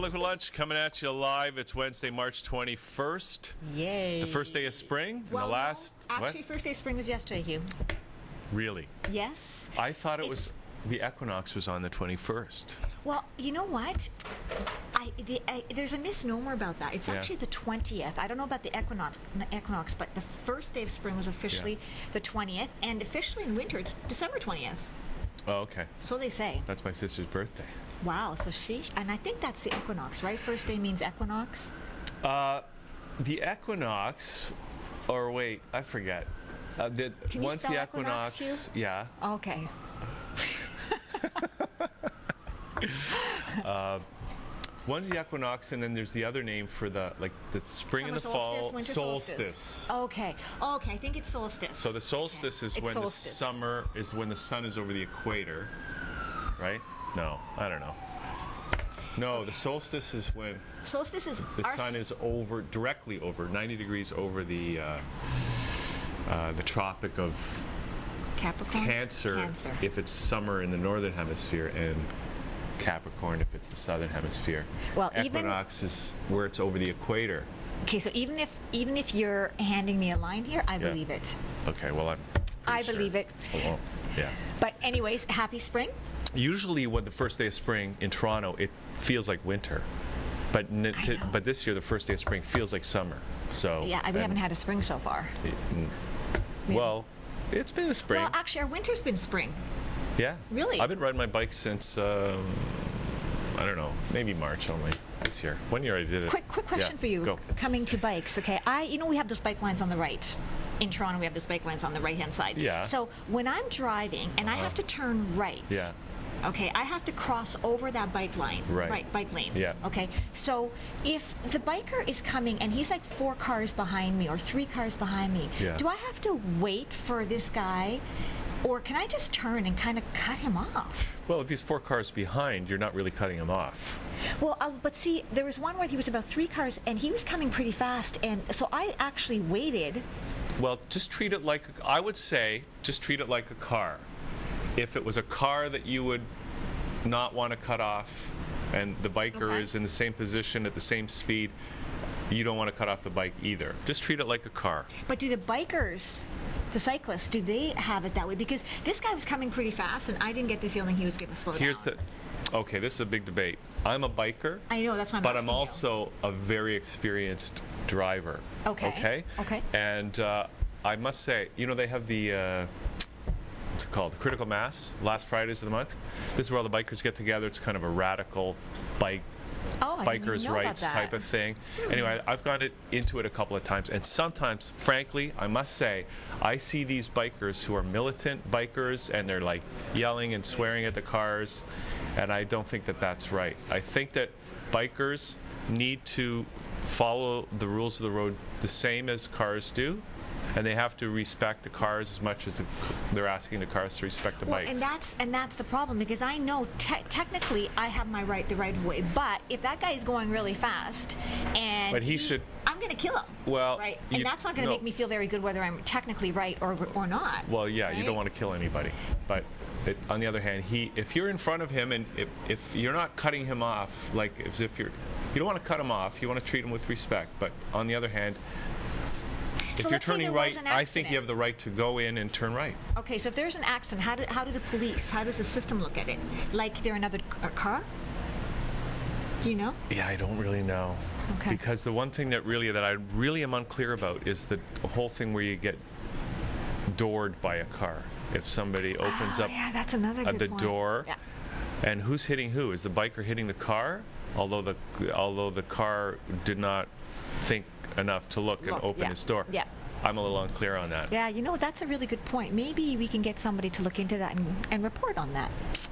Liquid Lunch coming at you live. It's Wednesday, March 21st. Yay. The first day of spring. Well, and the last. no, actually, first day of spring was yesterday, Hugh. Really? Yes. I thought it was. The equinox was on the 21st. Well, you know what? There's a misnomer about that. It's actually the 20th. I don't know about the equinox, but the first day of spring was officially the 20th, and officially in winter, it's December 20th. Oh, okay. So they say. That's my sister's birthday. Wow. So and I think that's the equinox, right? First day means equinox. The equinox, or wait, I forget. Can you once spell the equinox, equinox, yeah. Okay. One's the equinox, and then there's the other name for the spring Summer and the fall. winter solstice. Okay. Okay, I think it's solstice. So the solstice is when the summer is when the sun is over the equator, right? No, I don't know. No, the solstice is when the sun is directly over 90 degrees over the Tropic of Capricorn? Cancer if it's summer in the northern hemisphere, and Capricorn if it's the southern hemisphere. Well, equinox is where it's over the equator. Okay, so even if you're handing me a line here, I believe it. Okay, well I believe it. Well, yeah. But anyways, happy spring. Usually, when the first day of spring in Toronto, it feels like winter, but this year the first day of spring feels like summer. So yeah, we haven't had a spring so far. Well, it's been a spring. Well, actually, our winter's been spring. Yeah. Really? I've been riding my bike since I don't know, maybe March only this year. One year I did it. Quick question for you. Go. Coming to bikes, okay? We have those bike lines on the right. In Toronto, we have those bike lines on the right-hand side. Yeah. So when I'm driving and I have to turn right. Yeah. Okay, I have to cross over that bike line. Right. Bike lane. Yeah. Okay, so if the biker is coming and he's like 4 cars behind me or 3 cars behind me, do I have to wait for this guy, or can I just turn and kind of cut him off? Well, if he's 4 cars behind, you're not really cutting him off. Well, but see, there was one where he was about 3 cars and he was coming pretty fast, and so I actually waited. Well, just treat it like I would say, just treat it like a car. If it was a car that you would not want to cut off, and the biker is in the same position at the same speed, you don't want to cut off the bike either. Just treat it like a car. But do the bikers, the cyclists, do they have it that way? Because this guy was coming pretty fast, and I didn't get the feeling he was going to slow down. Okay, this is a big debate. I'm a biker. I know, that's why I'm But asking I'm also a very experienced driver. Okay. And I must say, they have the what's it called? The Critical Mass, last Fridays of the month. This is where all the bikers get together. It's kind of a radical bikers' rights type of thing. Anyway, I've gone into it a couple of times, and sometimes, frankly, I must say, I see these bikers who are militant bikers, and they're like yelling and swearing at the cars, and I don't think that that's right. I think that bikers need to follow the rules of the road the same as cars do, and they have to respect the cars as much as they're asking the cars to respect the bikes. And that's the problem, because I know technically I have the right of way, but if that guy is going really fast and I'm going to kill him. Well, right, and that's not going to make me feel very good whether I'm technically right or not. Well, yeah, right? You don't want to kill anybody, but on the other hand, if you're in front of him and if you're not cutting him off, like as if you don't want to cut him off, you want to treat him with respect. But on the other hand, if you're turning right, I think you have the right to go in and turn right. Okay, so if there's an accident, how do the police, how does the system look at it? Like they're another car? Do you know? Yeah, I don't really know. Okay. Because the one thing that I really am unclear about is the whole thing where you get doored by a car. If somebody opens up that's another good the point. door, and who's hitting who? Is the biker hitting the car? Although the car did not think enough to look and open his door. Yeah. I'm a little unclear on that. Yeah, that's a really good point. Maybe we can get somebody to look into that and report on that.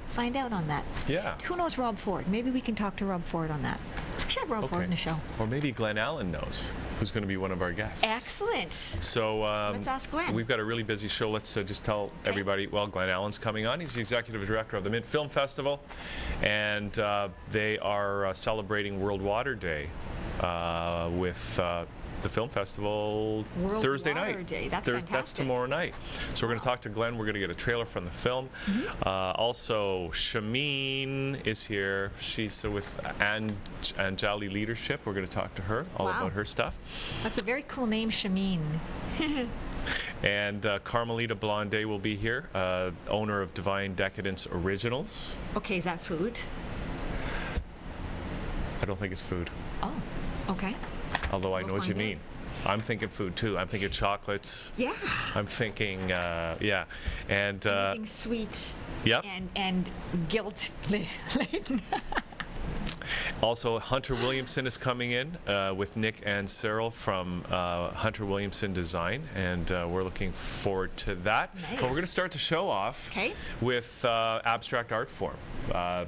Find out on that. Yeah. Who knows Rob Ford? Maybe we can talk to Rob Ford on that. We should have Rob Ford in the show. Or maybe Glen Allen knows, who's going to be one of our guests. Excellent. So let's ask Glen. We've got a really busy show. Let's just tell everybody, Glen Allen's coming on. He's the executive director of the Mint Film Festival, and they are celebrating World Water Day with the film festival World Thursday Water night. Day. That's That's fantastic. tomorrow night. So we're going to talk to Glen. We're going to get a trailer from the film. Also, Shahmeen is here. She's with Anjali Leadership. We're going to talk to her all about her stuff. That's a very cool name, Shahmeen. And Carmelita Blondet will be here, owner of Divine Decadence Originals. Okay, is that food? I don't think it's food. Oh, okay. Although I We'll know what you find out. mean. I'm thinking food too. I'm thinking chocolates. Yeah. I'm thinking, yeah. And Anything sweet yep. and guilt laden. Also, Hunter Williamson is coming in with Nick and Cyril from Hunter Williamson Design, and we're looking forward to that. Nice. But we're going to start the show off with Abstract Artform.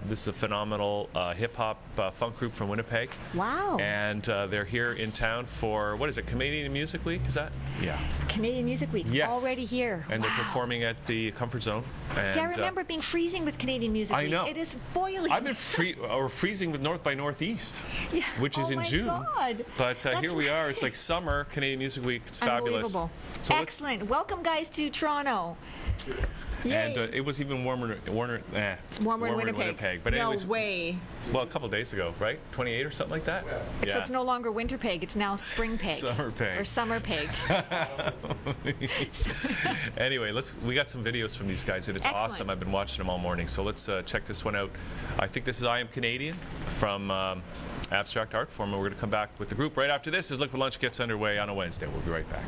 This is a phenomenal hip-hop funk group from Winnipeg. Wow. And they're here in town for, what is it, Canadian Music Week? Is that? Yeah. Canadian Music Week. Yes. Already here. And they're Wow. performing at the Comfort Zone. And, See, I remember it being freezing with Canadian Music I Week. know. It is boiling. I've been freezing with North by Northeast, Yeah. which is Oh in my June. God. But That's here we are. It's like summer, Canadian Music Week. It's fabulous. Unbelievable. So Excellent. Welcome, guys, to Toronto. Yay. and it was even warmer in Winnipeg. But no anyways, way. well, a couple of days ago, right? 28 or something like that? So it's no longer winter peg, it's now spring peg. Summer peg. Or summer peg. Anyway, we got some videos from these guys, and it's Excellent. awesome. I've been watching them all morning. So let's check this one out. I think this is I Am Canadian from Abstract Artform, and we're going to come back with the group right after this as Liquid Lunch gets underway on a Wednesday. We'll be right back.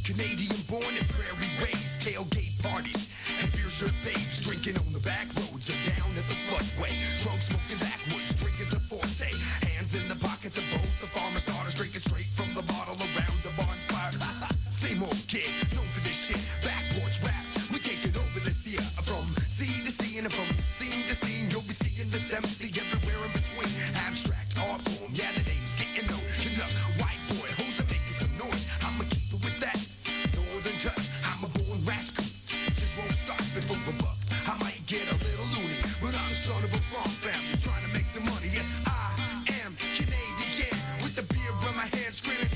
Canadian born and prairie raised, tailgate parties and beer shirt babes, drinking on the back roads or down at the floodway. Drunk smoking backwoods, drinking's a forte. Hands in the pockets of both the farmer's daughters, drinking straight from the bottle around the bonfire. Same old kid, known for this shit. Back porch rap, we take it over this year. From sea to sea and from scene to scene, you'll be seeing this MC everywhere in between. Abstract art form, yeah, the name's getting known. Canuck, white boy, hoes are making some noise. I'ma keep it with that northern touch. I'm a born rascal, just won't stop it for a buck. I might get a little loony, but I'm the son of a farm family trying to make some money. Yes, I am Canadian with the beer in my hand screaming.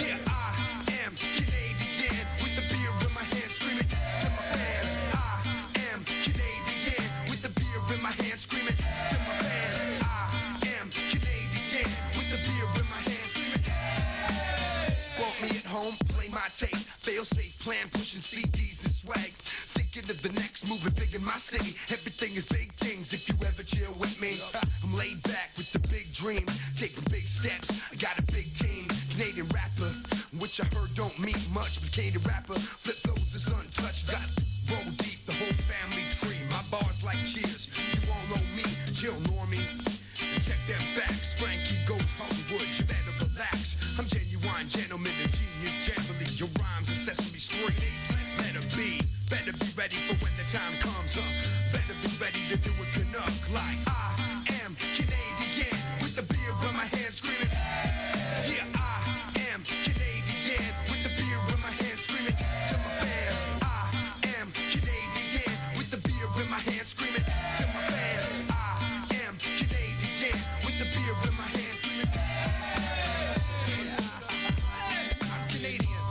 Yeah, I am Canadian with the beer in my hand screaming to my fans. I am Canadian with the beer in my hand screaming to my fans. I am Canadian with the beer in my hand screaming. Want me at home? Play my tape. Fail safe plan, pushing CDs and swag. Thinking of the next moving big in my city. Everything is big things if you ever chill with me. I'm laid back with the big dream, taking big steps. I got a big team, Canadian rapper, which I heard don't mean much, but Canadian rapper, flip flows is untouched. Got roll deep, the whole family tree. My bars like cheers, you all know me, chill normie. And check them facts, Frankie goes Hollywood, you better relax. I'm genuine, gentleman, and genius generally. Your rhymes are Sesame Street. Let it be, better be ready for when the time comes up. Better be ready to do it Canuck like I am Canadian with the beer in my hand screaming. Yeah, I am Canadian with the beer in my hand screaming to my fans. I am Canadian with the beer in my hand screaming to my fans. I am Canadian with the beer in my hand screaming. I'm Canadian.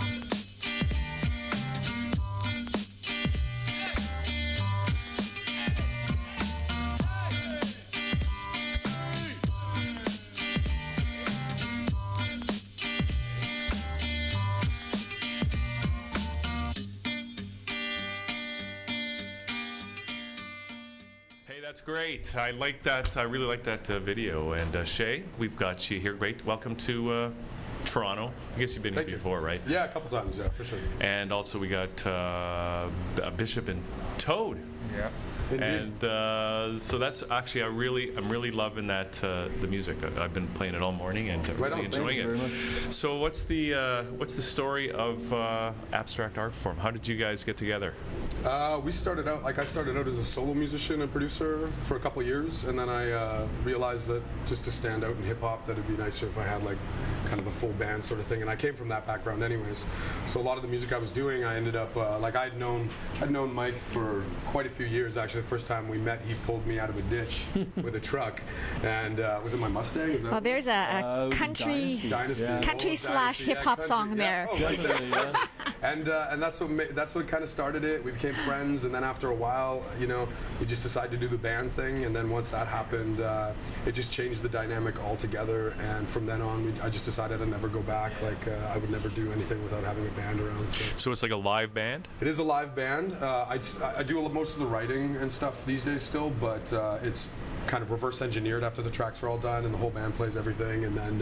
Hey, that's great. I like that. I really like that video. And Shay, we've got you here. Great. Welcome to Toronto. I guess you've been Thank here you. before, right? Yeah, a couple times, yeah, for sure. And also we got Bishop and Toad. Yeah. And so that's actually I'm really loving that the music. I've been playing it all morning and really enjoying it. So what's the story of Abstract Artform? How did you guys get together? I started out as a solo musician and producer for a couple of years, and then I realized that just to stand out in hip hop, that it'd be nicer if I had like kind of a full band sort of thing. And I came from that background anyways. So a lot of the music I was doing, I ended up I'd known Mike for quite a few years. Actually, the first time we met, he pulled me out of a ditch with a truck, and was it my Mustang? Is that well, there's a country / hip hop song there. Oh, definitely, yeah. And that's what kind of started it. We became friends, and then after a while, we just decided to do the band thing. And then once that happened, it just changed the dynamic altogether. And from then on, I just decided I'd never go back. I would never do anything without having a band around. So it's like a live band? It is a live band. I do most of the writing and stuff these days still, but it's kind of reverse engineered after the tracks are all done and the whole band plays everything, and then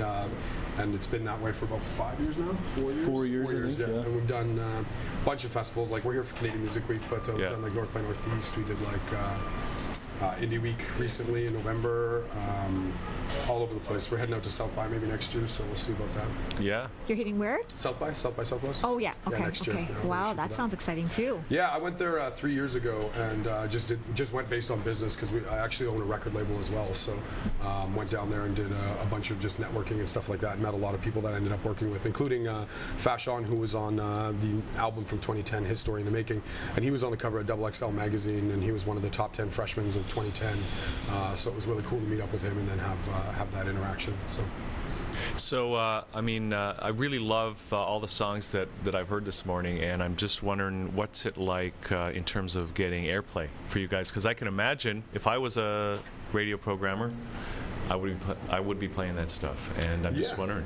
and it's been that way for about 5 years now. 4 years. 4 years, 4 years, I think, yeah. And we've done a bunch of festivals. Like we're here for Canadian Music Week, but we've done like North by Northeast. We did like Indie Week recently in November. All over the place. We're heading out to South by maybe next year, so we'll see about that. Yeah. You're hitting where? South by Southwest. Oh yeah. Okay. Yeah, next year. Okay. Yeah, wow, that sounds exciting too. Yeah, I went there 3 years ago and just went based on business because I actually own a record label as well. So went down there and did a bunch of just networking and stuff like that. And met a lot of people that I ended up working with, including Fashion, who was on the album from 2010, His Story in the Making, and he was on the cover of XXL magazine, and he was one of the top 10 freshmen of 2010. So it was really cool to meet up with him and then have that interaction. So I really love all the songs that I've heard this morning, and I'm just wondering what's it like in terms of getting airplay for you guys? Because I can imagine if I was a radio programmer, I would be playing that stuff, and I'm just wondering.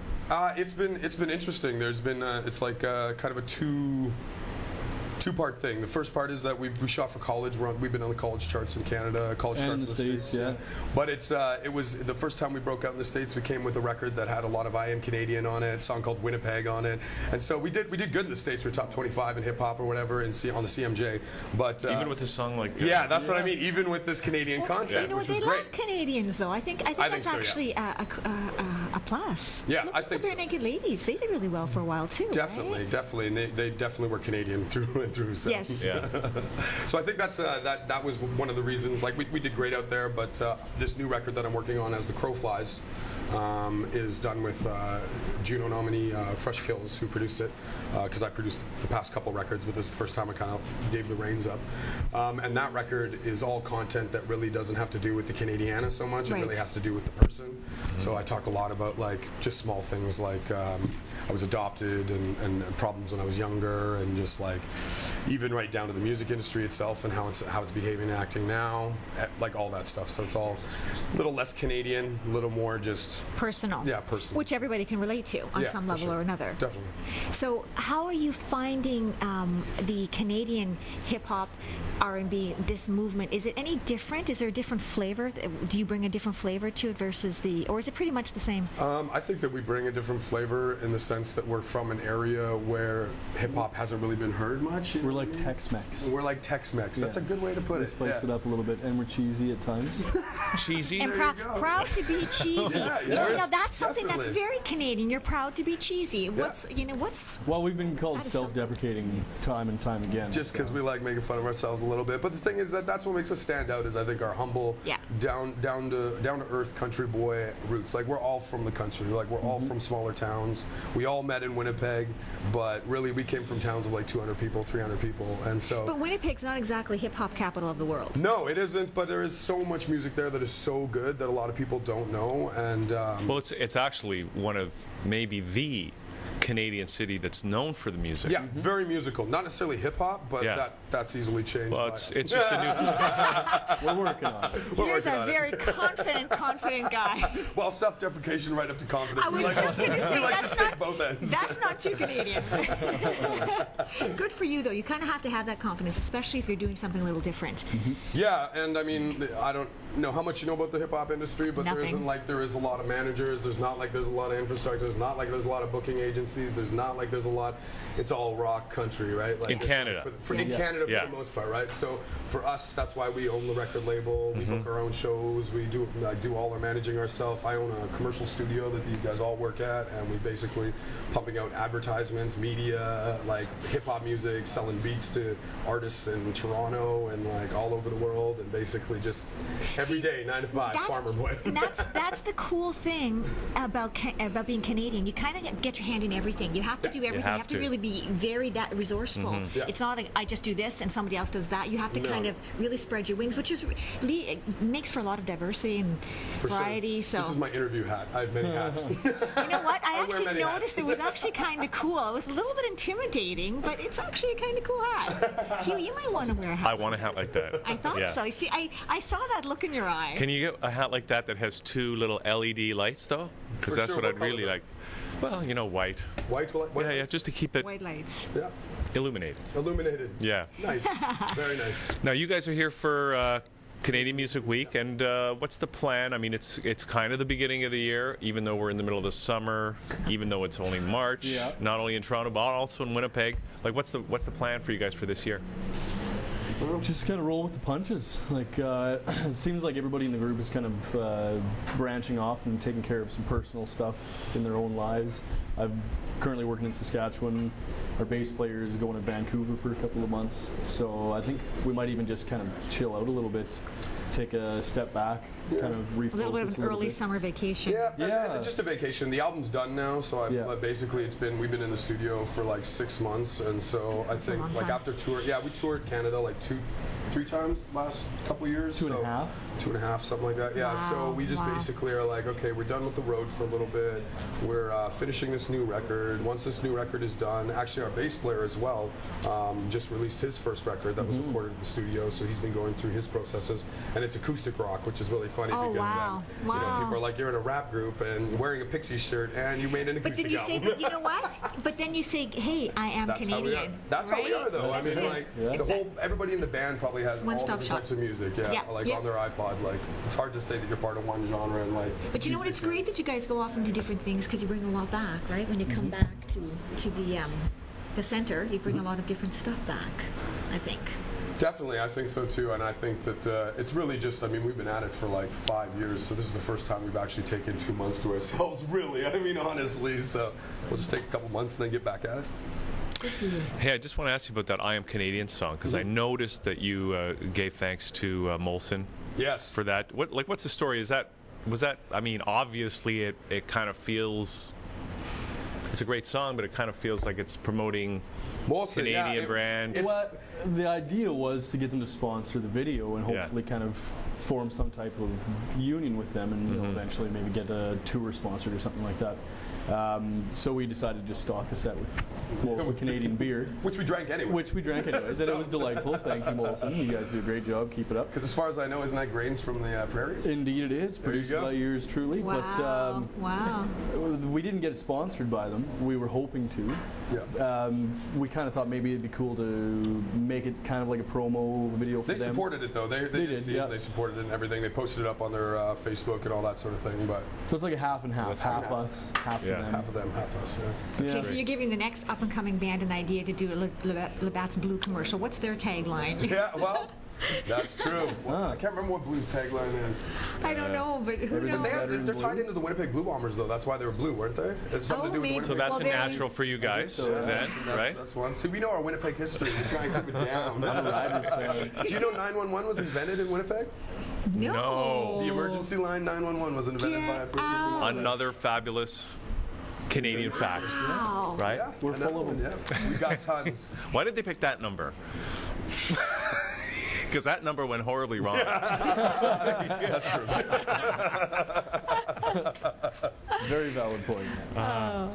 It's been interesting. There's been it's like kind of a two-part thing. The first part is that we shot for college. We've been on the college charts in Canada, college charts in the States. Yeah. But it was the first time we broke out in the States. We came with a record that had a lot of I Am Canadian on it, a song called Winnipeg on it, and so we did good in the States. We're top 25 in hip hop or whatever on the CMJ. But even with a song like that. Yeah, that's what I mean. Even with this Canadian content, which was they great. love Canadians though. I think that's actually a plus. Yeah, Look I at think the Bare Naked Ladies. They did really well for a while too. Definitely, right? definitely, and they definitely were Canadian through and through. So. Yes. Yeah. So I think that was one of the reasons. Like we did great out there, but this new record that I'm working on, As the Crow Flies, is done with Juno nominee Fresh Kills, who produced it, because I produced the past couple records, but this is the first time I kind of gave the reins up. And that record is all content that really doesn't have to do with the Canadiana so much. Right. It really has to do with the person. Mm-hmm. So I talk a lot about like just small things like I was adopted and problems when I was younger, and just like even right down to the music industry itself and how it's behaving and acting now, like all that stuff. So it's all a little less Canadian, a little more just personal. Yeah, personal. Which everybody can relate to on some level or another. Definitely. So how are you finding the Canadian hip hop, R&B, this movement? Is it any different? Is there a different flavor? Do you bring a different flavor to it versus or is it pretty much the same? I think that we bring a different flavor in the sense that we're from an area where hip hop hasn't really been heard much. We're like Tex-Mex. We're like Tex-Mex. That's a good way to put it. Spice it up a little bit, and we're cheesy at times. Cheesy? And proud to be cheesy. Yeah, You see, now that's something definitely. that's very Canadian. You're proud to be cheesy. What's Well, we've been called That is self-deprecating time and time again. Just because we like making fun of ourselves a little bit. But the thing is that's what makes us stand out, is I think our humble, down to earth country boy roots. Like we're all from the country. Like we're all from smaller towns. We all met in Winnipeg, but really we came from towns of like 200 people, 300 people, and so. But Winnipeg's not exactly hip hop capital of the world. No, it isn't. But there is so much music there that is so good that a lot of people don't know. And well, it's actually one of maybe the Canadian city that's known for the music. Yeah, very musical. Not necessarily hip hop, but that's easily changed. Well, it's just a new. We're working on it. Here's a very confident guy. Well, self-deprecation right up to confidence. I was just going to say, that's that's not too Canadian. Good for you, though. You kind of have to have that confidence, especially if you're doing something a little different. Mm-hmm. Yeah, and I mean, I don't know how much you know about the hip-hop industry, but there isn't like there is a lot of managers. There's not like there's a lot of infrastructure. There's not like there's a lot of booking agencies. frequencies. There's not like there's a lot. It's all rock country, right? Like In Canada. In Canada for Yeah. the most part, right? So for us, that's why we own the record label. We book our own shows. We do all our managing ourselves. I own a commercial studio that these guys all work at, and we basically pumping out advertisements, media, like hip hop music, selling beats to artists in Toronto and like all over the world, and basically just every day 9 to 5, farmer boy. And that's the cool thing about being Canadian. You kind of get your hand in everything. You have to do everything. You have to really be very that resourceful. Yeah. It's not I just do this and somebody else does that. You have to kind of really spread your wings, which is it makes for a lot of diversity and For sure. variety. So This is my interview hat. I have many hats. you know what? I wear actually many noticed hats. it was actually kind of cool. It was a little bit intimidating, but it's actually a kind of cool hat. Hugh, you might want to wear a hat. I want a hat like that. I thought Yeah. so. I see. I saw that look in your eye. Can you get a hat like that has 2 little LED lights though? Because For that's sure. what What I'd really color, like. Well, you know, white. White. Yeah, just to keep it White lights. Yeah. illuminated. Illuminated. Yeah. Nice. Very nice. Now you guys are here for Canadian Music Week, and what's the plan? I mean, it's kind of the beginning of the year, even though we're in the middle of the summer, even though it's only March. Yeah. Not only in Toronto, but also in Winnipeg. Like, what's the plan for you guys for this year? Just kind of roll with the punches. Like, it seems like everybody in the group is kind of branching off and taking care of some personal stuff in their own lives. I'm currently working in Saskatchewan. Our bass player is going to Vancouver for a couple of months. So I think we might even just kind of chill out a little bit, take a step back, kind of refocus A little bit of an early bit. summer vacation. Yeah, Yeah. and just a vacation. The album's done now, so I've Yeah. basically we've been in the studio for like 6 months, and so I think long like time. after tour, we toured Canada like 3 times last couple years. 2.5? 2.5, something like that. Yeah. Wow, So we just wow. basically are like, okay, we're done with the road for a little bit. We're finishing this new record. Once this new record is done, actually our bass player as well just released his first record that was recorded in the studio. So he's been going through his processes, and it's acoustic rock, which is really funny Oh, because wow. then Wow. people are like, you're in a rap group and wearing a Pixies shirt, and you made an But acoustic then you say, album. but you know what? But then you say, hey, I am That's Canadian. how we are. That's how we right? are, though. I That's mean, it. like Yeah. the whole everybody in the band probably has all One-stop different shop. types of music. Yeah, Yeah, like yeah. on their iPod. Like it's hard to say that you're part of one genre and like. But you know what? It's great that you guys go off and do different things because you bring a lot back, right? When you come back to the center, you bring a lot of different stuff back. I think. Definitely, I think so too, and I think that it's really just. I mean, we've been at it for like 5 years, so this is the first time we've actually taken 2 months to ourselves. Really, I mean, honestly. So we'll just take a couple months and then get back at it. Good for you. Hey, I just want to ask you about that I Am Canadian song, because I noticed that you gave thanks to Molson Yes. for that. What's the story? Was that? I mean, obviously, it kind of feels. It's a great song, but it kind of feels like it's promoting Molson, Canadian brand. Well, the idea was to get them to sponsor the video and Yeah. hopefully kind of form some type of union with them and you know, eventually maybe get a tour sponsored or something like that. So we decided to just stock the set with Molson Canadian beer, Which we drank anyway. which we drank anyways, and it was delightful. Thank you, Molson. You guys do a great job. Keep it up. Because as far as I know, isn't that grains from the prairies? Indeed it is, you produced go. by yours truly. Wow. Wow. But we didn't get it sponsored by them. We were hoping to. Yeah. We kind of thought maybe it'd be cool to make it kind of like a promo video for They them. supported it though. They did did, see yeah. it. They supported it and everything. They posted it up on their Facebook and all that sort of thing. But So it's like a half and half. That's Half half. us, half Yeah. of them. half of them, half us. Yeah. Yeah. Okay, so you're giving the next up-and-coming band an idea to do a Labatt's Blue commercial. What's their tagline? Yeah, well, that's true. I can't remember what Blue's tagline is. I don't know, but who Everything knows? They're tied into the Winnipeg Blue Bombers, though. That's why they were blue, weren't they? It's something to do with the maybe. So Winnipeg. that's Well, a there you- natural for you guys, so, yeah. then, right? That's one. See, we know our Winnipeg history. We try and keep it down. I'm a Riders fan. Do you know 911 was invented in Winnipeg? No. The emergency line 911 was invented by a person from Winnipeg. Another fabulous Canadian fact, Wow. right? Yeah, We're another full of one, yeah. We got tons. Why did they pick that number? Because that number went horribly wrong. That's true. Very valid point.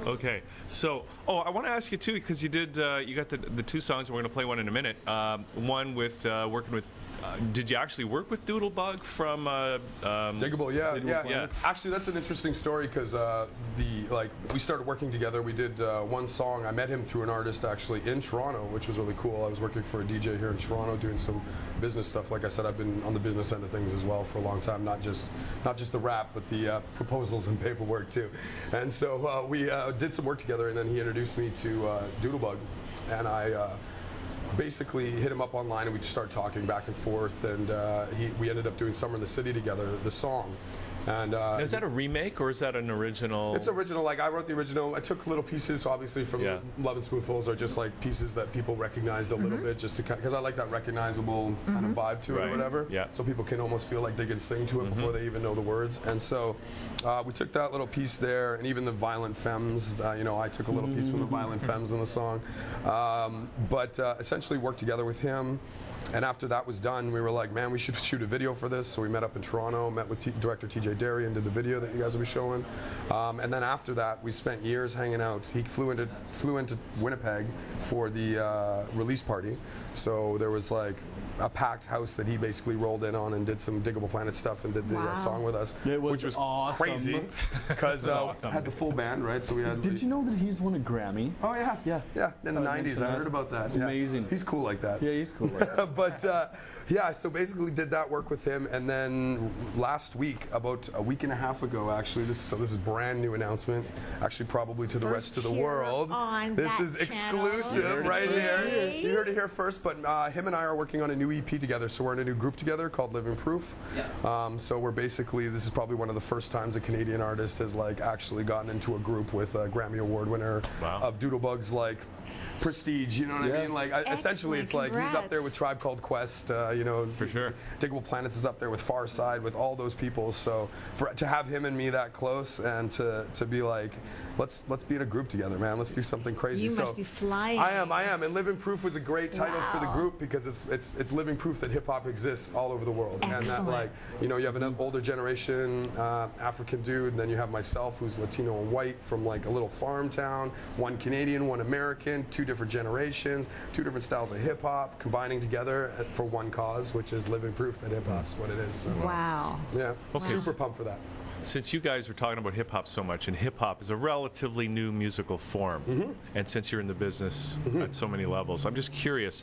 Okay, so I want to ask you too, because you got the 2 songs, and we're going to play one in a minute. One with working with did you actually work with Doodlebug from Diggable, yeah, Diggable yeah. Planets. Actually, that's an interesting story because we started working together. We did one song. I met him through an artist actually in Toronto, which was really cool. I was working for a DJ here in Toronto doing some business stuff. Like I said, I've been on the business end of things as well for a long time, not just the rap, but the proposals and paperwork too. And so we did some work together, and then he introduced me to Doodlebug, and I basically hit him up online, and we just started talking back and forth, and we ended up doing Summer in the City together, the song. And is that a remake or is that an original? It's original. Like I wrote the original. I took little pieces, obviously, from Yeah. Love and Spoonfuls, are just like pieces that people recognized a little bit, just to because I like that recognizable kind of vibe to it Right. or whatever. Yeah. So people can almost feel like they can sing to it before they even know the words. And so we took that little piece there, and even the Violent Femmes. I took a little piece from the Violent Femmes in the song, but essentially worked together with him. And after that was done, we were like, man, we should shoot a video for this. So we met up in Toronto, met with director TJ Derry, and did the video that you guys will be showing. And then after that, we spent years hanging out. He flew into Winnipeg for the release party. So there was like a packed house that he basically rolled in on and did some Diggable Planet stuff and did the Wow. song with us, It was which was awesome. crazy because awesome. had the full band, right? So we had. Did you know that he's won a Grammy? Oh yeah, Yeah. In the Thought I'd '90s, mention I that. heard about that. It's Yeah. amazing. He's cool like that. Yeah, he's cool. Like that. But yeah, so basically did that work with him, and then last week, about a week and a half ago, actually, this is brand new announcement, actually probably to the rest of the here world. on This that is channel. exclusive right here. Yay. You heard it here first, but him and I are working on a new EP together, so we're in a new group together called Living Proof. So we're basically, this is probably one of the first times a Canadian artist has like actually gotten into a group with a Grammy Award winner Wow. of Doodlebug's like prestige, you know what I Yes. mean? Like essentially, it's like he's up there Congrats. with Tribe Called Quest, For sure. Diggable Planets is up there with Far Side, with all those people. So to have him and me that close, and to be like, let's be in a group together, man. Let's do something crazy. You so must be flying. I am. And Living Proof was a great title for the Wow. group because it's living proof that hip hop exists all over the world, and that Excellent. like you have an older generation African dude, and then you have myself who's Latino and white from like a little farm town, one Canadian, one American, two different generations, two different styles of hip hop combining together for one cause, which is living proof that hip hop's what it is. So, Wow. yeah, Okay. super pumped for that. Since you guys were talking about hip hop so much, and hip hop is a relatively new musical form, and since you're in the business at so many levels, I'm just curious,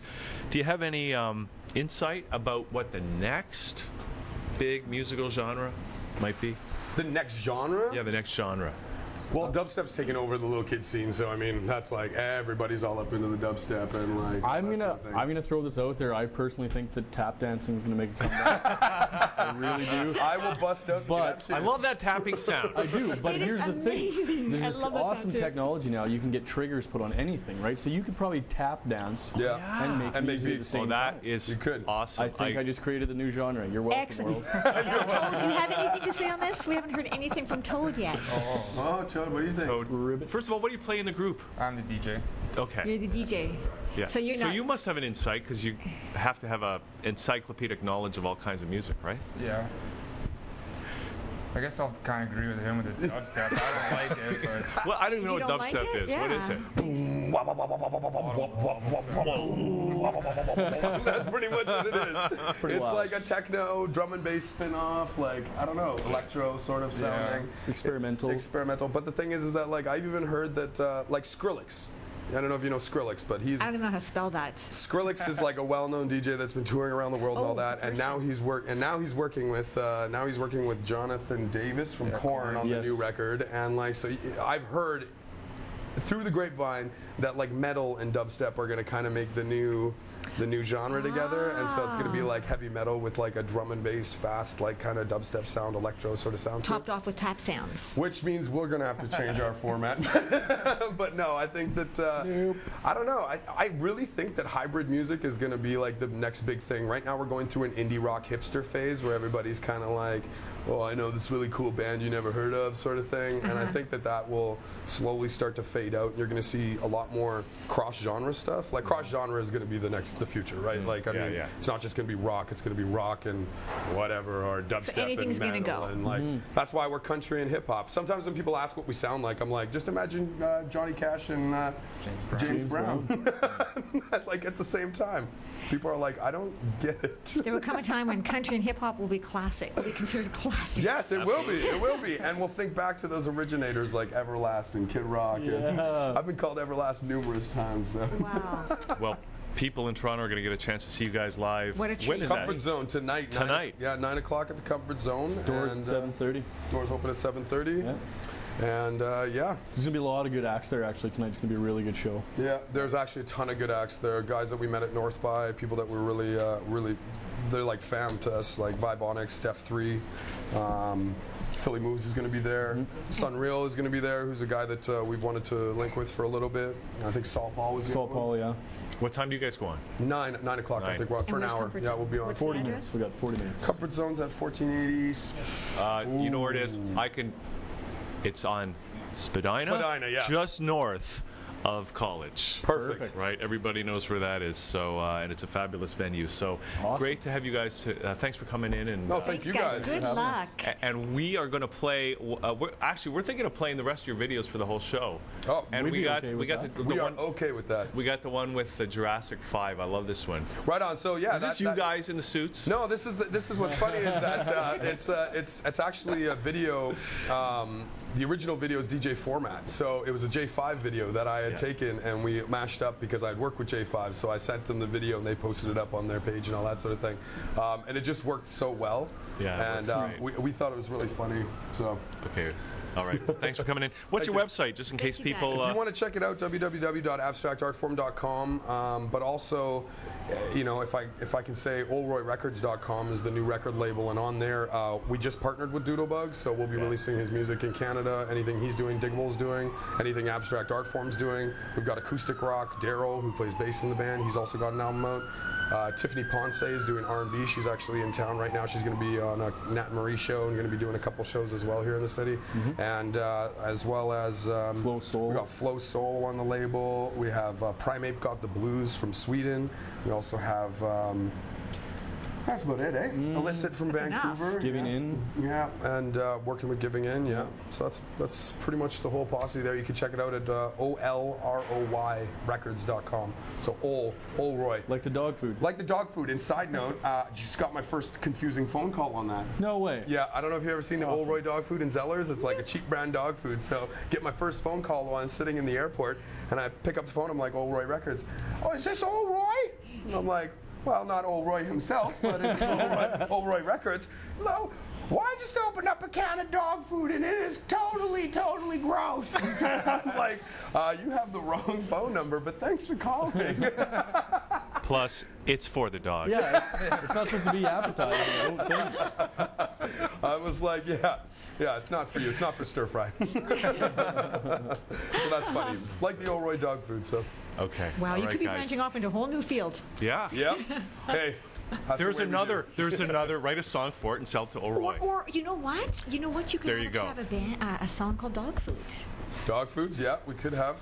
do you have any insight about what the next big musical genre might be? The next genre? Yeah, the next genre. Well, dubstep's taking over the little kid scene, so I mean that's like everybody's all up into the dubstep and like. I'm that gonna sort of thing. I'm gonna throw this out there. I personally think that tap dancing is gonna make a comeback. I really do. I will bust out. But the I love that tapping sound. I do, but It is here's the amazing. thing. There's I this love that sound awesome too. technology now. You can get triggers put on anything, right? So you could probably tap dance Yeah. and make And make music at the beats. same Oh, that time. is You could. awesome. I think I just created the new genre. You're welcome, Excellent. world. Toad, do you have anything to say on this? We haven't heard anything from Toad yet. Oh, Toad, what do you think? Toad. Ribbit. First of all, what do you play in the group? I'm the DJ. Okay. You're the DJ. Yeah. So you're not. you must have an insight because you have to have a encyclopedic knowledge of all kinds of music, right? Yeah. I guess I'll kind of agree with him with the dubstep. I don't like it, but Well, I don't even know You what don't like dubstep it? is. What is Yeah. it? That's pretty much what it is. pretty It's wild. like a techno drum and bass spin-off, like I don't know, electro sort of sounding. Experimental. Experimental. But the thing is that like I've even heard that like Skrillex. I don't know if you know Skrillex, but he's I don't even know how to spell that. Skrillex is like a well-known DJ that's been touring around the world and all Oh, that, and person. now he's working with Jonathan Davis from Korn on Yes. the new record, and like so I've heard through the grapevine that like metal and dubstep are gonna kind of make the new genre together, and so it's gonna be like heavy metal with like a drum and bass, fast like kind of dubstep sound, electro sort of sound. to it. Topped off with tap sounds. Which means we're gonna have to change our format. But no, I think that I don't know. I really think that hybrid music is gonna be like the next big thing. Right now, we're going through an indie rock hipster phase where everybody's kind of like, oh, I know this really cool band you never heard of, sort of thing. And I think that will slowly start to fade out. You're gonna see a lot more cross genre stuff. Like cross genre is gonna be the next that's the future, right? Like, I mean, yeah. it's not just going to be rock. It's going to be rock and whatever, or dubstep anything's and gonna metal, go. and like that's why we're country and hip hop. Sometimes when people ask what we sound like, I'm like, just imagine Johnny Cash and James Brown, like at the same time. People are like, I don't get it. There will come a time when country and hip hop will be classic. Will be considered classic. Yes, it will be. It will be, and we'll think back to those originators like Everlast and Kid Rock. And I've been called Everlast numerous times. So. Wow. Well, people in Toronto are going to get a chance to see you guys live. What a treat. When is that? Comfort Zone tonight. Tonight. 9 o'clock at the Comfort Zone. Doors and, at 7:30. Doors open at 7:30. Yeah. And yeah. There's gonna be a lot of good acts there. Actually, tonight's gonna be a really good show. Yeah, there's actually a ton of good acts there. Guys that we met at North by, people that were really, they're like fam to us, like Vibonics, Steph 3. Philly Moves is going to be there. Sunreal is going to be there, who's a guy that we've wanted to link with for a little bit. I think Saul Paul was Saul Paul, yeah. What time do you guys go on? 9 o'clock, I think we're on for an where's hour. Comfort Yeah, Zone? we'll be on. What's the 40 address? minutes. We got 40 minutes. Comfort Zone's at 1480. You know where it is? It's on Spadina, Spadina, yeah. just north of College. Perfect. Right, everybody knows where that is. So, and it's a fabulous venue. So, Awesome. great to have you guys. Thanks for coming in. And No, thank Thanks, you guys. guys. Good having us. luck. and we are going to play. We're thinking of playing the rest of your videos for the whole show. Oh, and we'd we be got okay we with got that. the We are one. okay with that. We got the one with the Jurassic 5. I love this one. Right on. So yeah, Is this you guys in the suits? No, this is what's funny is that it's actually a video. The original video is DJ format, so it was a J5 video that I had taken and we mashed up because I'd worked with J5. So I sent them the video and they posted it up on their page and all that sort of thing, and it just worked so well. Yeah, and that's great. we thought it was really funny. So Okay. All right. Thanks for coming in. What's your website, just in case Thank you, people? guys. if you want to check it out, www.abstractartform.com. But also, you know, if I can say, olroyrecords.com is the new record label, and on there we just partnered with Doodlebug, so we'll be releasing his music in Canada. Anything he's doing, Diggable's doing. Anything Abstract Artform's doing. We've got acoustic rock. Daryl, who plays bass in the band, he's also got an album out. Tiffany Ponce is doing R&B. She's actually in town right now. She's going to be on a Nat Marie show and going to be doing a couple shows as well here in the city. And as well as Flow Soul. we got Flow Soul on the label. We have Primate Got the Blues from Sweden. We also have that's about it, eh? Illicit from That's enough. Vancouver. Giving In. Yeah, and working with Giving In, yeah. So that's pretty much the whole posse there. You can check it out at olroyrecords.com. So Olroy. Like the dog food. Like the dog food. And side note, just got my first confusing phone call on that. No way. Yeah, I don't know if you've ever seen the Awesome. Olroy dog food in Zellers. It's like a cheap brand dog food. So get my first phone call while I'm sitting in the airport, and I pick up the phone. I'm like, Olroy Records. Oh, is this Olroy? And I'm like, well, not Olroy himself, but it's Olroy Records. Hello. Well, I just opened up a can of dog food and it is totally gross. I'm like, you have the wrong phone number, but thanks for calling. Plus, it's for the dog. Yeah, it's not supposed to be appetizing. I don't think. I was like, yeah, it's not for you. It's not for stir fry. So that's funny. Like the Olroy dog food, so. Okay. Wow, All you right, could be guys. branching off into a whole new field. Yeah. Yep. Hey. that's There's the way we another. do. There's another. Write a song for it and sell it to Olroy. Or you know what? You know what? You could There you actually go. have a band, a song called Dog Food. Dog foods, yeah, we could have.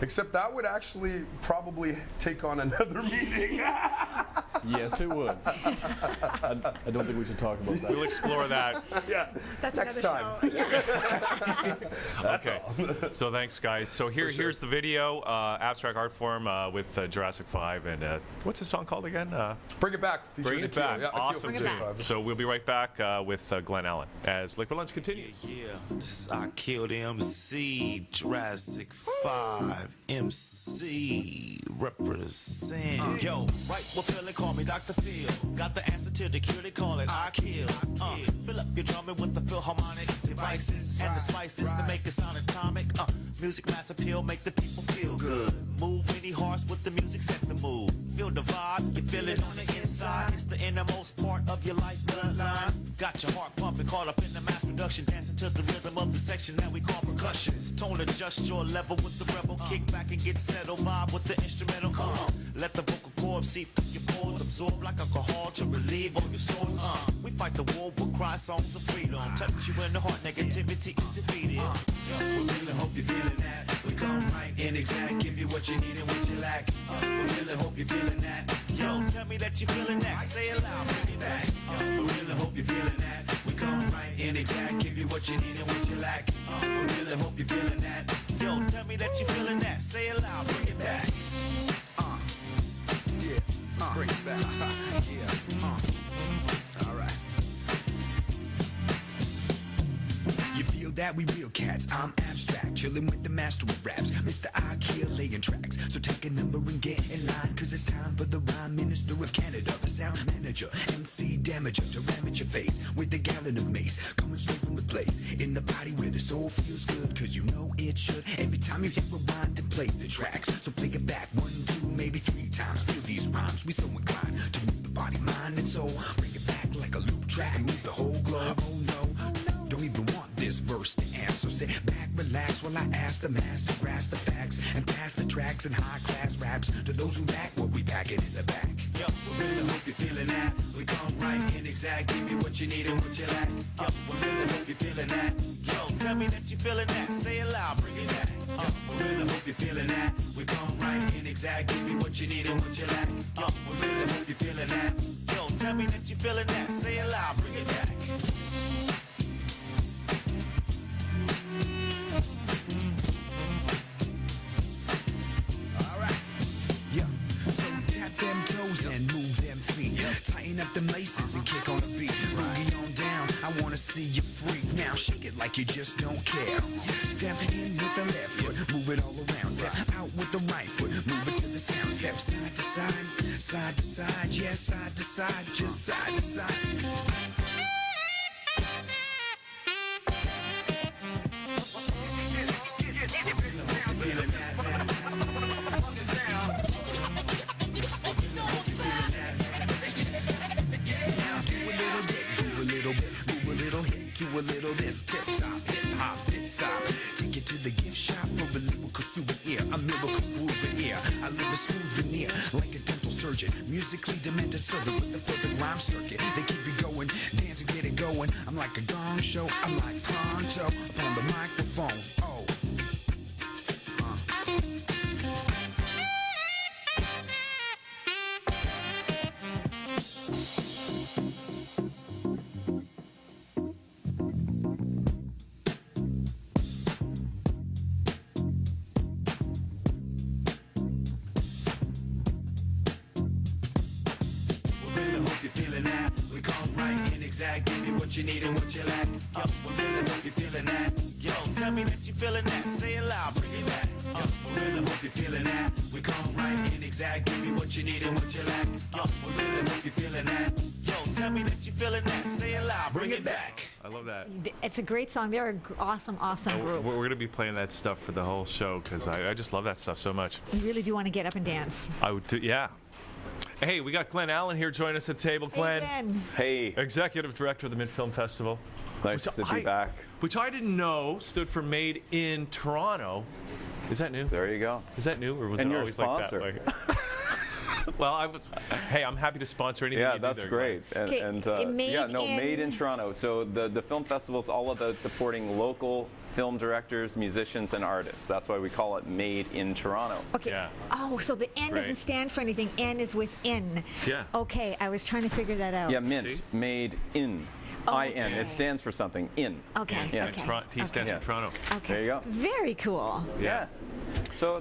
Except that would actually probably take on another meeting. Yes, it would. I don't think we should talk about that. We'll explore that. Yeah. That's Next another time. show. Okay. So thanks, guys. So here's the video. Abstract Artform with Jurassic 5 and what's the song called again? Bring it back. featuring Bring it Akio. back. Yeah, Akio Awesome. from Bring it J5. So we'll be right back with Glen Allen as Liquid Lunch continues. Yeah, this is I Killed MC, Jurassic 5, MC, represent. Yo, right, well, Phil, they call me Dr. Phil. Got the answer to the cure, they call it I Kill. Fill up your drumming with the Philharmonic devices and the spices to make it sound atomic. Music mass appeal, make the people feel good. Move any hearts with the music, set the mood. Feel the vibe, you feel it on the inside. It's the innermost part of your life bloodline. Got your heart pumping, caught up in the mass production, dancing to the rhythm of the section that we call percussion. Tone adjust your level with the rebel, kick back and get settled, vibe with the instrumental. Let the vocal cords seep through your pores, absorb like alcohol to relieve all your sores. We fight the war with cry songs of freedom. Touch you in the heart, negativity is defeated. We really hope you're feeling that. We come right and exact, give you what you need and what you lack. We really hope you're feeling that. Yo, tell me that you're feeling that. Say it loud, bring it back. We really hope you're feeling that. We come right and exact, give you what you need and what you lack. We really hope you're feeling that. Yo, tell me that you're feeling that. Say it loud, bring it back. Bring it back. Yeah. All right. You feel that we real cats? I'm abstract, chilling with the master of raps, Mr. I Kill laying tracks. So take a number and get in line, cause it's time for the rhyme minister of Canada, the sound manager, MC damager, to ram at your face with a gallon of mace, coming straight from the place in the body where the soul feels good, cause you know it should. Every time you hit rewind and play the tracks, so play it back 1, 2, maybe 3 times. Feel these rhymes, we so inclined to move the body, mind, and soul. Bring it back like a loop track and move the whole globe. Oh no, don't even want this verse to end. So sit back, relax while I ask the master, grasp the facts, and pass the tracks and high class raps to those who lack what we pack it in the back. Yo, we really hope you're feeling that. We come right and exact, give you what you need and what you lack. Yo, we really hope you're feeling that. Yo, tell me that you're feeling that. Say it loud, bring it back. We really hope you're feeling that. We come right and exact, give you what you need and what you lack. We really hope you're feeling that. Yo, tell me that you're feeling that. Say it loud, bring it back. Yeah, so tap them toes and move them feet. Tighten up them laces and kick on the beat. Boogie on down, I wanna see you freak. Now shake it like you just don't care. Step in with the left foot, move it all around. Step out with the right foot, move it to the sound. Step side to side, side to side, yes, side to side, just side to side. Do a little this tip top, hip hop, pit stop. Take it to the gift shop for a lyrical souvenir, a miracle grooving here. I live a smooth veneer like a dental surgeon, musically demented servant with the perfect rhyme circuit. They keep it going, dance and get it going. I'm like a gong show, I'm like pronto upon the microphone. Oh. Give you what you need and what you lack. We really hope you're feeling that. Yo, tell me that you're feeling that. Say it loud, bring it back. We really hope you're feeling that. We come right in exact. Give you what you need and what you lack. We really hope you're feeling that. Yo, tell me that you're feeling that. Say it loud, Bring it back. I love that. It's a great song. They're an awesome We're group. going to be playing that stuff for the whole show because I just love that stuff so much. You really do want to get up and dance. I would do, yeah. Hey, we got Glen Allen here joining us at the table. Glen, Glen. Hey, Executive Director of the Mid Film Festival. nice to be back. Which I didn't know stood for Made in Toronto. Is that new? There you go. Is that new, or was And it you're a always like that sponsor. way? Well, hey, I'm happy to sponsor anything. Yeah, you do that's there, great. Glen. Okay, Made in Toronto. So the film festival is all about supporting local film directors, musicians, and artists. That's why we call it Made in Toronto. Okay. Yeah. Oh, so the N Right. doesn't stand for anything. N is within. Yeah. Okay, I was trying to figure that out. Yeah, mint, See? made in. I-N. Okay. It stands for something. In. Okay. Yeah. Okay. T stands Okay. for Toronto. Okay. There you go. Very cool. Yeah. So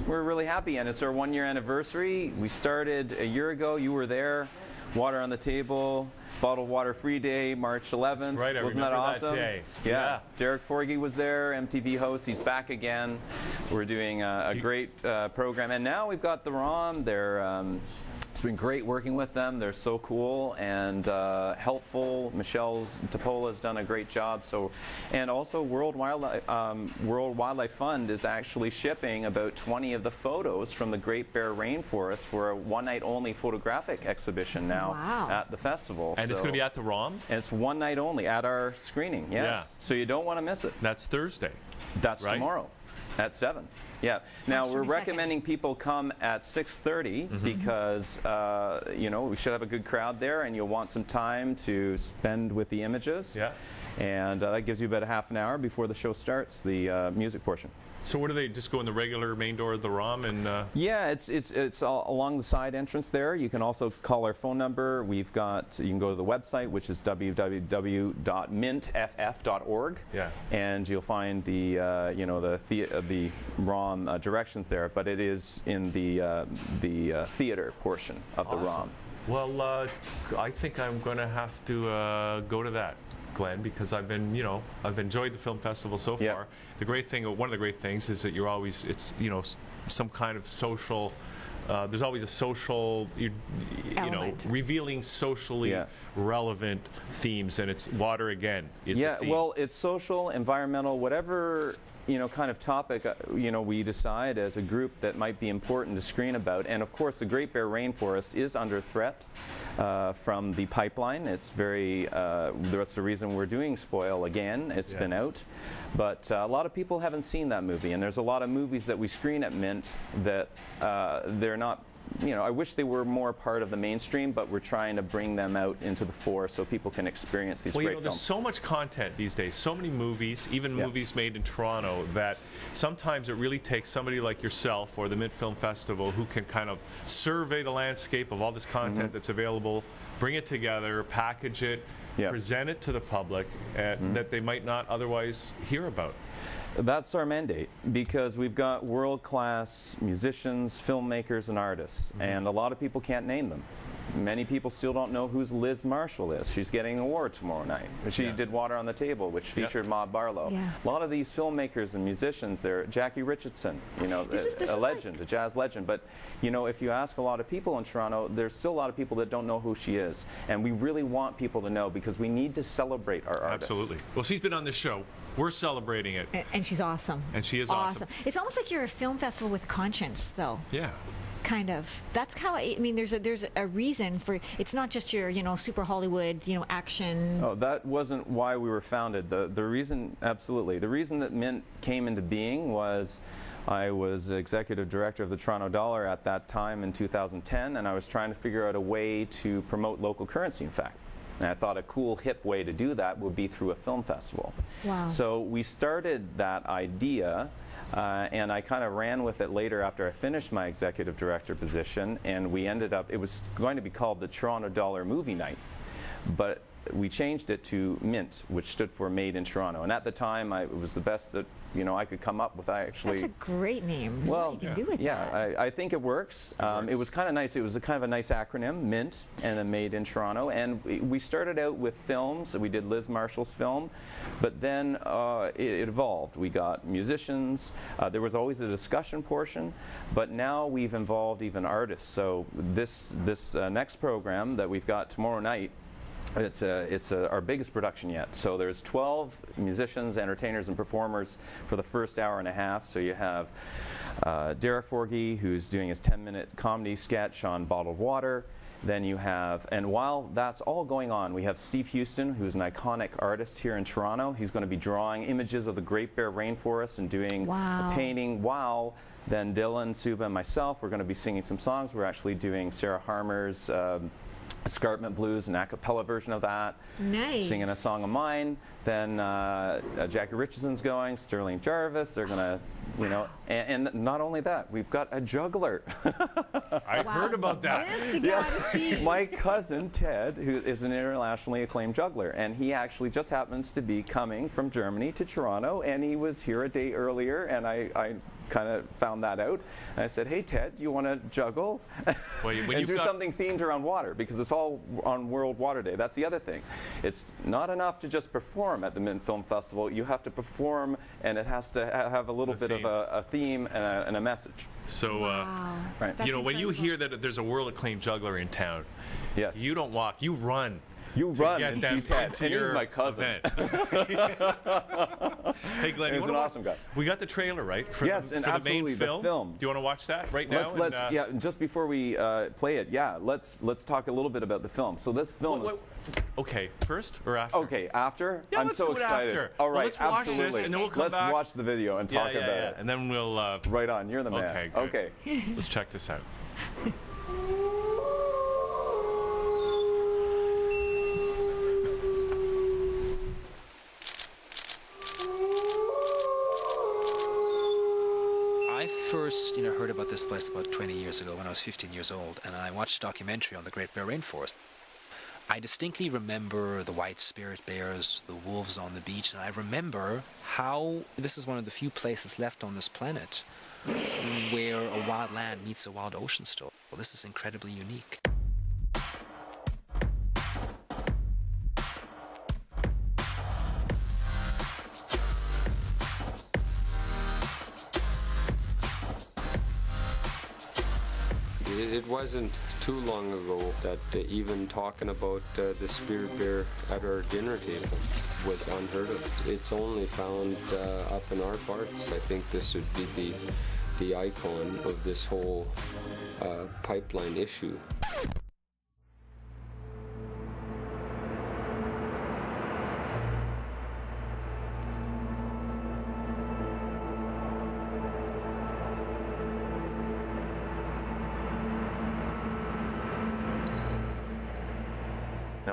we're really happy, and it's our 1-year anniversary. We started a year ago. You were there. Water on the table, bottled water free day, March 11th. That's right, I Wasn't that remember that awesome? day. Yeah. Yeah. Derek Forgy was there, MTV host. He's back again. We're doing a great program, and now we've got the ROM. It's been great working with them. They're so cool and helpful. Michelle's Topola has done a great job. So, and also World Wildlife Fund is actually shipping about 20 of the photos from the Great Bear Rainforest for a one-night only photographic exhibition now Wow. at the festival. And it's going to be at the ROM? And it's one night only at our screening. Yes. Yeah. So you don't want to miss it. That's Thursday. That's Right. tomorrow at 7. Yeah. Now March we're 22nd. recommending people come at 6:30 because we should have a good crowd there, and you'll want some time to spend with the images. Yeah. And that gives you about a half an hour before the show starts, the music portion. So where do they just go in the regular main door of the ROM and? Yeah, it's all along the side entrance there. You can also call our phone number. You can go to the website, which is www.mintff.org. Yeah. And you'll find the the ROM directions there. But it is in the theater portion of the ROM. Well, I think I'm going to have to go to that, Glenn, because I've enjoyed the film festival so far. Yep. The great thing, one of the great things, is that it's some kind of social. There's always a social, Element. revealing socially relevant themes, and it's water again is the theme. Well, it's social, environmental, whatever kind of topic we decide as a group that might be important to screen about. And of course, the Great Bear Rainforest is under threat from the pipeline. It's that's the reason we're doing Spoil again. It's been out, but a lot of people haven't seen that movie, and there's a lot of movies that we screen at Mint that they're not. I wish they were more part of the mainstream, but we're trying to bring them out into the fore so people can experience these great there's films. so much content these days, so many movies, even movies made in Toronto, that sometimes it really takes somebody like yourself or the Mint Film Festival who can kind of survey the landscape of all this content that's available, bring it together, package it, present it to the public that they might not otherwise hear about. That's our mandate, because we've got world-class musicians, filmmakers, and artists, and a lot of people can't name them. Many people still don't know who Liz Marshall is. She's getting an award tomorrow night. She did Water on the Table, which featured Maud Barlow. Yeah. A lot of these filmmakers and musicians, they're Jackie Richardson, a legend, a jazz legend. But if you ask a lot of people in Toronto, there's still a lot of people that don't know who she is. And we really want people to know, because we need to celebrate our artists. Absolutely. Well, she's been on this show. We're celebrating it. And she's awesome. And she is awesome. It's almost like you're a film festival with conscience, though. Yeah. Kind of. That's how there's a reason for. It's not just your super Hollywood action. Oh, that wasn't why we were founded. The reason, absolutely, the reason that Mint came into being was I was executive director of the Toronto Dollar at that time in 2010, and I was trying to figure out a way to promote local currency, in fact. And I thought a cool, hip way to do that would be through a film festival. Wow. So we started that idea, and I kind of ran with it later after I finished my executive director position, and we ended up, it was going to be called the Toronto Dollar Movie Night, but we changed it to MINT, which stood for Made in Toronto. And at the time, it was the best that I could come up with. That's a great name. Well, what you can do with that. I think it works. It was kind of nice. It was kind of a nice acronym, MINT, and then Made in Toronto. And we started out with films. We did Liz Marshall's film, but then it evolved. We got musicians. There was always a discussion portion, but now we've involved even artists. So this next program that we've got tomorrow night, it's our biggest production yet. So there's 12 musicians, entertainers, and performers for the first hour and a half. So you have Derek Forgy, who's doing his 10-minute comedy sketch on bottled water. Then you have, and while that's all going on, we have Steve Houston, who's an iconic artist here in Toronto. He's going to be drawing images of the Great Bear Rainforest and doing a painting. While then Dylan, Suba, and myself, we're going to be singing some songs. We're actually doing Sarah Harmer's Escarpment Blues, an a cappella version of that. Nice. Singing a song of mine. Then Jackie Richardson's going, Sterling Jarvis. They're going to, and not only that, we've got a juggler. I heard about that. This you gotta see. My cousin, Ted, who is an internationally acclaimed juggler, and he actually just happens to be coming from Germany to Toronto, and he was here a day earlier, and I kind of found that out. And I said, hey, Ted, do you want to juggle? Well, and do something themed around water, because it's all on World Water Day. That's the other thing. It's not enough to just perform at the Mint Film Festival. You have to perform, and it has to have a little bit of a theme and a message. So, right. when you hear that there's a world-acclaimed juggler in town, yes, you don't walk, you run. You run get and them see Ted, into and he's your my cousin. event. Hey, Glenn, He's an awesome guy. We got the trailer, right? For Yes, the, and for absolutely, the main the film. Do you want to watch that right now? Let's yeah. Just before we play it, yeah, let's talk a little bit about the film. So this film is. Okay, first or after? Okay, after? Yeah, I'm let's so do it excited. after. All Well, right, let's watch this, absolutely. and then we'll come let's back. watch the video and talk about it. And then we'll. Right on, you're the man. Okay, good. Okay. Let's check this out. I first, heard about this place about 20 years ago when I was 15 years old, and I watched a documentary on the Great Bear Rainforest. I distinctly remember the white spirit bears, the wolves on the beach, and I remember how this is one of the few places left on this planet where a wild land meets a wild ocean still. Well, this is incredibly unique. It wasn't too long ago that even talking about the spirit bear at our dinner table was unheard of. It's only found up in our parts. I think this would be the icon of this whole pipeline issue.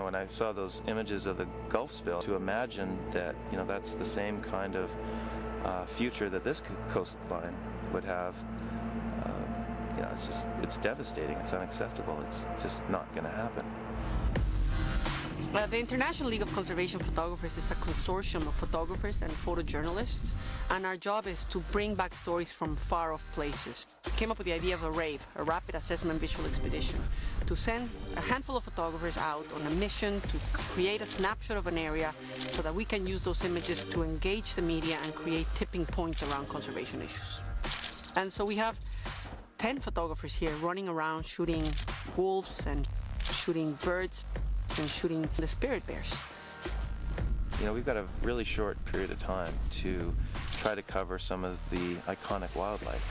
When I saw those images of the Gulf spill, to imagine that, that's the same kind of future that this coastline would have, it's devastating, it's unacceptable, it's just not going to happen. The International League of Conservation Photographers is a consortium of photographers and photojournalists, and our job is to bring back stories from far-off places. We came up with the idea of a RAVE, a Rapid Assessment Visual Expedition, to send a handful of photographers out on a mission to create a snapshot of an area so that we can use those images to engage the media and create tipping points around conservation issues. And so we have 10 photographers here running around shooting wolves and shooting birds and shooting the spirit bears. We've got a really short period of time to try to cover some of the iconic wildlife,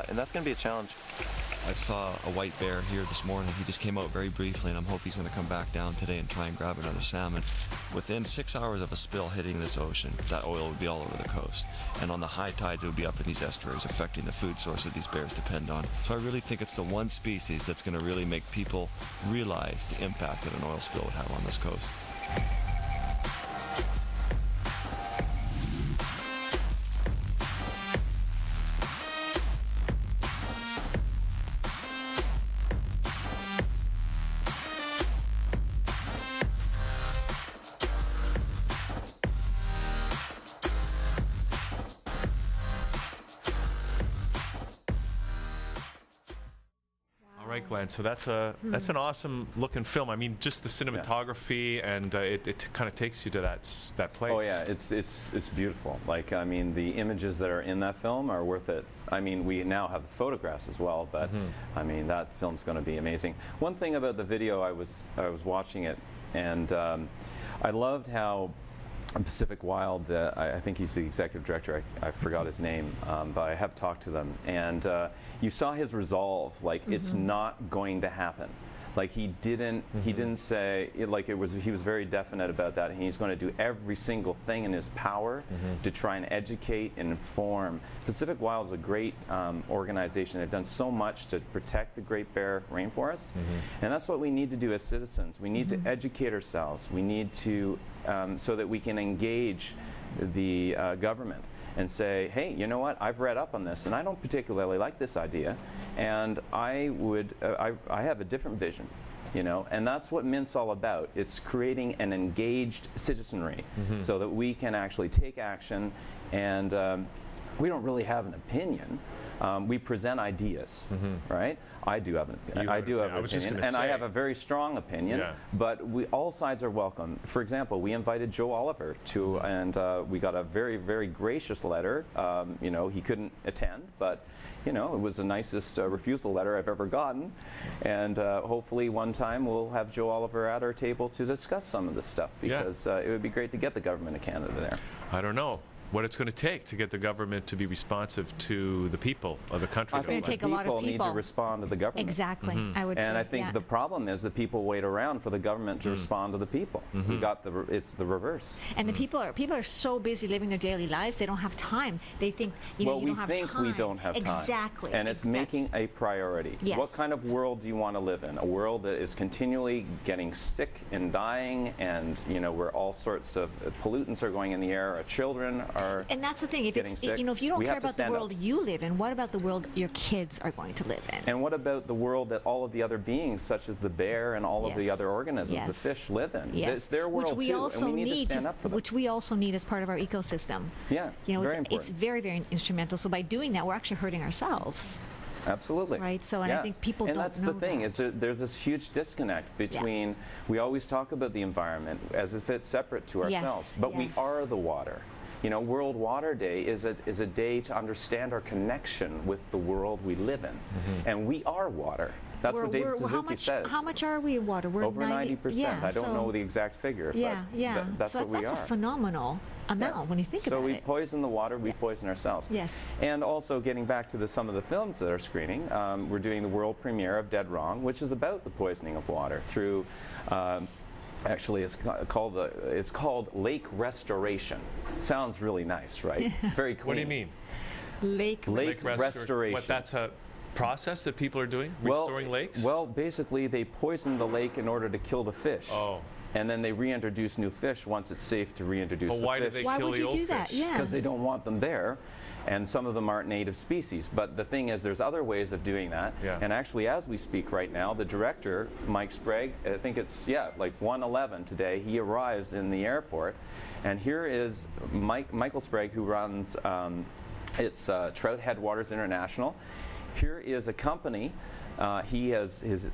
and that's going to be a challenge. I saw a white bear here this morning. He just came out very briefly, and I'm hoping he's going to come back down today and try and grab another salmon. Within 6 hours of a spill hitting this ocean, that oil would be all over the coast. And on the high tides, it would be up in these estuaries, affecting the food source that these bears depend on. So I really think it's the one species that's going to really make people realize the impact that an oil spill would have on this coast. Glenn, so that's an awesome looking film. I mean, just the cinematography and it kind of takes you to that place. Oh yeah, it's beautiful. Like, I mean, the images that are in that film are worth it. I mean, we now have the photographs as well, but I mean, that film's going to be amazing. One thing about the video, I was watching it, and I loved how Pacific Wild, I think he's the executive director, I forgot his name, but I have talked to them, and you saw his resolve, like it's not going to happen. Like he didn't say, he was very definite about that, and he's going to do every single thing in his power to try and educate and inform. Pacific Wild is a great organization. They've done so much to protect the Great Bear Rainforest, and that's what we need to do as citizens. We need to educate ourselves. We need to, so that we can engage the government and say, hey, you know what, I've read up on this, and I don't particularly like this idea, and I have a different vision, and that's what Mint's all about. It's creating an engaged citizenry so that we can actually take action and we don't really have an opinion. We present ideas, right? I do have an opinion, and I have a very strong opinion. But all sides are welcome. For example, we invited Joe Oliver to, and we got a very, very gracious letter. You know, he couldn't attend, but you know, it was the nicest refusal letter I've ever gotten. And hopefully one time we'll have Joe Oliver at our table to discuss some of this stuff, because it would be great to get the government of Canada there. I don't know what it's going to take to get the government to be responsive to the people of the country. It's going to take a lot of people need to respond to the government. Exactly, I would say. And I think the problem is that people wait around for the government to respond to the people. We got it's the reverse. And the people are so busy living their daily lives, they don't have time. They think, you know, you don't have time. Well, we think we don't have time. Exactly. And it's making a priority. Yes. What kind of world do you want to live in? A world that is continually getting sick and dying, and you know, where all sorts of pollutants are going in the air, our children are. And that's the thing. If it's, you know, if you don't care about the world you live in, what about the world your kids are going to live in? And what about the world that all of the other beings, such as the bear and all of the other organisms, the fish, live in? It's their world too, and we need to stand up for them. Which we also need as part of our ecosystem. Yeah, you know, very important. It's very, very instrumental. So by doing that, we're actually hurting ourselves. Absolutely. Right. So, and I think people don't know that. And that's the thing, is there's this huge disconnect between, we always talk about the environment as if it's separate to ourselves, but we are the water. You know, World Water Day is a day to understand our connection with the world we live in. And we are water. That's what David Suzuki says. How much are we in water? We're over 90%. I don't know the exact figure, but that's what we are. That's a phenomenal amount when you think about it. So we poison the water, we poison ourselves. Yes. And also, getting back to some of the films that are screening, we're doing the world premiere of Dead Wrong, which is about the poisoning of water through actually, it's called lake restoration. Sounds really nice, right? Very clean. What do you mean? Lake restoration. What, that's a process that people are doing? Restoring lakes? Well, basically, they poison the lake in order to kill the fish. Oh. And then they reintroduce new fish once it's safe to reintroduce the fish. But why do they kill the old fish? Because they don't want them there. And some of them aren't native species. But the thing is, there's other ways of doing that. And actually, as we speak right now, the director, Mike Sprague, I think it's, like 1:11 today, he arrives in the airport. And here is Michael Sprague, who runs it's Trout Headwaters International. Here is a company. He has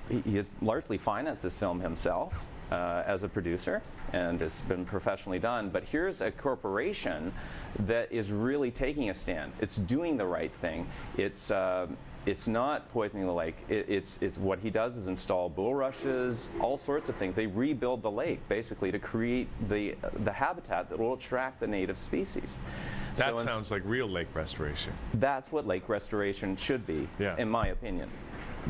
largely financed this film himself as a producer, and it's been professionally done. But here's a corporation that is really taking a stand. It's doing the right thing. It's not poisoning the lake. It's what he does is install bulrushes, all sorts of things. They rebuild the lake basically to create the habitat that will attract the native species. That sounds like real lake restoration. That's what lake restoration should be, in my opinion.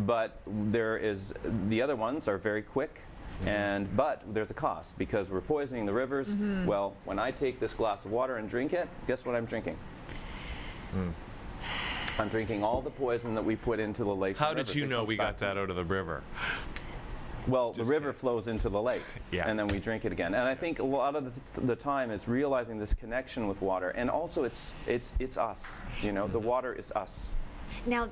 But the other ones are very quick. But there's a cost, because we're poisoning the rivers. Well, when I take this glass of water and drink it, guess what I'm drinking? I'm drinking all the poison that we put into the lakes. How did you know we got that out of the river? Well, the river flows into the lake, and then we drink it again. And I think a lot of the time is realizing this connection with water, and also it's us. You know, the water is us. Now,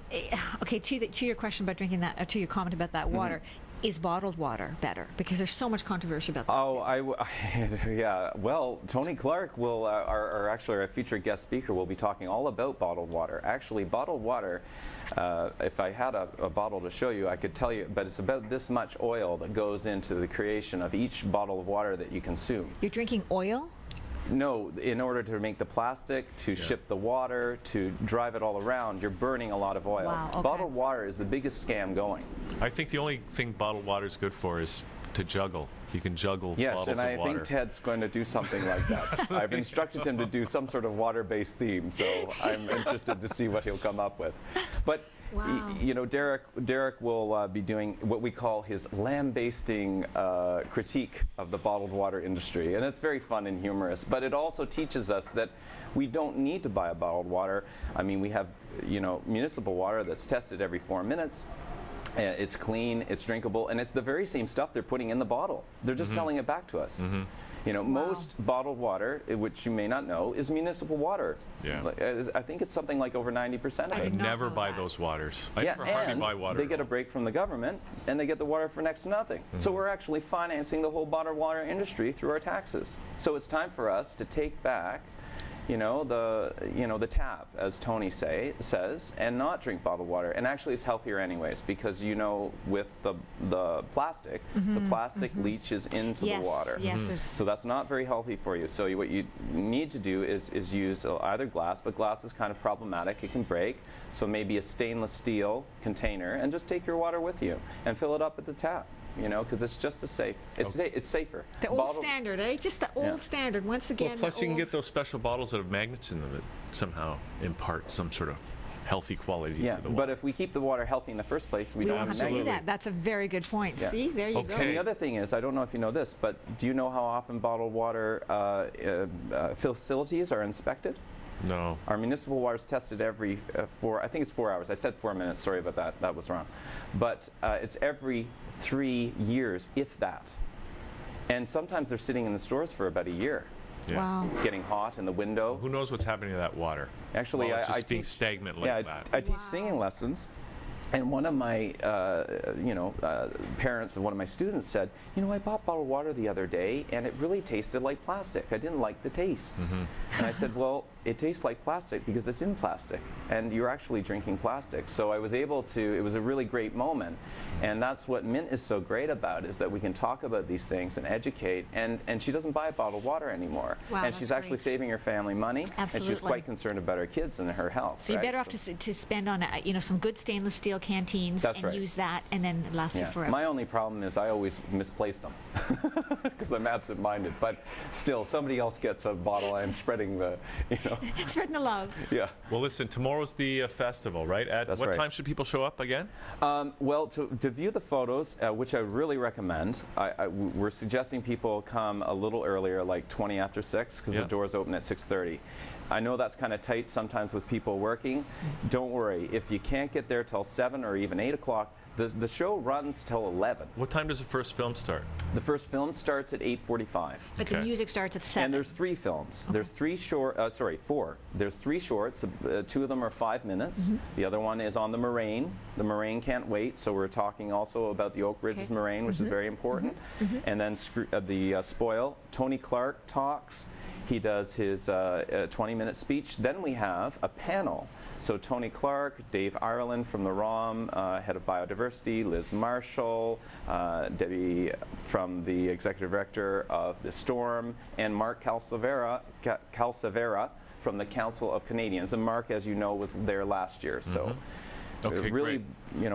okay, to your question about drinking that, to your comment about that water. Is bottled water better? Because there's so much controversy about that. Yeah. Well, Tony Clark will, our featured guest speaker, will be talking all about bottled water. Actually, bottled water, if I had a bottle to show you, I could tell you, but it's about this much oil that goes into the creation of each bottle of water that you consume. You're drinking oil? No, in order to make the plastic, to ship the water, to drive it all around, you're burning a lot of oil. Wow, okay. Bottled water is the biggest scam going. I think the only thing bottled water is good for is to juggle. You can juggle bottles of water. Yes, and I think Ted's going to do something like that. I've instructed him to do some sort of water-based theme, so I'm interested to see what he'll come up with. But you know, Derek will be doing what we call his lambasting critique of the bottled water industry, and it's very fun and humorous. But it also teaches us that we don't need to buy a bottled water. I mean, we have, you know, municipal water that's tested every 4 minutes. It's clean, it's drinkable, and it's the very same stuff they're putting in the bottle. They're just selling it back to us. You know, most bottled water, which you may not know, is municipal water. I think it's something like over 90% of it. I never buy those waters. I never hardly buy water. They get a break from the government, and they get the water for next to nothing. So we're actually financing the whole bottled water industry through our taxes. So it's time for us to take back the tap, as Tony says, and not drink bottled water. And actually, it's healthier anyways, because with the plastic, the plastic leaches into the water. Yes, so that's not very healthy for you. So what you need to do is use either glass, but glass is kind of problematic. It can break. So maybe a stainless steel container, and just take your water with you and fill it up at the tap. Because it's just as safe. It's safer. The old standard, eh? Just the old standard. Once again. Well, plus you can get those special bottles that have magnets in them that somehow impart some sort of healthy quality to the water. But if we keep the water healthy in the first place, we don't have to do that. That's a very good point. Yeah. See, there you go. And the other thing is, I don't know if you know this, but do you know how often bottled water facilities are inspected? No. Our municipal water is tested every I think it's 4 hours. I said 4 minutes. Sorry about that. That was wrong. But it's every 3 years, if that. And sometimes they're sitting in the stores for about a year. Yeah. Wow. Getting hot in the window. Who knows what's happening to that water? Actually, it's just I being teach stagnant like that. I teach singing lessons. And one of my, parents of one of my students said, I bought bottled water the other day, and it really tasted like plastic. I didn't like the taste. And I said, well, it tastes like plastic because it's in plastic, and you're actually drinking plastic. So I was able to, it was a really great moment. And that's what Mint is so great about, is that we can talk about these things and educate. And she doesn't buy bottled water anymore. Wow, and she's actually saving her family money. Absolutely. And she's quite concerned about her kids and her health. So you're better off to spend on some good stainless steel canteens and use that, and then it lasts you forever. My only problem is I always misplace them because I'm absent-minded. But still, somebody else gets a bottle. I'm spreading the, spreading the love. Yeah. Well, listen, tomorrow's the festival, right? At what time should people show up again? Well, to view the photos, which I really recommend, we're suggesting people come a little earlier, like 20 after 6, because the doors open at 6:30. I know that's kind of tight sometimes with people working. Don't worry. If you can't get there till 7 or even 8 o'clock, the show runs till 11. What time does the first film start? The first film starts at 8:45. But the music starts at 7. And there's 3 films. Okay. There's 4. There's 3 shorts. 2 of them are 5 minutes. The other one is on the moraine. The moraine can't wait, so we're talking also about the Oak Ridges moraine, which is very important. And then the spoil. Tony Clark talks. He does his 20-minute speech. Then we have a panel. So Tony Clark, Dave Ireland from the ROM, head of biodiversity, Liz Marshall, Debbie from the executive director of The Storm, and Mark Calsavera from the Council of Canadians. And Mark, as you know, was there last year. So really,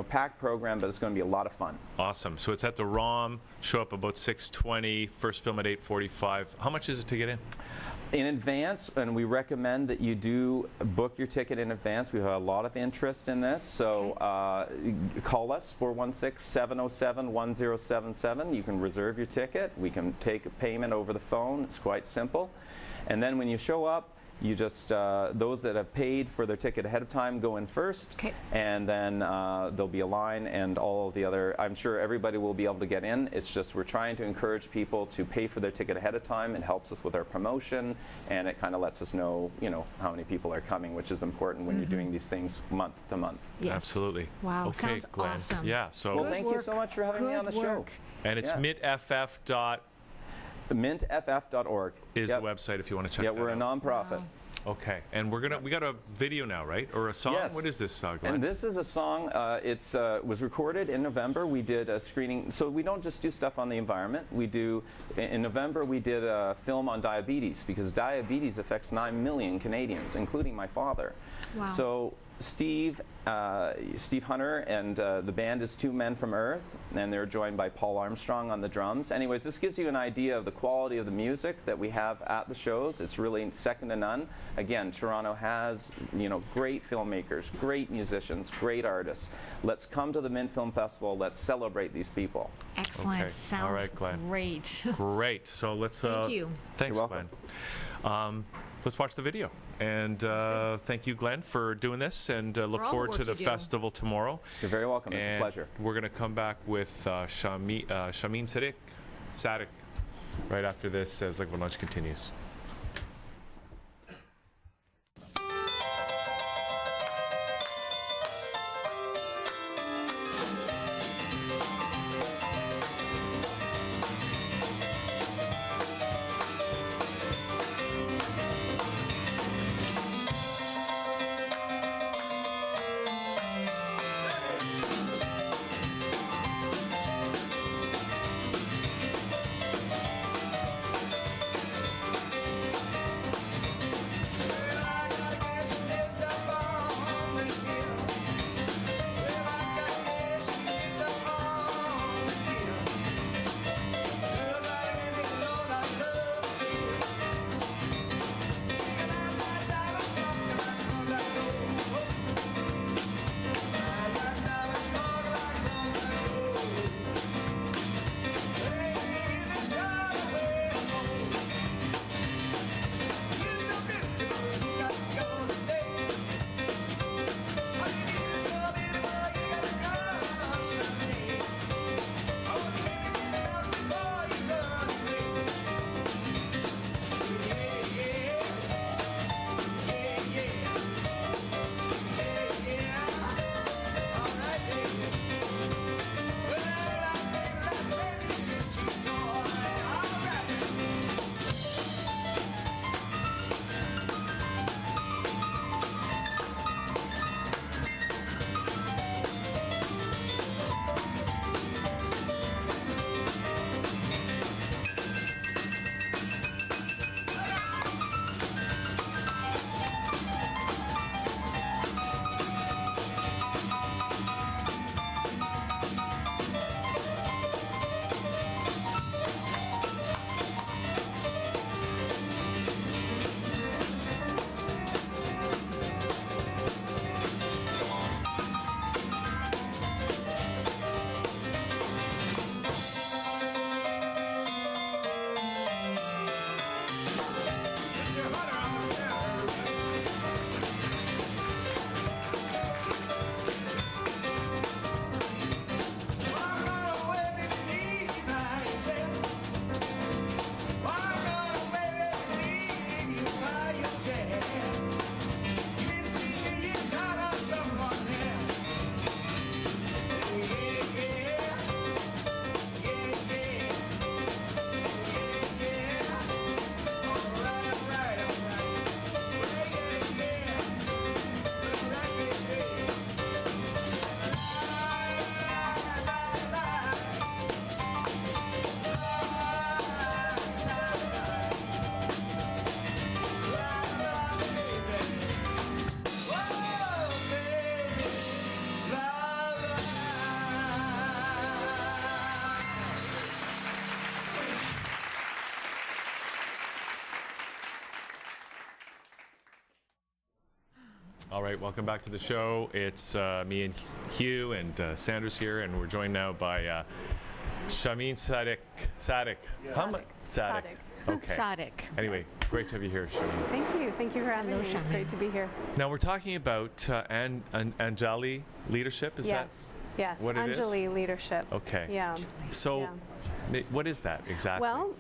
packed program, but it's going to be a lot of fun. Awesome. So it's at the ROM. Show up about 6:20. First film at 8:45. How much is it to get in? In advance, and we recommend that you do book your ticket in advance. We have a lot of interest in this, so call us, 416-707-1077. You can reserve your ticket. We can take a payment over the phone. It's quite simple. And then when you show up, you just, those that have paid for their ticket ahead of time go in first, and then there'll be a line, and all of the other, I'm sure everybody will be able to get in. It's just we're trying to encourage people to pay for their ticket ahead of time. It helps us with our promotion, and it kind of lets us know, how many people are coming, which is important when you're doing these things month to month. Yes. Absolutely. Wow, okay, sounds Glen. awesome. Yeah, so. Well, thank you so much for having me on the show. And it's mintff.org. Mintff.org is the website if you want to check that out. Yeah, we're a nonprofit. Wow. Okay, and we got a video now, right? Or a song? Yes. What is this song, Glen? And this is a song, it was recorded in November. We did a screening, so we don't just do stuff on the environment. We do, in November we did a film on diabetes, because diabetes affects 9 million Canadians, including my father. Wow. So Steve Hunter and the band is Two Men from Earth, and they're joined by Paul Armstrong on the drums. Anyways, this gives you an idea of the quality of the music that we have at the shows. It's really second to none. Again, Toronto has, great filmmakers, great musicians, great artists. Let's come to the Mint Film Festival. Let's celebrate these people. Excellent. Okay. Sounds all right, Glen. Great. Great. So let's. Thank you. Thanks, You're welcome. Glen. Let's watch the video. And thank you, Glen, for doing this, and look forward to the festival tomorrow. You're very welcome. It's a pleasure. We're going to come back with Shahmeen Sadiq right after this as Liquid Lunch continues. All right, welcome back to the show. It's me and Hugh and Sanders here, and we're joined now by Shahmeen Sadiq. Sadiq. Sadiq. Okay. Sadiq. Anyway, great to have you here, Shahmeen. Thank you. Thank you for having me. It's great to be here. Now we're talking about Anjali leadership. Is that what it is? Anjali leadership. Okay. Yeah. So, what is that exactly? Well,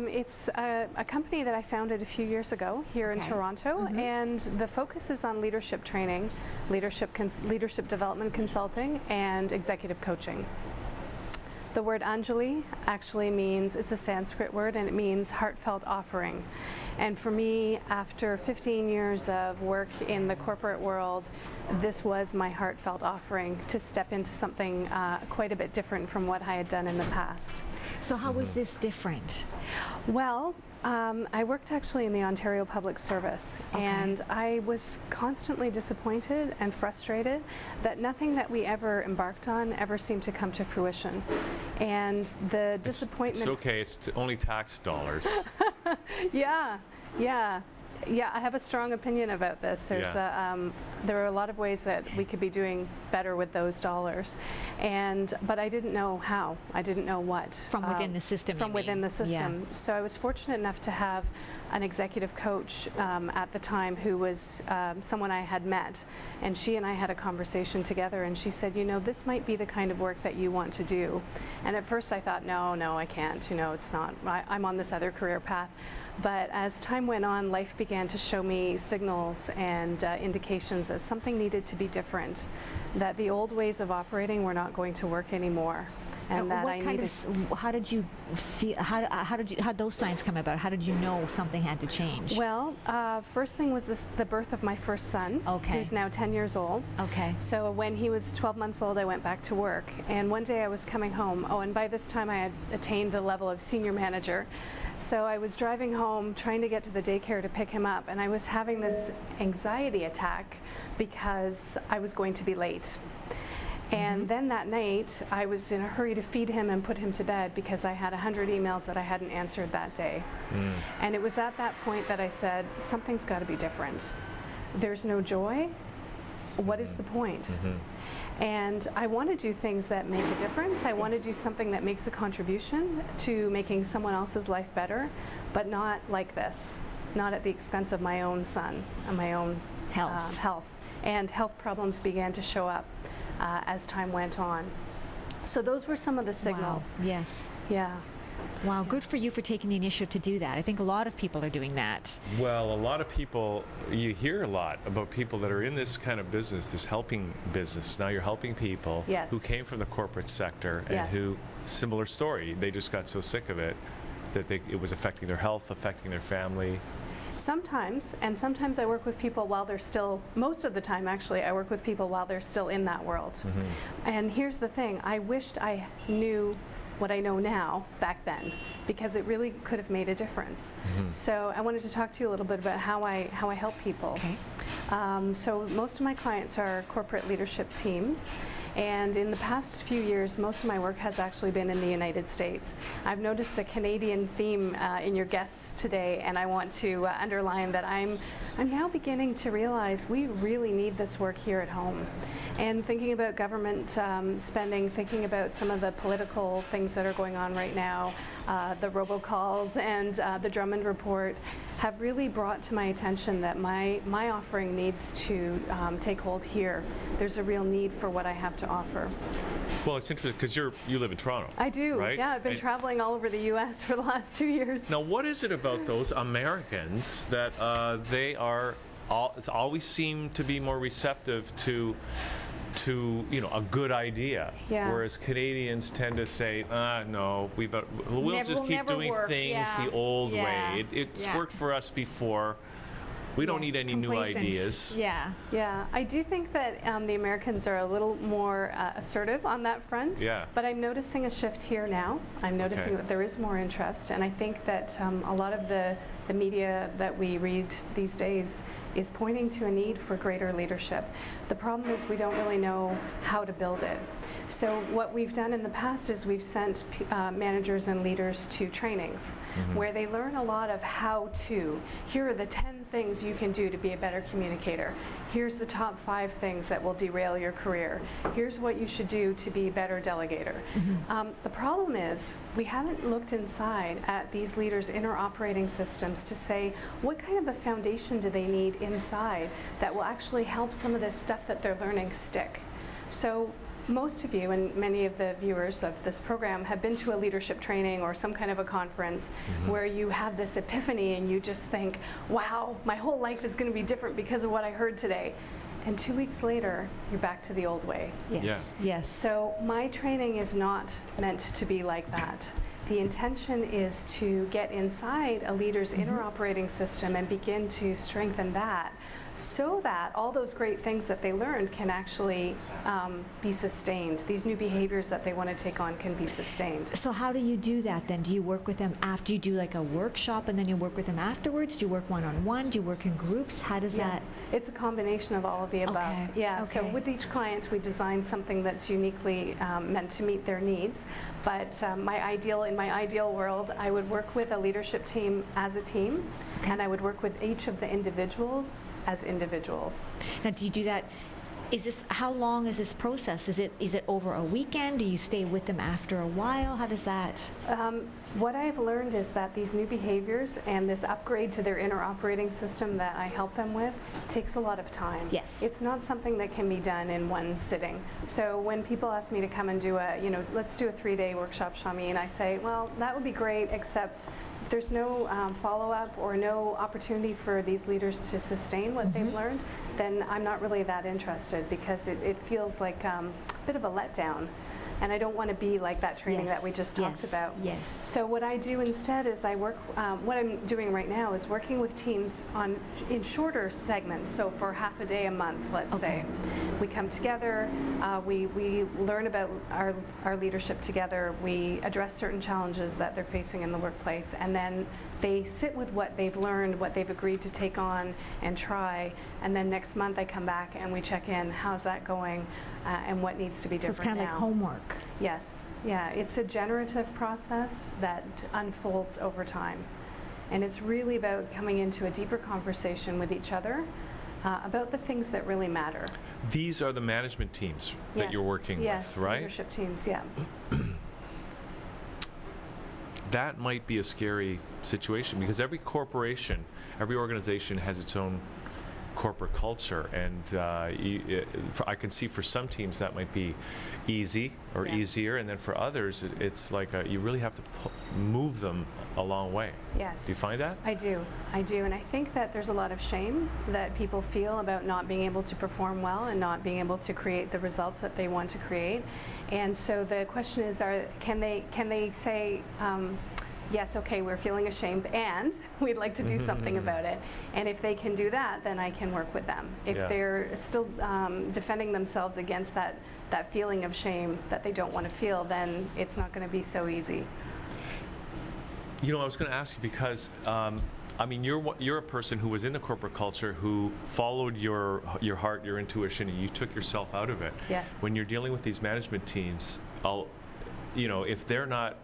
it's a company that I founded a few years ago here in Toronto, and the focus is on leadership training, leadership development consulting, and executive coaching. The word Anjali actually means, it's a Sanskrit word, and it means heartfelt offering. And for me, after 15 years of work in the corporate world, this was my heartfelt offering to step into something quite a bit different from what I had done in the past. So how was this different? Well, I worked actually in the Ontario Public Service, and I was constantly disappointed and frustrated that nothing that we ever embarked on ever seemed to come to fruition. And the disappointment... It's okay, it's only tax dollars. Yeah, I have a strong opinion about this. There are a lot of ways that we could be doing better with those dollars, but I didn't know how. I didn't know what. From within the system. From within the system. Yeah. So I was fortunate enough to have an executive coach at the time who was someone I had met, and she and I had a conversation together, and she said, you know, this might be the kind of work that you want to do. And at first I thought, no, I can't. You know, it's not. I'm on this other career path. But as time went on, life began to show me signals and indications that something needed to be different, that the old ways of operating were not going to work anymore. And that how did you feel? How did those signs come about? How did you know something had to change? Well, first thing was the birth of my first son, who's now 10 years old. Okay. So when he was 12 months old, I went back to work. And one day I was coming home. Oh, and by this time I had attained the level of senior manager. So I was driving home, trying to get to the daycare to pick him up, and I was having this anxiety attack because I was going to be late. And then that night, I was in a hurry to feed him and put him to bed because I had 100 emails that I hadn't answered that day. And it was at that point that I said, something's got to be different. There's no joy. What is the point? And I want to do things that make a difference. I want to do something that makes a contribution to making someone else's life better, but not like this, not at the expense of my own son and my own health. And health problems began to show up as time went on. So those were some of the signals. Wow. Yes. Yeah. Wow, good for you for taking the initiative to do that. I think a lot of people are doing that. Well, a lot of people, you hear a lot about people that are in this kind of business, this helping business. Now you're helping people who came from the corporate sector and who, similar story, they just got so sick of it that it was affecting their health, affecting their family. Sometimes, and sometimes I work with people while they're still, most of the time actually, I work with people while they're still in that world. And here's the thing, I wished I knew what I know now back then, because it really could have made a difference. So I wanted to talk to you a little bit about how I help people. So most of my clients are corporate leadership teams, and in the past few years, most of my work has actually been in the United States. I've noticed a Canadian theme in your guests today, and I want to underline that I'm now beginning to realize we really need this work here at home. And thinking about government spending, thinking about some of the political things that are going on right now, the robocalls and the Drummond Report have really brought to my attention that my offering needs to take hold here. There's a real need for what I have to offer. Well, it's interesting because you live in Toronto. I do, right? Yeah. I've been traveling all over the U.S. for the last 2 years. Now, what is it about those Americans that they always seem to be more receptive to a good idea, whereas Canadians tend to say, no, we'll just keep doing things the old way. It's worked for us before. We don't need any new ideas. Yeah. I do think that the Americans are a little more assertive on that front. But I'm noticing a shift here now. I'm noticing that there is more interest, and I think that a lot of the the media that we read these days is pointing to a need for greater leadership. The problem is we don't really know how to build it. So what we've done in the past is we've sent managers and leaders to trainings where they learn a lot of how to. Here are the 10 things you can do to be a better communicator. Here's the top 5 things that will derail your career. Here's what you should do to be a better delegator. The problem is we haven't looked inside at these leaders' inner operating systems to say what kind of a foundation do they need inside that will actually help some of this stuff that they're learning stick. So most of you and many of the viewers of this program have been to a leadership training or some kind of a conference where you have this epiphany and you just think, wow, my whole life is going to be different because of what I heard today. And 2 weeks later, you're back to the old way. Yes. Yes. So my training is not meant to be like that. The intention is to get inside a leader's inner operating system and begin to strengthen that so that all those great things that they learned can actually be sustained. These new behaviors that they want to take on can be sustained. So how do you do that then? Do you work with them after you do like a workshop and then you work with them afterwards? Do you work one-on-one? Do you work in groups? How does that? It's a combination of all of the above. Okay. Yeah, so Okay. with each client we design something that's uniquely meant to meet their needs. But in my ideal world, I would work with a leadership team as a team, and I would work with each of the individuals as individuals. Now, do you do that? How long is this process? Is it over a weekend? Do you stay with them after a while? How does that? What I've learned is that these new behaviors and this upgrade to their inner operating system that I help them with takes a lot of time. Yes. It's not something that can be done in one sitting. So when people ask me to come and do let's do a 3-day workshop, Shahmeen, I say, well, that would be great, except there's no follow-up or no opportunity for these leaders to sustain what they've learned, then I'm not really that interested because it feels like a bit of a letdown. And I don't want to be like that training that we just talked about. Yes. So what I do instead is I work, what I'm doing right now is working with teams in shorter segments. So for half a day a month, let's say. We come together, we learn about our leadership together, we address certain challenges that they're facing in the workplace, and then they sit with what they've learned, what they've agreed to take on and try, and then next month I come back and we check in, how's that going, and what needs to be different now. So it's kind of like homework. Yes, yeah, it's a generative process that unfolds over time. And it's really about coming into a deeper conversation with each other about the things that really matter. These are the management teams that you're working with, right? Yes, leadership teams, yeah. That might be a scary situation because every corporation, every organization has its own corporate culture, and I can see for some teams that might be easy or easier, and then for others it's like you really have to move them a long way. Yes. Do you find that? I do, and I think that there's a lot of shame that people feel about not being able to perform well and not being able to create the results that they want to create. And so the question is, can they say, yes, okay, we're feeling ashamed and we'd like to do something about it. And if they can do that, then I can work with them. If they're still defending themselves against that feeling of shame that they don't want to feel, then it's not going to be so easy. You know, I was going to ask you because, I mean, you're a person who was in the corporate culture who followed your heart, your intuition, and you took yourself out of it. Yes. When you're dealing with these management teams, if they're not,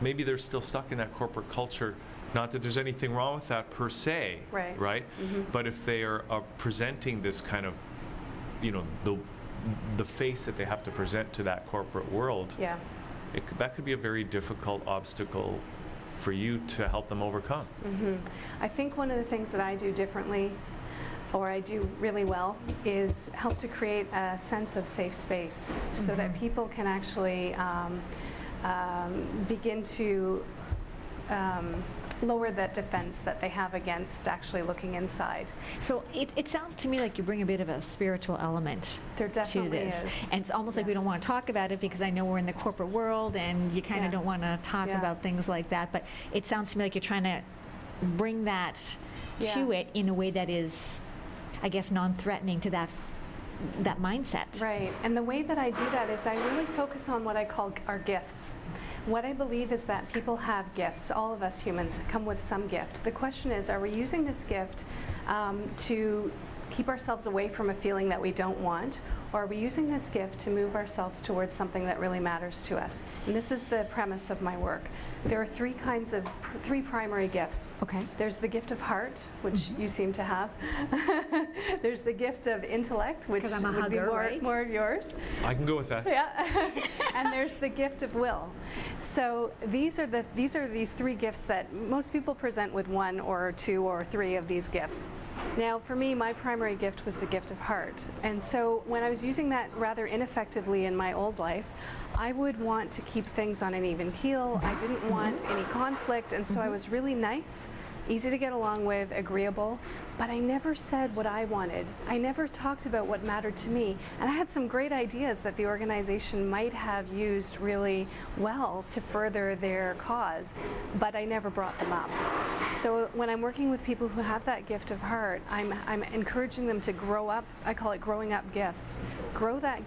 maybe they're still stuck in that corporate culture. Not that there's anything wrong with that per se, right? But if they are presenting this kind of, the face that they have to present to that corporate world, that could be a very difficult obstacle for you to help them overcome. I think one of the things that I do differently, or I do really well, is help to create a sense of safe space so that people can actually begin to lower that defense that they have against actually looking inside. So it sounds to me like you bring a bit of a spiritual element there definitely to this. is. And it's almost like we don't want to talk about it because I know we're in the corporate world and you kind of don't want to talk about things like that. But it sounds to me like you're trying to bring that to it in a way that is, I guess, non-threatening to that mindset. Right. And the way that I do that is I really focus on what I call our gifts. What I believe is that people have gifts. All of us humans come with some gift. The question is, are we using this gift to keep ourselves away from a feeling that we don't want, or are we using this gift to move ourselves towards something that really matters to us? And this is the premise of my work. There are three primary gifts. Okay. There's the gift of heart, which you seem to have. There's the gift of intellect, which I'm a would hugger, be right? more of yours. I can go with that. Yeah. And there's the gift of will. So these are these three gifts that most people present with one or two or three of these gifts. Now, for me, my primary gift was the gift of heart. And so when I was using that rather ineffectively in my old life, I would want to keep things on an even keel. I didn't want any conflict, and so I was really nice, easy to get along with, agreeable, but I never said what I wanted. I never talked about what mattered to me, and I had some great ideas that the organization might have used really well to further their cause, but I never brought them up. So when I'm working with people who have that gift of heart, I'm encouraging them to grow up. I call it growing up gifts. Grow that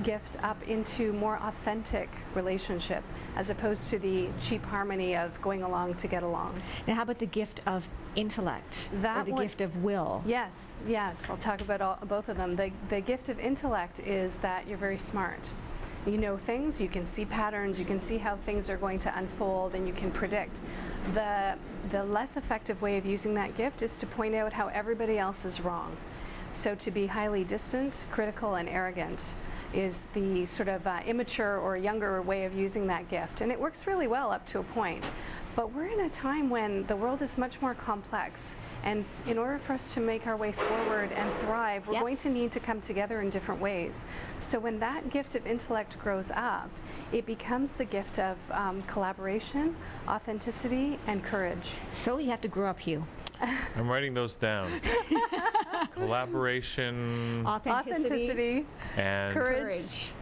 gift up into more authentic relationship, as opposed to the cheap harmony of going along to get along. Now, how about the gift of intellect, or the one- gift of will? Yes, I'll talk about both of them. The gift of intellect is that you're very smart. You know things, you can see patterns, you can see how things are going to unfold, and you can predict. The less effective way of using that gift is to point out how everybody else is wrong. So to be highly distant, critical, and arrogant is the sort of immature or younger way of using that gift. And it works really well up to a point. But we're in a time when the world is much more complex. And in order for us to make our way forward and thrive, we're going to need to come together in different ways. So when that gift of intellect grows up, it becomes the gift of collaboration, authenticity, and courage. So you have to grow up, Hugh. I'm writing those down. Collaboration, Authenticity, and courage,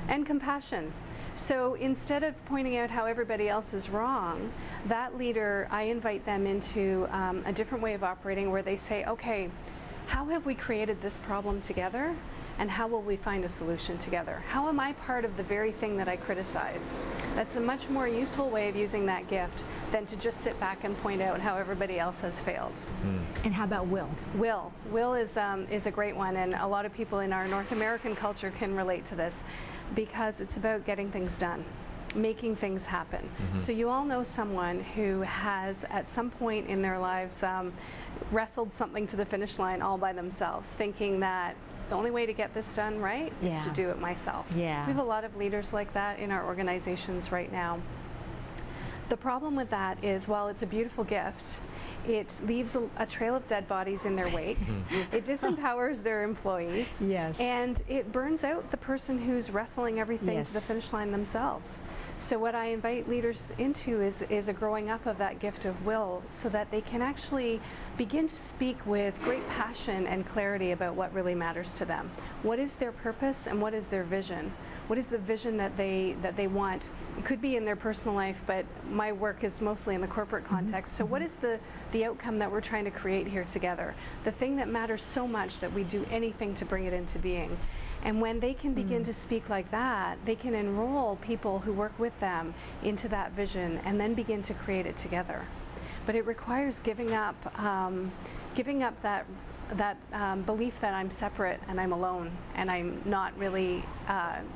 and compassion. So instead of pointing out how everybody else is wrong, that leader, I invite them into a different way of operating where they say, okay, how have we created this problem together? And how will we find a solution together? How am I part of the very thing that I criticize? That's a much more useful way of using that gift than to just sit back and point out how everybody else has failed. And how about will? Will is a great one, and a lot of people in our North American culture can relate to this, because it's about getting things done, making things happen. So you all know someone who has at some point in their lives wrestled something to the finish line all by themselves, thinking that the only way to get this done right is to do it myself. Yeah. We have a lot of leaders like that in our organizations right now. The problem with that is, while it's a beautiful gift, it leaves a trail of dead bodies in their wake. It disempowers their employees. Yes. And it burns out the person who's wrestling everything to the finish line themselves. So what I invite leaders into is a growing up of that gift of will, so that they can actually begin to speak with great passion and clarity about what really matters to them. What is their purpose and what is their vision? What is the vision that they want? It could be in their personal life, but my work is mostly in the corporate context. So what is the outcome that we're trying to create here together? The thing that matters so much that we do anything to bring it into being. And when they can begin to speak like that, they can enroll people who work with them into that vision and then begin to create it together. But it requires giving up that belief that I'm separate and I'm alone and I'm not really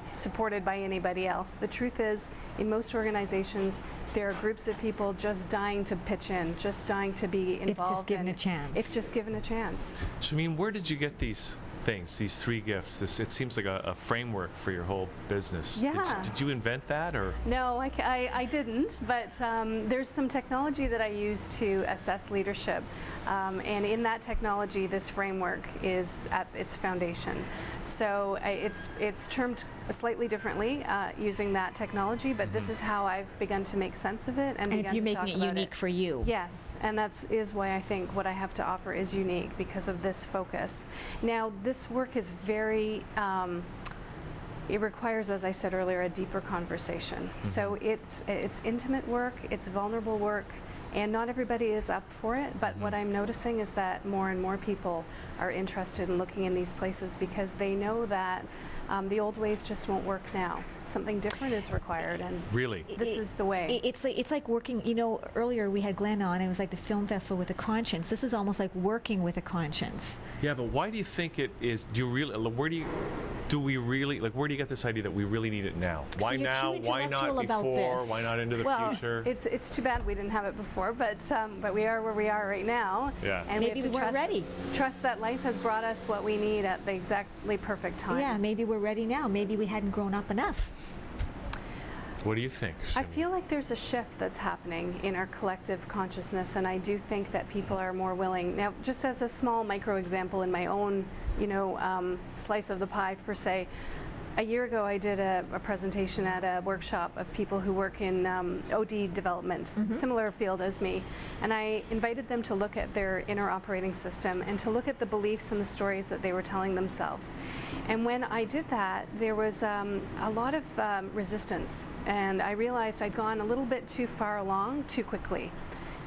supported by anybody else. The truth is, in most organizations, there are groups of people just dying to pitch in, just dying to be involved. If just given a chance. If just given a chance. Shahmeen, where did you get these things, these three gifts? It seems like a framework for your whole business. Yeah. Did you invent that, or? No, I didn't, but there's some technology that I use to assess leadership. And in that technology, this framework is at its foundation. So it's termed slightly differently using that technology, but this is how I've begun to make sense of it and begun you're to talk making it about unique for you. Yes, and that is why I think what I have to offer is unique, because of this focus. Now, this work is very it requires, as I said earlier, a deeper conversation. So it's intimate work, it's vulnerable work, and not everybody is up for it, but what I'm noticing is that more and more people are interested in looking in these places because they know that The old ways just won't work now. Something different is required, and Really? this is the way. It's like working, earlier we had Glen on, and it was like the film festival with a conscience. This is almost like working with a conscience. Yeah, but why do you think it is? Do you really? Where do you get this idea that we really need it now? Why you're now? too Why not intellectual about before? this. Why not into the Well, future? it's too bad we didn't have it before, but we are where we are right now. Yeah. And Maybe we have we to weren't ready. Trust that life has brought us what we need at the exactly perfect time. Yeah, maybe we're ready now. Maybe we hadn't grown up enough. What do you think? I feel like there's a shift that's happening in our collective consciousness, and I do think that people are more willing. Now, just as a small micro example in my own, slice of the pie per se, a year ago I did a presentation at a workshop of people who work in OD development, similar field as me, and I invited them to look at their inner operating system and to look at the beliefs and the stories that they were telling themselves. And when I did that, there was a lot of resistance, and I realized I'd gone a little bit too far along too quickly.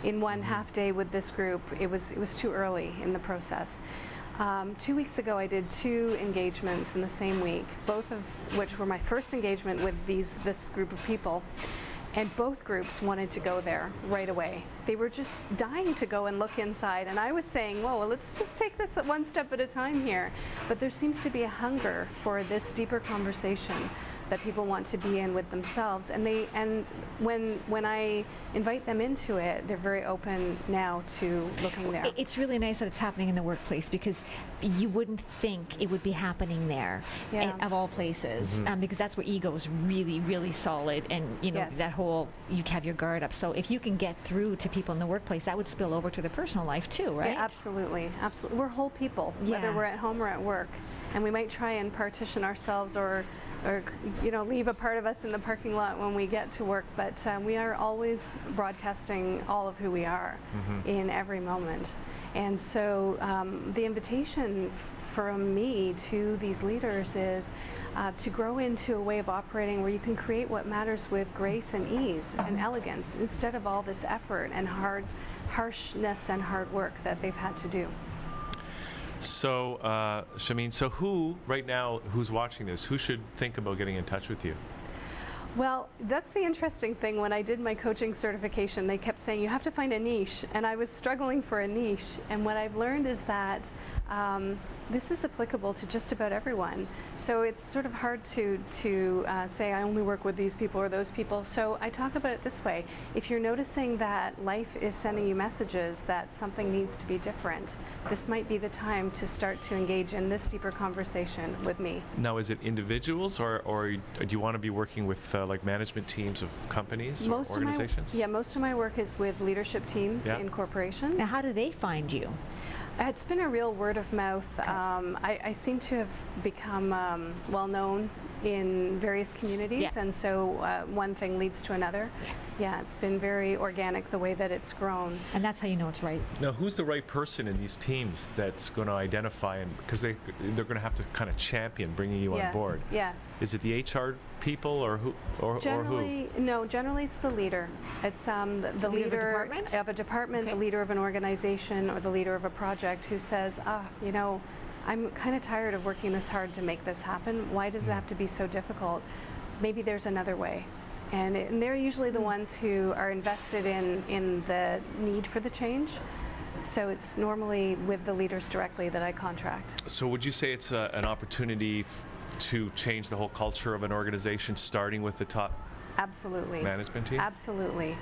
In one half day with this group, it was too early in the process. 2 weeks ago, I did 2 engagements in the same week, both of which were my first engagement with this group of people. And both groups wanted to go there right away. They were just dying to go and look inside. And I was saying, well, let's just take this one step at a time here. But there seems to be a hunger for this deeper conversation that people want to be in with themselves, and when I invite them into it, they're very open now to looking there. It's really nice that it's happening in the workplace, because you wouldn't think it would be happening there, of all places, because that's where ego is really, really solid, and that whole, you have your guard up. So if you can get through to people in the workplace, that would spill over to the personal life too, right? Yeah, absolutely. We're whole people, whether we're at home or at work, and we might try and partition ourselves or leave a part of us in the parking lot when we get to work, but we are always broadcasting all of who we are in every moment. And so the invitation from me to these leaders is to grow into a way of operating where you can create what matters with grace and ease and elegance, instead of all this effort and harshness and hard work that they've had to do. So, Shahmeen, who's watching this, who should think about getting in touch with you? Well, that's the interesting thing. When I did my coaching certification, they kept saying, you have to find a niche. And I was struggling for a niche. And what I've learned is that this is applicable to just about everyone. So it's sort of hard to say I only work with these people or those people. So I talk about it this way. If you're noticing that life is sending you messages that something needs to be different, this might be the time to start to engage in this deeper conversation with me. Now, is it individuals, or do you want to be working with like management teams of companies or organizations? Most of my work is with leadership teams in corporations. Now, how do they find you? It's been a real word of mouth. Okay. I seem to have become well known in various communities, and so one thing leads to another. Yeah, it's been very organic the way that it's grown. And that's how you know it's right. Now, who's the right person in these teams that's going to identify, and because they're going to have to kind of champion bringing you on board? Yes. Is it the HR people, or who? Generally, no. Generally, it's the leader. It's the leader of a department, the leader of an organization, or the leader of a project who says, I'm kind of tired of working this hard to make this happen. Why does it have to be so difficult? Maybe there's another way. And they're usually the ones who are invested in the need for the change. So it's normally with the leaders directly that I contract. So would you say it's an opportunity to change the whole culture of an organization, starting with the top Absolutely. management team? Absolutely.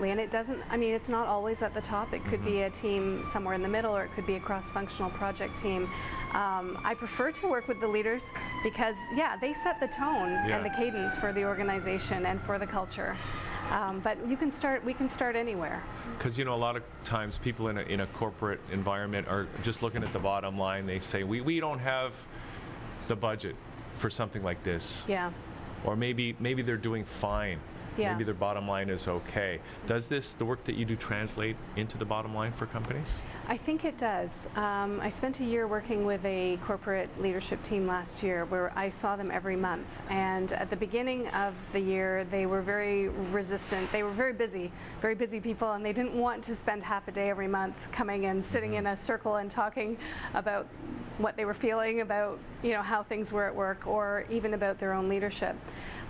And it doesn't, it's not always at the top. It could be a team somewhere in the middle, or it could be a cross-functional project team. I prefer to work with the leaders because, they set the tone and the cadence for the organization and for the culture. But we can start anywhere. Because, a lot of times people in a corporate environment are just looking at the bottom line. They say, we don't have the budget for something like this. Yeah. Or maybe they're doing fine Yeah. maybe their bottom line is okay. Does the work that you do translate into the bottom line for companies? I think it does. I spent a year working with a corporate leadership team last year where I saw them every month. And at the beginning of the year, they were very resistant. They were very busy people, and they didn't want to spend half a day every month coming and sitting in a circle and talking about what they were feeling about, how things were at work, or even about their own leadership.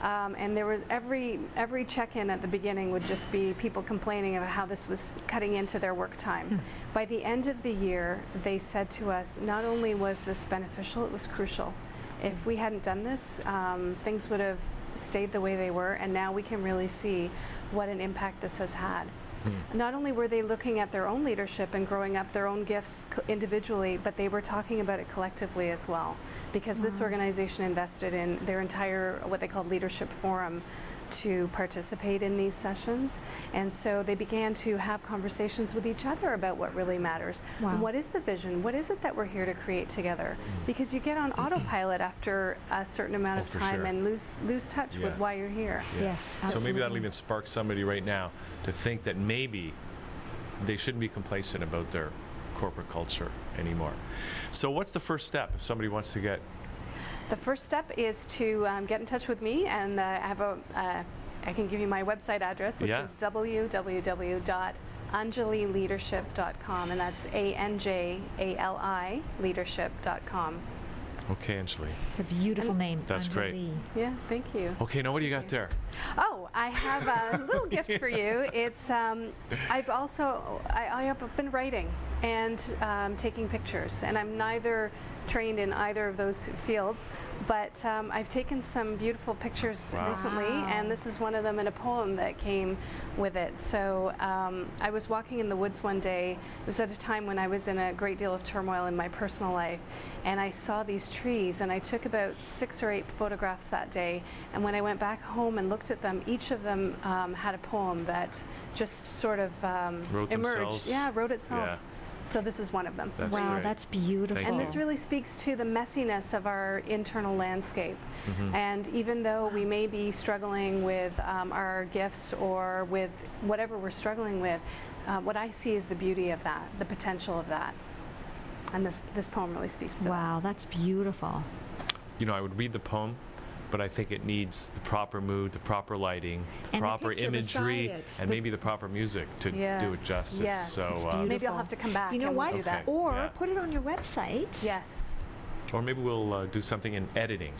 And there was every check-in at the beginning would just be people complaining about how this was cutting into their work time. By the end of the year, they said to us, not only was this beneficial, it was crucial. If we hadn't done this, things would have stayed the way they were, and now we can really see what an impact this has had. Not only were they looking at their own leadership and growing up their own gifts individually, but they were talking about it collectively as well, because this organization invested in their entire, what they called leadership forum, to participate in these sessions. And so they began to have conversations with each other about what really matters. Wow. What is the vision? What is it that we're here to create together? Because you get on autopilot after a certain amount of time and lose touch with why you're here. Yes. So maybe that'll even spark somebody right now to think that maybe they shouldn't be complacent about their corporate culture anymore. So what's the first step if somebody wants to get... The first step is to get in touch with me, and I can give you my website address, which is www.anjalileadership.com, and that's ANJALI leadership.com. Okay, Anjali. It's a beautiful name. That's great. Yes, thank you. Okay, now what do you got there? Oh, I have a little gift for you. It's I've been writing and taking pictures, and I'm neither trained in either of those fields, but I've taken some beautiful pictures recently, and this is one of them in a poem that came with it. So I was walking in the woods one day. It was at a time when I was in a great deal of turmoil in my personal life, and I saw these trees, and I took about 6 or 8 photographs that day, and when I went back home and looked at them, each of them had a poem that just sort of wrote emerged. themselves. Yeah, wrote itself. Yeah. So this is one of them. That's wow, great. that's beautiful. Thank And you. this really speaks to the messiness of our internal landscape. And even though we may be struggling with our gifts or with whatever we're struggling with, what I see is the beauty of that, the potential of that. And this poem really speaks to that. Wow, that's beautiful. I would read the poem, but I think it needs the proper mood, the proper lighting, the And the proper picture imagery, beside it. and maybe the proper music to do it justice. Yes. So, Maybe I'll have to come back You know and what? do that. Or Yeah. put it on your website. Yes. or maybe we'll do something in editing.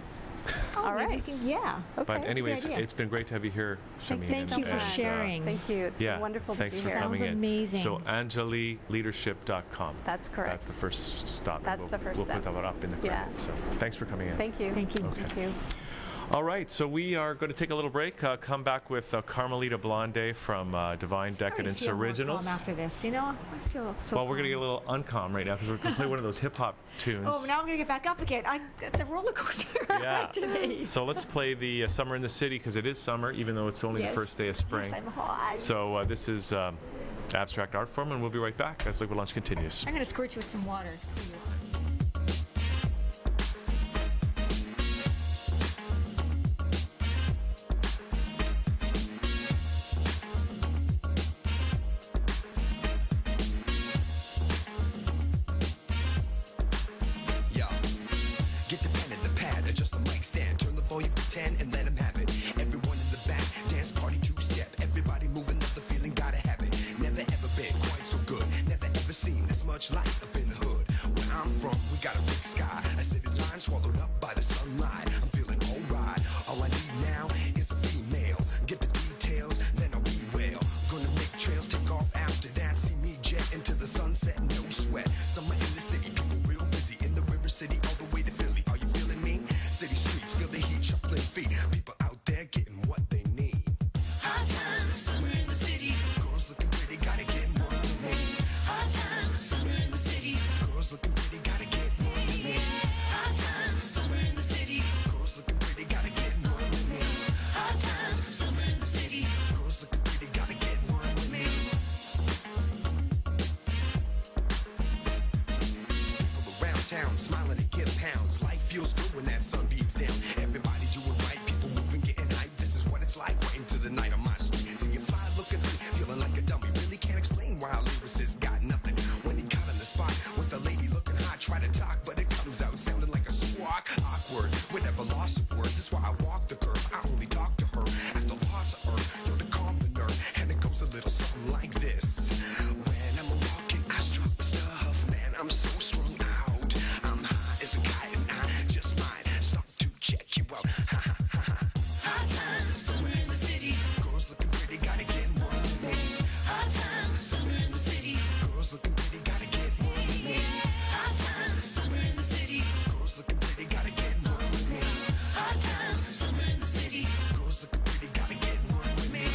Oh, All maybe right. we can- yeah. Okay. But anyways, idea. it's been great to have you here, Shahmeen. Thank you for and, sharing. Thank you. It's been wonderful to thanks be for here. coming Sounds in. amazing. So AnjaliLeadership.com. That's correct. That's the first stop. That's and the first we'll step. put that up in the Yeah. credits. So thanks for coming in. Thank you. Thank you. Okay. Thank you. All right, so we are going to take a little break. Come back with Carmelita Blondet from Divine Decadence I feel more Originals. calm after this, I feel so Well, we're going to calm. get a little uncalm right now because we're going to play one of those hip-hop tunes. Oh, now I'm going to get back up again. It's a roller coaster Yeah. today. So let's play the Summer in the City because it is summer, even though it's only Yes. the first day of spring. Yes, I'm hot. So this is Abstract Artform, and we'll be right back as Liquid Lunch continues. I'm going to squirt you with some water. Yo, get the pen and the pad, adjust the mic stand, turn the volume to 10 and let 'em have it. Everyone in the back, dance party two-step, everybody moving up the feeling, gotta have it. Never ever been quite so good, never ever seen this much light up in the hood. Where I'm from, we got a big sky, a city line swallowed up by the sunlight. I'm feeling alright, all I need now is a female. Get the details, then I'll be well. Gonna make trails, take off after that, see me jet into the sunset, no sweat. Summer in the city, people real busy in the river city, all the way to Philly. Are you feeling me? City streets, feel the heat, shuffling feet. People out there getting what they need. Hot times, summer in the city. Girls looking pretty, gotta get more than me. Hot times, summer in the city. Girls looking pretty, gotta get more than me. Hot times, summer in the city. Girls looking pretty, gotta get more than me. Hot times, summer in the city. Girls looking pretty, gotta get more than me. People around town smiling and get pounds. Life feels good when that sun beats down. Everybody doing right, people moving, getting hype. This is what it's slide right into the night on my street. See you fly looking good, feeling like a dummy. Really can't explain why a lyricist got nothing. When he caught on the spot with a lady looking hot, try to talk, but it comes out sounding like a squawk. Awkward, with never loss of words. That's why I walk the curve. I only talk to her after lots of earth. You're the calm the nerve, and it goes a little something like this. When I'm walking, I struck the stuff. Man, I'm so strung out. I'm high as a kite, and I just might start to check you out. Hot times, summer in the city. Girls looking pretty, gotta get one with me. Hot times, summer in the city. Girls looking pretty, gotta get one with me. Hot times, summer in the city. Girls looking pretty, gotta get one with me. Hot times, summer in the city. Girls looking pretty, gotta get one with me.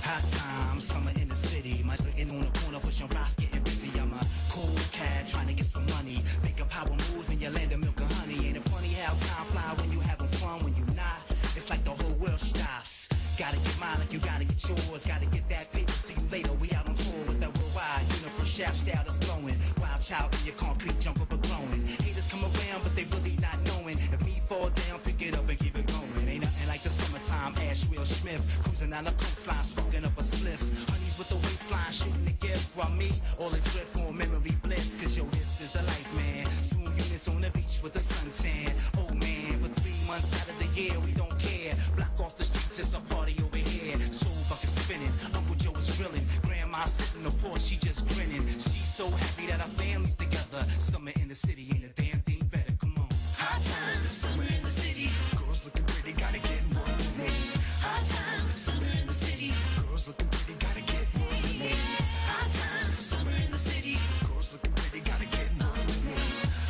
Hot times, summer in the city. My sitting on the corner, pushing rocks, getting busy. I'm a cool cat, trying to get some money. Making power moves in your land of milk and honey. Ain't it funny how time fly when you having fun? When you not, it's like the whole world stops. Gotta get mine like you gotta get yours. Gotta get that paper, see you later. We out on tour with that worldwide universe shaft style that's blowing. Wild child in your concrete jump up and growing. Haters come around, but they really not knowing. If me fall down, pick it up and keep it going. Ain't nothing like the summertime, Asheville Smith. Cruising down the coastline, smoking up a spliff. Honeys with the waistline, shooting a gift from me. All the drip for memory bliss. Cause yo, this is the life, man. Soon units on the beach with the suntan. Oh man, for 3 months out of the year, we don't care. Block off the streets, it's a party over here. Soul bucket spinning, Uncle Joe is grilling. Grandma sitting on the porch, she just grinning. She's so happy that our family's together. Summer in the city ain't a damn thing better, come on. Hot times, summer in the city. Girls looking pretty, gotta get one with me. Hot times, summer in the city. Girls looking pretty, gotta get one with me. Hot times, summer in the city. Girls looking pretty, gotta get one with me.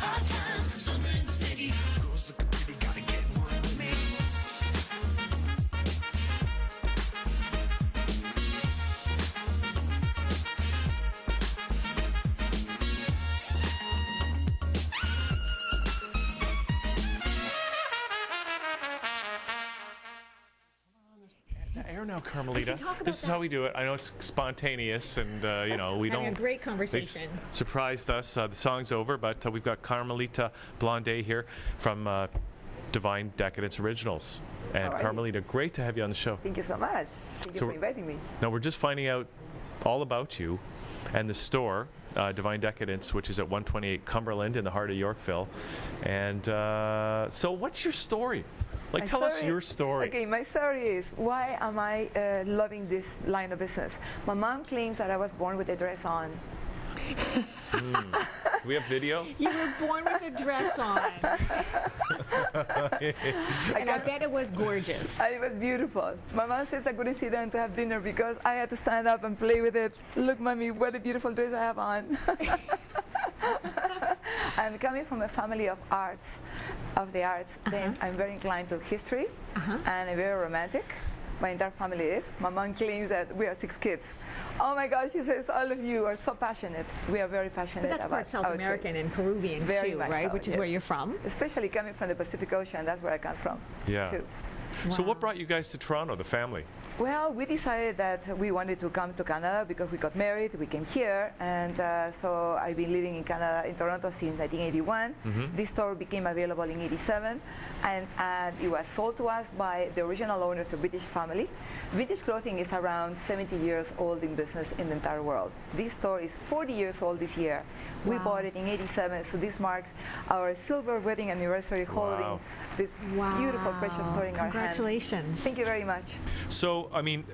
Hot times, summer in the city. Girls looking pretty, gotta get one with me. Air now, Carmelita. This is how we do it. I know it's spontaneous, and you know we Having don't. a great conversation. They surprised us. The song's over, but we've got Carmelita Blondet here from Divine Decadence Originals. And Carmelita, great to have you on the show. Thank you so much. Thank you for inviting me. Now we're just finding out all about you and the store, Divine Decadence, which is at 128 Cumberland in the heart of Yorkville. And so what's your story? Like, tell us your story. Okay, my story is, why am I loving this line of business? My mom claims that I was born with a dress on. Do we have video? You were born with a dress on. And I bet it was gorgeous. It was beautiful. My mom says I couldn't sit down to have dinner because I had to stand up and play with it. Look, mommy, what a beautiful dress I have on. And coming from a family of arts, then I'm very inclined to history, and I'm very romantic. My entire family is. My mom claims that we are 6 kids. Oh my gosh, she says all of you are so passionate. We are very passionate But that's about part South American and Peruvian very too, much right? so, Which is yes. where you're from. Especially coming from the Pacific Ocean, that's where I come from. Yeah. Too. So what brought you guys to Toronto, the family? Well, we decided that we wanted to come to Canada because we got married, we came here, and so I've been living in Canada, in Toronto since 1981. This store became available in 87, and it was sold to us by the original owners, a British family. Vintage clothing is around 70 years old in business in the entire world. This store is 40 years old this year. We bought it in 87, so this marks our silver wedding anniversary holding this beautiful, precious store in our hands. Congratulations. Thank you very much. So, I mean,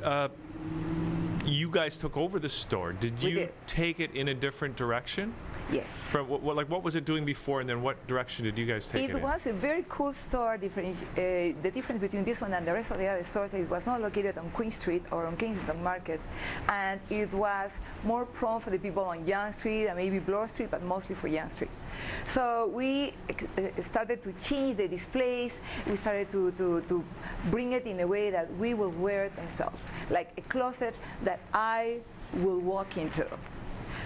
you guys took over the store. Did you take it in a different direction? Yes. From what was it doing before, and then what direction did you guys take it in? It was a very cool store. The difference between this one and the rest of the other stores, it was not located on Queen Street or on Kensington Market, and it was more prone for the people on Yonge Street and maybe Bloor Street, but mostly for Yonge Street. So we started to change the displays. We started to bring it in a way that we will wear it themselves, like a closet that I will walk into.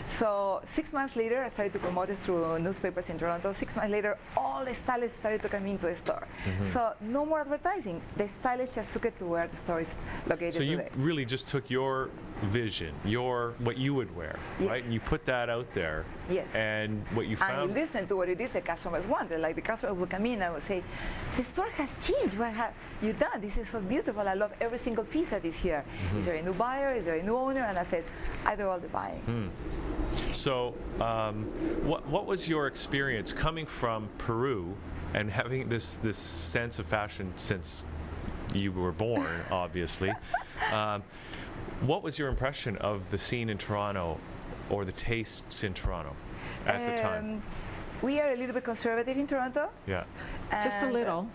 So 6 months later, I started to promote it through newspapers in Toronto. 6 months later, all the stylists started to come into the store. So no more advertising. The stylists just took it to where the store is located So you today. really just took your vision, what you would wear, right? And you put that out there. Yes. And what you found. And you listen to what it is the customers wanted. Like the customer will come in and will say, the store has changed. What have you done? This is so beautiful. I love every single piece that is here. Is there a new buyer? Is there a new owner? And I said, I do all the buying. So, what was your experience coming from Peru and having this sense of fashion since you were born, obviously? What was your impression of the scene in Toronto, or the tastes in Toronto at the time? We are a little bit conservative in Toronto. Yeah. Just a little.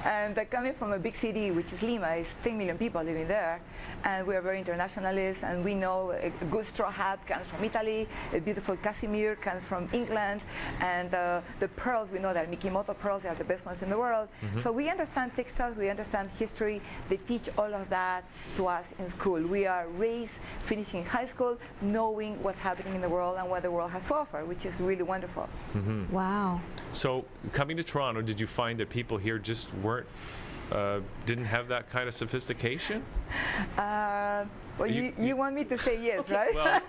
And coming from a big city, which is Lima, is 10 million people living there, and we are very internationalist, and we know a good straw hat comes from Italy, a beautiful casimir comes from England, and the pearls, we know that Mikimoto pearls are the best ones in the world. So we understand textiles, we understand history. They teach all of that to us in school. We are raised, finishing high school, knowing what's happening in the world and what the world has to offer, which is really wonderful. Wow. So coming to Toronto, did you find that people here just didn't have that kind of sophistication? Well, you want me to say yes, okay. right? Well,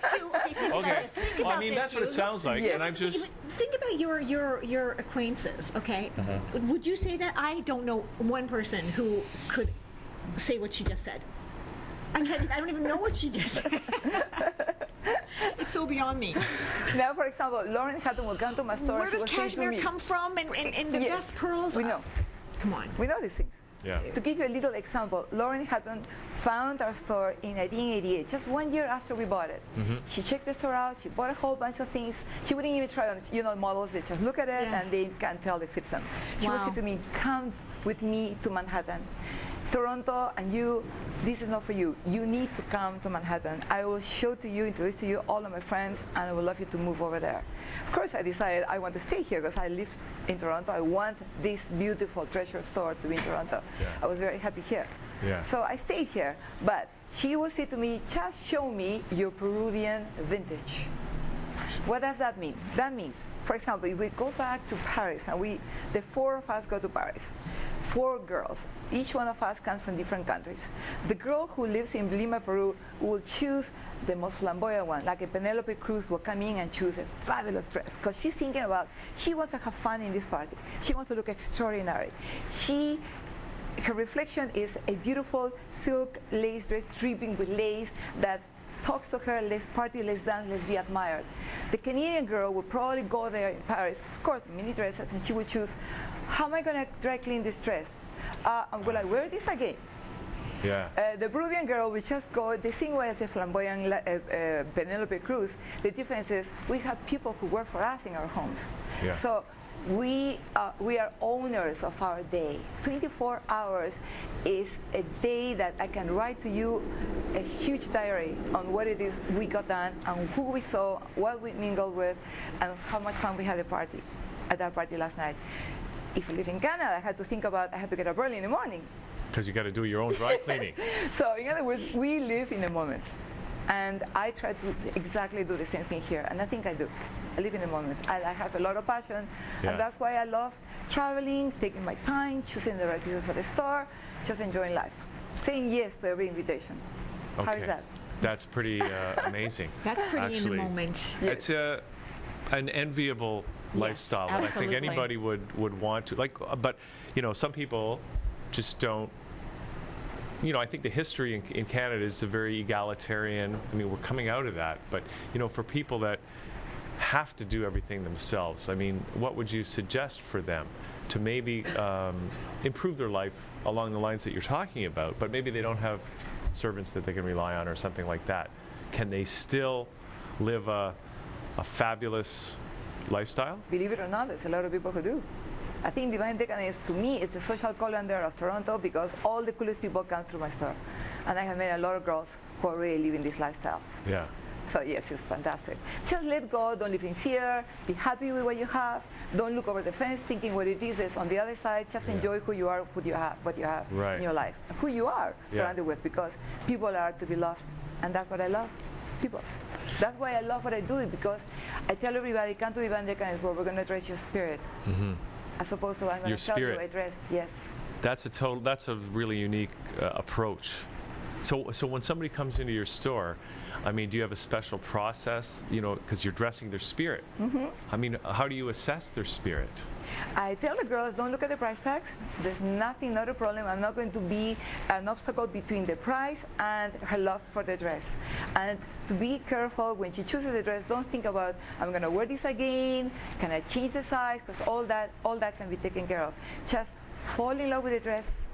okay. Well, I mean, that's what it sounds like, Yes. and I'm just. Think about your acquaintances, okay? Would you say that? I don't know one person who could say what she just said. I don't even know what she just said. It's so beyond me. Now, for example, Lauren Hatton will come to my store. Where does cashmere come from and the Yes, best pearls? we know. Come on. We know these things. Yeah. To give you a little example, Lauren Hatton found our store in 1988, just 1 year after we bought it. She checked the store out, she bought a whole bunch of things. She wouldn't even try on, models. They just look at it and they can't tell if it fits them. She would say to me, come with me to Manhattan. Toronto, and this is not for you. You need to come to Manhattan. I will introduce to you all of my friends, and I would love you to move over there. Of course, I decided I want to stay here because I live in Toronto. I want this beautiful treasure store to be in Toronto. Yeah. I was very happy here. Yeah. So I stayed here, but she would say to me, just show me your Peruvian vintage. What does that mean? That means, for example, if we go back to Paris, and the four of us go to Paris, 4 girls, each one of us comes from different countries. The girl who lives in Lima, Peru, will choose the most flamboyant one, like a Penelope Cruz will come in and choose a fabulous dress, because she's thinking about, she wants to have fun in this party. She wants to look extraordinary. Her reflection is a beautiful silk lace dress, dripping with lace, that talks to her, let's party, let's dance, let's be admired. The Canadian girl would probably go there in Paris, of course, mini dresses, and she would choose, how am I going to dry clean this dress? Will I wear this again? Yeah. The Peruvian girl will just go the same way as the flamboyant Penelope Cruz. The difference is we have people who work for us in our homes. Yeah. So we are owners of our day. 24 hours is a day that I can write to you a huge diary on what it is we got done, and who we saw, what we mingled with, and how much fun we had at that party last night. If I live in Canada, I had to get up early in the morning. Because you got to do your own dry cleaning. So in other words, we live in the moment. And I try to exactly do the same thing here, and I think I do. I live in the moment. I have a lot of passion, and that's why I love traveling, taking my time, choosing the right pieces for the store, just enjoying life. Saying yes to every invitation. Okay. How is that? That's pretty amazing. That's pretty actually. in the moment. It's an enviable lifestyle. And I think anybody would want to. But some people just don't. I think the history in Canada is a very egalitarian. I mean, we're coming out of that. But, for people that have to do everything themselves, I mean, what would you suggest for them to maybe improve their life along the lines that you're talking about, but maybe they don't have servants that they can rely on or something like that? Can they still live a fabulous lifestyle? Believe it or not, there's a lot of people who do. I think Divine Decadence, to me, is the social calendar of Toronto because all the coolest people come through my store. And I have met a lot of girls who are really living this lifestyle. Yeah. So yes, it's fantastic. Just let go, don't live in fear, be happy with what you have, don't look over the fence thinking what it is that's on the other side, just enjoy who you are, what you have in your life, who you are surrounded with, because people are to be loved, and that's what I love, people. That's why I love what I do, because I tell everybody, come to Divine Decadence where we're going to address your spirit. As opposed to I'm going to tell you address. Yes. That's a really unique approach So when somebody comes into your store, I mean, do you have a special process, you know, because you're dressing their spirit? I mean, how do you assess their spirit? I tell the girls, don't look at the price tags. There's nothing, not a problem. I'm not going to be an obstacle between the price and her love for the dress. And to be careful when she chooses the dress, don't think about, I'm going to wear this again, can I change the size? Because all that can be taken care of. Just fall in love with the dress,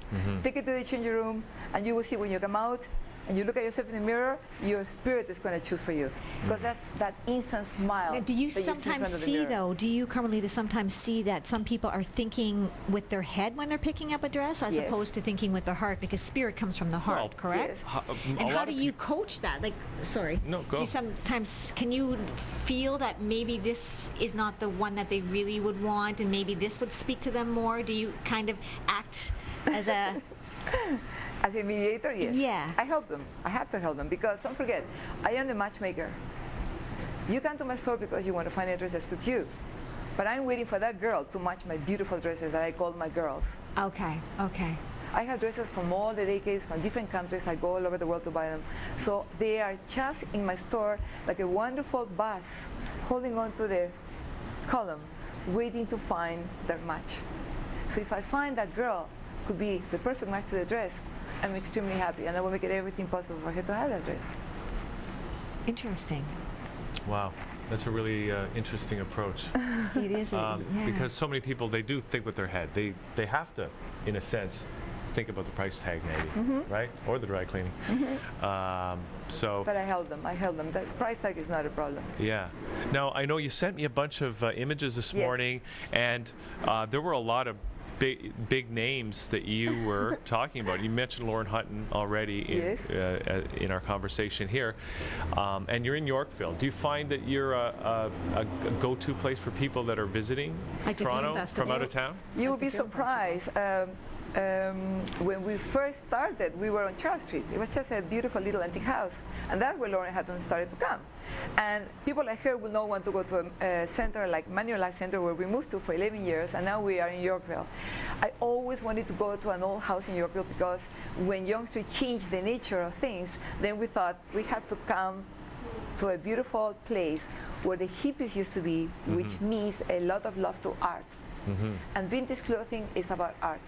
take it to the changing room, and you will see when you come out and you look at yourself in the mirror, your spirit is going to choose for you. Because that's that instant smile. Now, do you that sometimes see, in see, though, do you, Carmelita, sometimes see that some people are thinking with their head when they're picking up a dress as Yes. opposed to thinking with their heart? Because spirit comes from the heart, Well, correct? Yes. And how do you coach that? Like, sorry. No, go. Do you sometimes, can you feel that maybe this is not the one that they really would want and maybe this would speak to them more? Do you kind of act as a... As a mediator, yes. Yeah. I help them. I have to help them because don't forget, I am the matchmaker. You come to my store because you want to find a dress that suits you. But I'm waiting for that girl to match my beautiful dresses that I call my girls. Okay, okay. I have dresses from all the decades, from different countries. I go all over the world to buy them. So they are just in my store like a wonderful bus holding on to the column, waiting to find their match. So if I find that girl could be the perfect match to the dress, I'm extremely happy, and I will make it everything possible for her to have that dress. Interesting. Wow, that's a really interesting approach. It is, yeah. Because so many people, they do think with their head. They have to, in a sense, think about the price tag maybe, right? Or the dry cleaning. So. But I held them. The price tag is not a problem. Yeah. Now, I know you sent me a bunch of images this morning, and there were a lot of big names that you were talking about. You mentioned Lauren Hutton already in our conversation here, and you're in Yorkville. Do you find that you're a go-to place for people that are visiting like Toronto from out of town? You will be surprised. When we first started, we were on Charles Street. It was just a beautiful little antique house, and that's where Lauren Hutton started to come. And people like her will not want to go to a center like Manulife Center, where we moved to for 11 years, and now we are in Yorkville. I always wanted to go to an old house in Yorkville because when Yonge Street changed the nature of things, then we thought we had to come to a beautiful place where the hippies used to be, which means a lot of love to art. And vintage clothing is about art.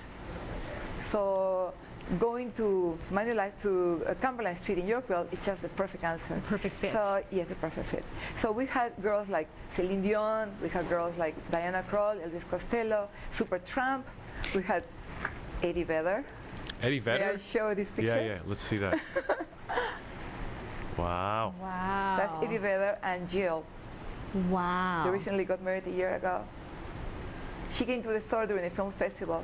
So going to Manulife to Cumberland Street in Yorkville, it's just the perfect answer. Perfect fit. So yes, the perfect fit. So we had girls like Celine Dion, we had girls like Diana Krall, Elvis Costello, Supertramp, we had Eddie Vedder. Eddie Vedder? May I show this picture? Yeah, let's see that. Wow. Wow. That's Eddie Vedder and Jill. Wow. They recently got married a year ago. She came to the store during a film festival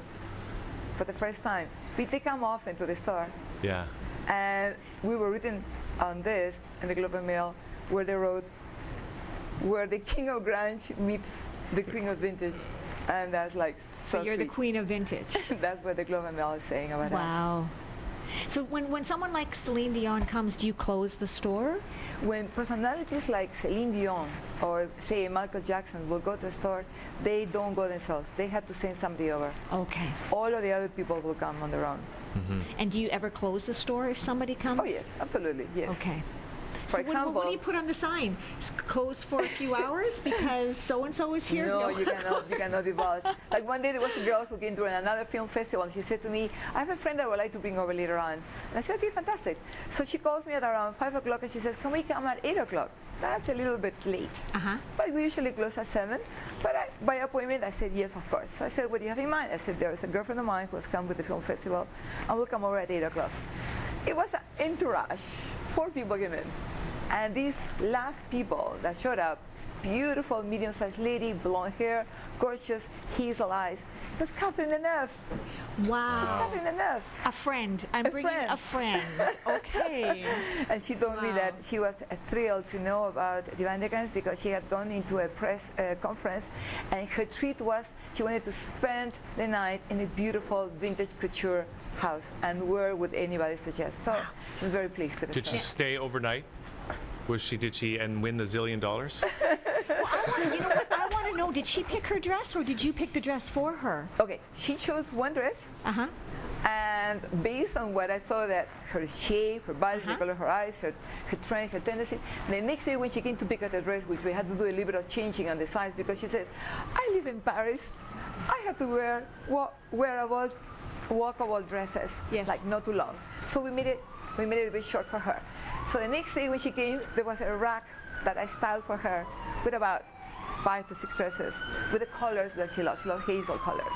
for the first time. They come often to the store. Yeah. And we were written on this in the Globe and Mail, where they wrote, where the king of grunge meets the queen of vintage. And that's like so you're sweet. the queen of vintage. That's what the Globe and Mail is saying about us. Wow. So when someone like Celine Dion comes, do you close the store? When personalities like Celine Dion or say Michael Jackson will go to a store, they don't go themselves. They have to send somebody over. Okay. All of the other people will come on their own. And do you ever close the store if somebody comes? Oh yes, absolutely, yes. Okay. For So example, what do you put on the sign? It's closed for a few hours because so-and-so is here? No, you cannot divulge. Like one day there was a girl who came to another film festival and she said to me, I have a friend I would like to bring over later on. And I said, okay, fantastic. So she calls me at around 5 o'clock and she says, can we come at 8 o'clock? That's a little bit late. But we usually close at 7. But by appointment, I said, yes, of course. So I said, what do you have in mind? I said, there is a girlfriend of mine who has come with the film festival and will come over at 8 o'clock. It was an entourage. 4 people came in. And these last people that showed up, beautiful, medium-sized lady, blonde hair, gorgeous, hazel eyes. It was Catherine Deneuve. Wow. It was Catherine Deneuve. A friend. I'm bringing a friend. Okay. And she told me that she was thrilled to know about the Vandekans because she had gone into a press conference, and her treat was she wanted to spend the night in a beautiful vintage couture house. And where would anybody suggest? So she was very pleased with it. Did she stay overnight? Did she win the $1 zillion? Well, I want to know, did she pick her dress or did you pick the dress for her? Okay, she chose one dress. And And based on what I saw, that her shape, her body, the color of her eyes, her trend, her tendency, the next day when she came to pick out the dress, which we had to do a little bit of changing on the size, because she says, I live in Paris, I have to wear wearable, walkable dresses, like not too long. So we made it a bit short for her. So the next day when she came, there was a rack that I styled for her with about 5 to 6 dresses with the colors that she loves. She loves hazel colors.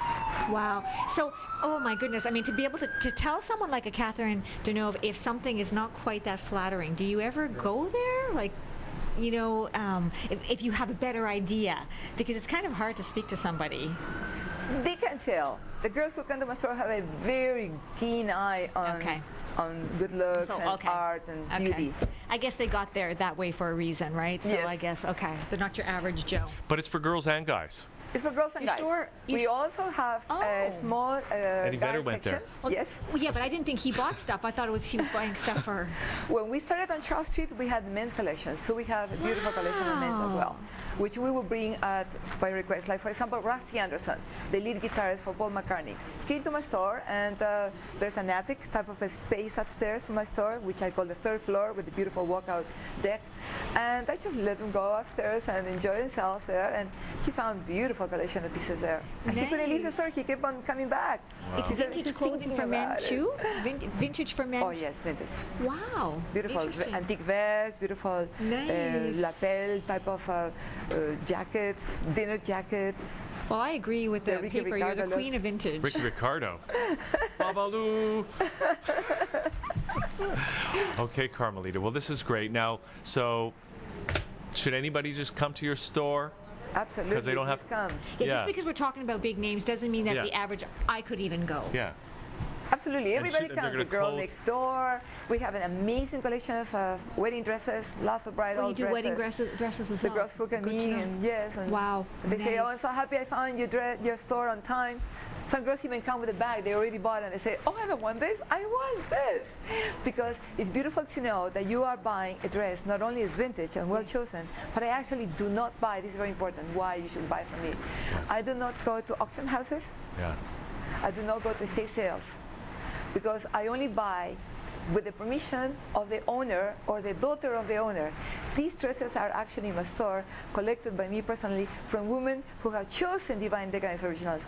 Wow. So, oh my goodness. I mean, to be able to tell someone like a Catherine Deneuve if something is not quite that flattering, do you ever go there? Like, you know, if you have a better idea, because it's kind of hard to speak to somebody. They can tell. The girls who come to my store have a very keen eye on good looks and art and beauty. I guess they got there that way for a reason, right? So I guess, they're not your average Joe. But it's for girls and guys. It's for girls and guys. We also have a small Eddie Vedder guys went section. there. Well, yes. Well, yeah, but I didn't think he bought stuff. I thought he was buying stuff for... When we started on Charles Street, we had men's collections. So we have a beautiful collection of men's as well, which we will bring at by request. Like, for example, Rusty Anderson, the lead guitarist for Paul McCartney, came to my store, and there's an attic type of a space upstairs for my store, which I call the 3rd floor, with a beautiful walkout deck. And I just let him go upstairs and enjoy themselves there. And he found beautiful collection of pieces there. And he couldn't leave the store. He kept on coming back. Wow. It's vintage clothing for men too? Vintage for men? Oh, yes, vintage. Wow. Beautiful antique vests, beautiful lapel type of jackets, dinner jackets. Well, I agree with the paper. You're the queen of vintage. Ricky Ricardo. Babalu. Okay, Carmelita. Well, this is great. Now, so should anybody just come to your store? Absolutely. Because they don't have to come. Yeah, just because we're talking about big names doesn't mean that the average I could even go. Yeah. Absolutely. Everybody comes. The girl next door. We have an amazing collection of wedding dresses, lots of bridal dresses. You do wedding dresses as well? The girls look at me and and wow. They say, oh, I'm so happy I found your store on time. Some girls even come with a bag they already bought, and they say, oh, I don't want this, I want this. Because it's beautiful to know that you are buying a dress not only is vintage and well chosen, but I actually do not buy, this is very important, why you should buy from me. I do not go to auction houses. I do not go to estate sales, because I only buy with the permission of the owner or the daughter of the owner. These dresses are actually in my store, collected by me personally from women who have chosen Divine Decadence Originals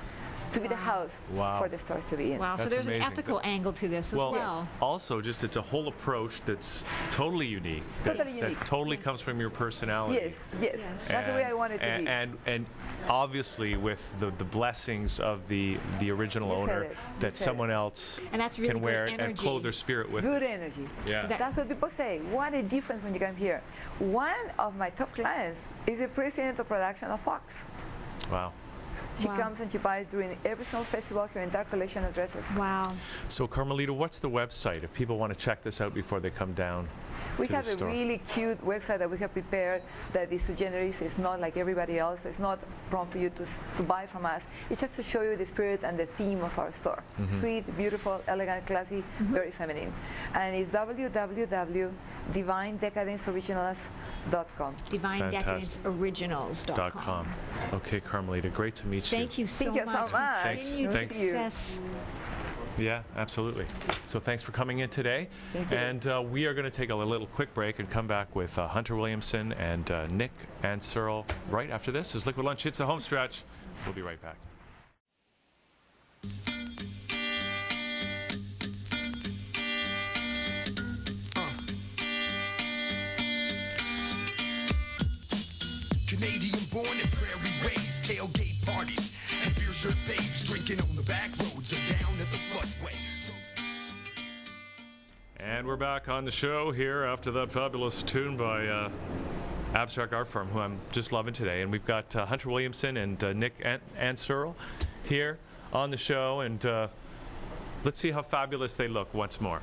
to be the house for the stores to be in. Wow, so there's an ethical angle to this as well. Also, just it's a whole approach that's totally unique. Totally unique. That totally comes from your personality. Yes. That's the way I want it to be. And obviously with the blessings of the original owner that someone else can wear and clothe their spirit with. Good energy. Yeah. That's what people say. What a difference when you come here. One of my top clients is the president of production of Fox. Wow. She comes and she buys during every film festival her entire collection of dresses. Wow. So Carmelita, what's the website if people want to check this out before they come down? We have a really cute website that we have prepared that is sui generis. It's not like everybody else. It's not prompt for you to buy from us. It's just to show you the spirit and the theme of our store. Sweet, beautiful, elegant, classy, very feminine. And it's www.divinedecadenceoriginals.com. DivineDecadenceOriginals.com. Okay, Carmelita, great to meet you. Thank you so much. Thank you so much. Thank you. Yeah, absolutely. So thanks for coming in today. Thank you. And we are going to take a little quick break and come back with Hunter Williamson and Nick and Searle right after this. As Liquid Lunch hits the home stretch, we'll be right back. Canadian born and prairie raised, tailgate parties and beer shirt babes drinking on the back roads or down at the floodway. And we're back on the show here after that fabulous tune by Abstract Artform, who I'm just loving today. And we've got Hunter Williamson and Nick and Searle here on the show. And let's see how fabulous they look once more.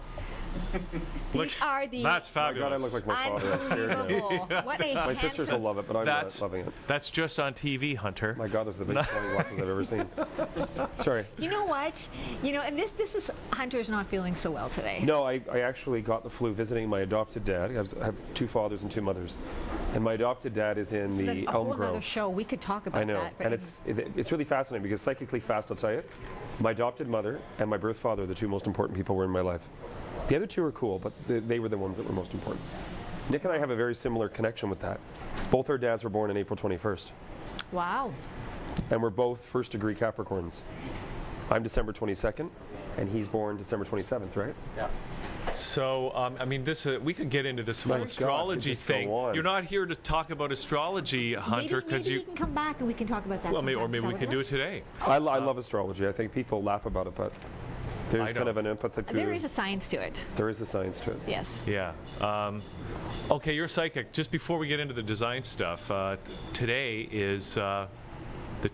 These are the... That's fabulous. My God, I look like my father. That's scared me. What a My sisters will love it, but I'm not loving it. That's just on TV, Hunter. My God, those are the biggest funny glasses I've ever seen. Sorry. You know what? You know, and this is... Hunter's not feeling so well today. No, I actually got the flu visiting my adopted dad. I have 2 fathers and 2 mothers. And my adopted dad is in the a Elm whole other Grove. show. We could talk about I know, that. But and it's really fascinating because psychically fast, I'll tell you, my adopted mother and my birth father are the two most important people were in my life. The other two are cool, but they were the ones that were most important. Nick and I have a very similar connection with that. Both our dads were born on April 21st. Wow. And we're both first-degree Capricorns. I'm December 22nd, and he's born December 27th, right? Yeah. So, I mean, this we could get into this whole My God, astrology we just go thing. on. You're not here to talk about astrology, Hunter, because maybe you. he can come back and we can talk about that. Well, maybe, or sometime. maybe Is that we what can it do is? it today. I love astrology. I think people laugh about it, but there's kind of an empathy. There is a science to it. There is a science to it. Yes. Yeah. Okay, you're psychic. Just before we get into the design stuff, today is.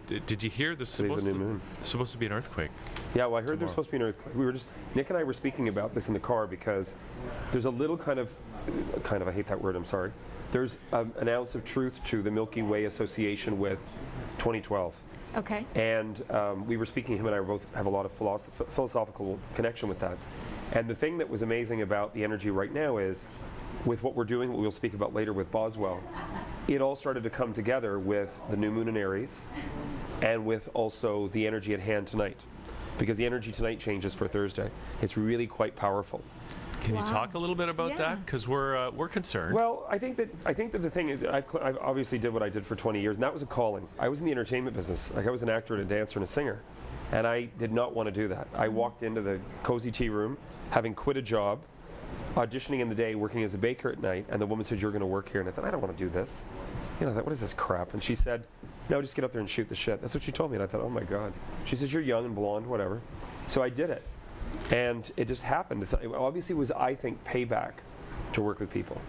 Did you hear this? Today's a new moon. Supposed to be an earthquake. Yeah, well, I heard there's supposed to be an earthquake. Nick and I were speaking about this in the car because there's a little kind of, I hate that word, I'm sorry. There's an ounce of truth to the Milky Way association with 2012. Okay. And we were speaking, him and I both have a lot of philosophical connection with that. And the thing that was amazing about the energy right now is, with what we're doing, what we'll speak about later with Boswell, it all started to come together with the new moon in Aries and with also the energy at hand tonight. Because the energy tonight changes for Thursday. It's really quite powerful. Can you talk a little bit about that? Because we're concerned. Well, I think that the thing is, I've obviously did what I did for 20 years, and that was a calling. I was in the entertainment business. Like, I was an actor and a dancer and a singer, and I did not want to do that. I walked into the cozy tea room, having quit a job, auditioning in the day, working as a baker at night, and the woman said, "You're going to work here," and I thought, I don't want to do this. I thought, what is this crap? And she said, "No, just get up there and shoot the shit." That's what she told me, and I thought, oh my God. She says, "You're young and blonde, whatever." So I did it. And it just happened. It obviously was, I think, payback to work with people.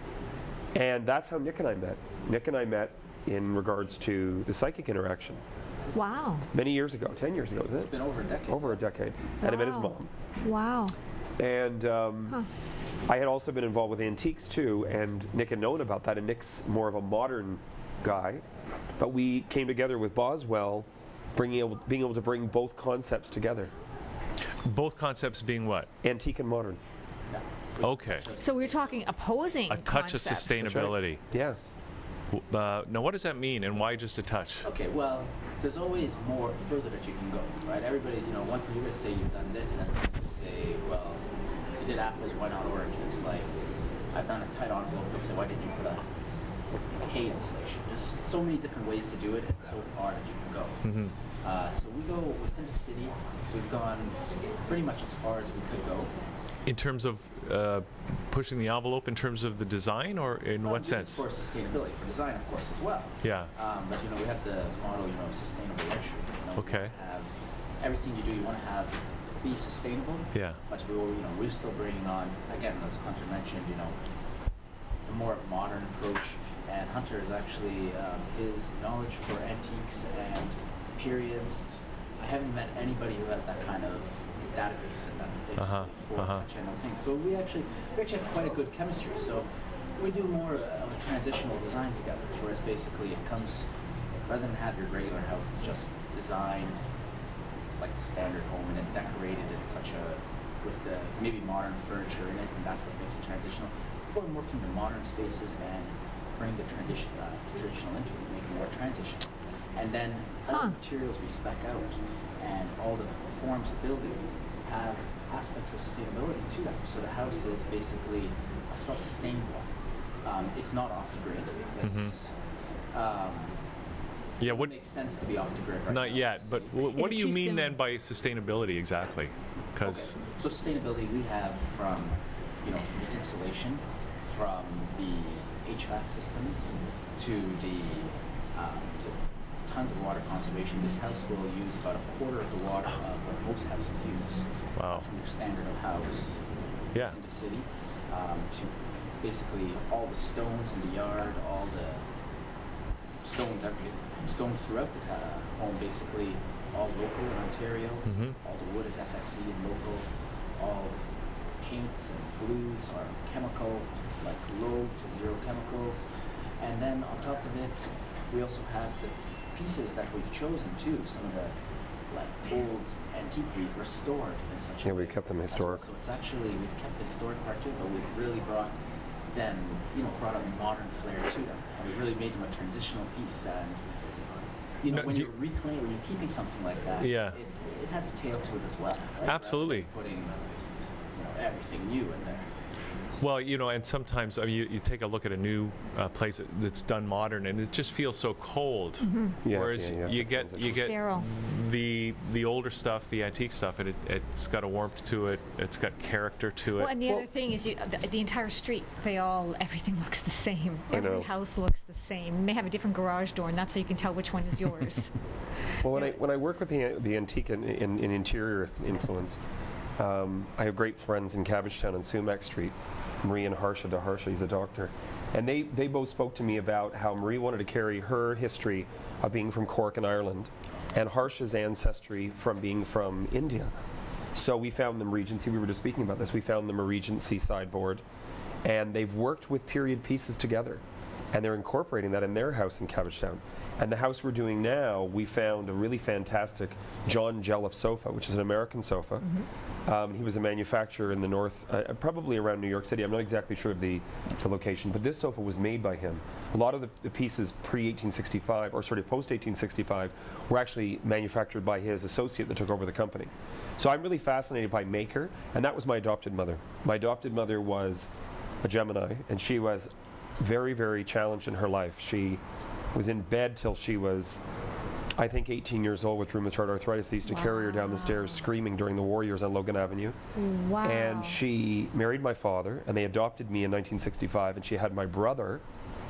And that's how Nick and I met. Nick and I met in regards to the psychic interaction. Wow. Many years ago, 10 years ago, is it? It's been over a decade. Over a decade. And I met his mom. Wow. And I had also been involved with antiques too, and Nick had known about that, and Nick's more of a modern guy. But we came together with Boswell, being able to bring both concepts together. Both concepts being what? Antique and modern. Okay. So we're talking opposing A touch concepts. of sustainability. Yeah. Now, what does that mean, and why just a touch? Okay, well, there's always more further that you can go, right? Everybody's, you're going to say you've done this, and you're going to say, well, you did apples, why not oranges? Like, I've done a tight envelope, they'll say, why didn't you put a hay insulation? There's so many different ways to do it, and so far that you can go. Mm-hmm. So we go within the city. We've gone pretty much as far as we could go. In terms of pushing the envelope, in terms of the design, or in what sense? For sustainability, for design, of course, as well. Yeah. But we have the model, sustainable luxury. Okay. Have everything you do, you want to have be sustainable. Yeah. But we're still bringing on, again, as Hunter mentioned, the more modern approach. And Hunter is actually his knowledge for antiques and periods. I haven't met anybody who has that kind of database and that basically for general things. So we actually have quite a good chemistry. So we do more of a transitional design together, whereas basically it comes, rather than have your regular house, it's just designed like the standard home and then decorated in with the maybe modern furniture in it, and that's what makes it transitional. We're going more from the modern spaces and bring the traditional into it, make it more transitional. And then all the materials we spec out and all the forms of building have aspects of sustainability to them. So the house is basically a self-sustaining one. It's not off the grid. Yeah, what makes sense to be off the grid right Not now. yet, but what do you mean then by sustainability exactly? Because So sustainability we have from from the insulation, from the HVAC systems to the to tons of water conservation. This house will use about a quarter of the water of what most houses use. Wow. From your standard house Yeah. in the city to basically all the stones in the yard, all the stones throughout the home, basically all local in Ontario. All the wood is FSC and local. All paints and glues are chemical, like low to zero chemicals. And then on top of it, we also have the pieces that we've chosen too. Some of the old antique we've restored in such a way. Yeah, we kept them historic. So it's actually, we've kept the historic part too, but we've really brought then brought a modern flair to them. And we really made them a transitional piece. And when you're reclaiming, when you're keeping something like that, it has a tail to it as well. Right? Absolutely. Rather than putting everything new in there. Well, and sometimes you take a look at a new place that's done modern, and it just feels so cold. Mm-hmm. Whereas you get sterile. the older stuff, the antique stuff, and it's got a warmth to it. It's got character to it. Well, and the other thing is the entire street. Everything looks the same. I know. Every house looks the same. You may have a different garage door, and that's how you can tell which one is yours. Well, when I work with the antique and interior influence, I have great friends in Cabbagetown on Sumac Street, Marie and Harsha. He's a doctor. And they both spoke to me about how Marie wanted to carry her history of being from Cork in Ireland and Harsha's ancestry from being from India. So we found them Regency, we were just speaking about this, we found them a Regency sideboard, and they've worked with period pieces together. And they're incorporating that in their house in Cabbagetown. And the house we're doing now, we found a really fantastic John Jelliff sofa, which is an American sofa. Mm-hmm. He was a manufacturer in the north, probably around New York City. I'm not exactly sure of the location, but this sofa was made by him. A lot of the pieces pre-1865, or sort of post-1865, were actually manufactured by his associate that took over the company. So I'm really fascinated by maker, and that was my adopted mother. My adopted mother was a Gemini, and she was very, very challenged in her life. She was in bed till she was, I think, 18 years old with rheumatoid arthritis. They used to carry her down the stairs screaming during the war years on Logan Avenue. Wow. And she married my father, and they adopted me in 1965, and she had my brother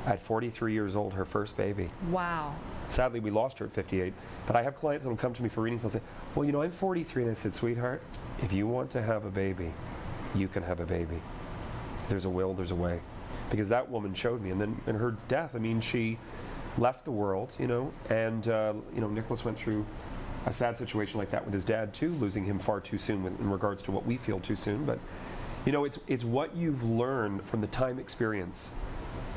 at 43 years old, her first baby. Wow. Sadly, we lost her at 58. But I have clients that will come to me for readings, and they'll say, well, I'm 43, and I said, sweetheart, if you want to have a baby, you can have a baby. If there's a will, there's a way. Because that woman showed me. And then in her death, she left the world, and Nicholas went through a sad situation like that with his dad too, losing him far too soon in regards to what we feel too soon. But it's what you've learned from the time experience.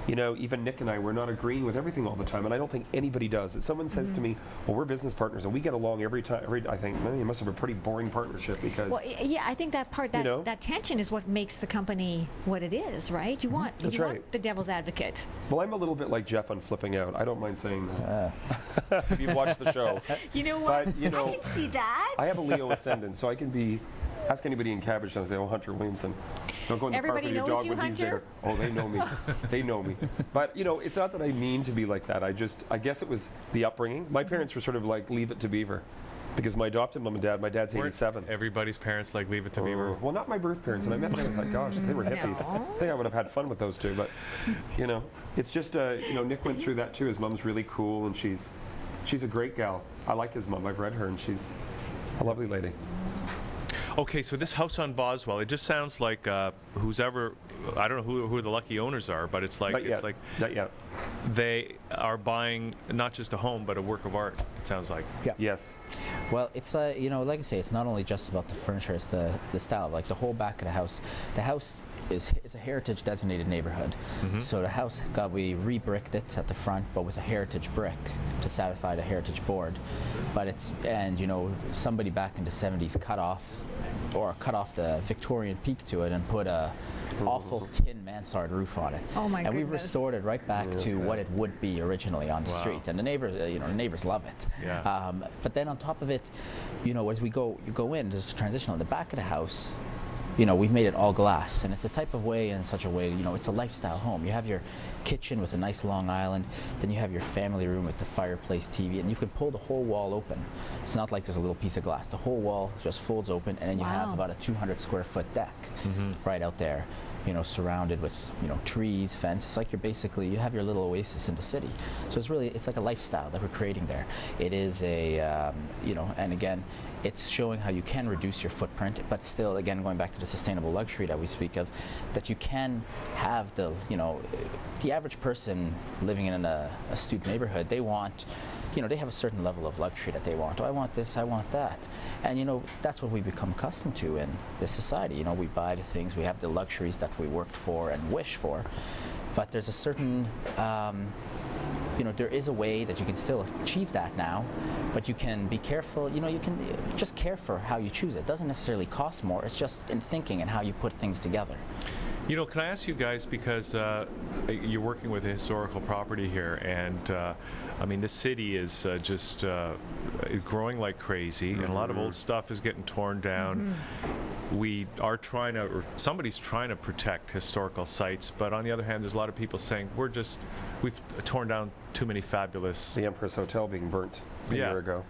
Even Nick and I, we're not agreeing with everything all the time, and I don't think anybody does. If someone says to me, well, we're business partners and we get along every time, I think, you must have a pretty boring partnership because... Well, yeah, I think that part, that tension is what makes the company what it is, right? You want the devil's advocate. Well, I'm a little bit like Jeff on Flipping Out. I don't mind saying that. If you've watched the show. You know what? But, I can see that. I have a Leo ascendant, so I can be... Ask anybody in Cabbagetown and say, oh, Hunter Williamson. Don't go in the park with your dog when he's there. Oh, they know me. They know me. But, it's not that I mean to be like that. I guess it was the upbringing. My parents were sort of like, leave it to Beaver. Because my adopted mom and dad, my dad's 87. Everybody's parents like leave it to Beaver. Well, not my birth parents. And I met them, like, gosh, they were hippies. I think I would have had fun with those two. But, it's just, Nick went through that too. His mom's really cool, and she's a great gal. I like his mom. I've read her, and she's a lovely lady. Okay, so this house on Boswell, it just sounds like who's ever, I don't know who the lucky owners are, but it's like not yet. They are buying not just a home but a work of art. It sounds like. Yeah. Yes. Well, it's like I say, it's not only just about the furniture; it's the style, like the whole back of the house. The house it's a heritage designated neighborhood. Mm-hmm. So the house we re-bricked it at the front, but with a heritage brick to satisfy the heritage board. But somebody back in the 70s cut off the Victorian peak to it and put a awful tin mansard roof on it. Oh my goodness. And we've restored it right back to what it would be originally on the street. And the neighbors love it. Yeah. But then on top of it, as you go in, there's a transition on the back of the house. We've made it all glass, and it's the type of way, in such a way, it's a lifestyle home. You have your kitchen with a nice long island, then you have your family room with the fireplace, TV, and you can pull the whole wall open. It's not like there's a little piece of glass. The whole wall just folds open, and then you have about a 200 square foot deck right out there, surrounded with, trees, fence. It's like you have your little oasis in the city. So it's like a lifestyle that we're creating there. It is and again, it's showing how you can reduce your footprint, but still, again, going back to the sustainable luxury that we speak of, that you can have the average person living in a student neighborhood, they want, they have a certain level of luxury that they want. Oh, I want this, I want that. And, that's what we become accustomed to in this society. We buy the things, we have the luxuries that we worked for and wish for, but there's a certain, there is a way that you can still achieve that now, but you can be careful, you can just care for how you choose it. It doesn't necessarily cost more, it's just in thinking and how you put things together. You know, can I ask you guys, because you're working with a historical property here, and I mean, the city is just growing like crazy, and a lot of old stuff is getting torn down. We are trying to, or somebody's trying to protect historical sites, but on the other hand, there's a lot of people saying we've torn down too many fabulous. The Empress Hotel being burnt a year ago.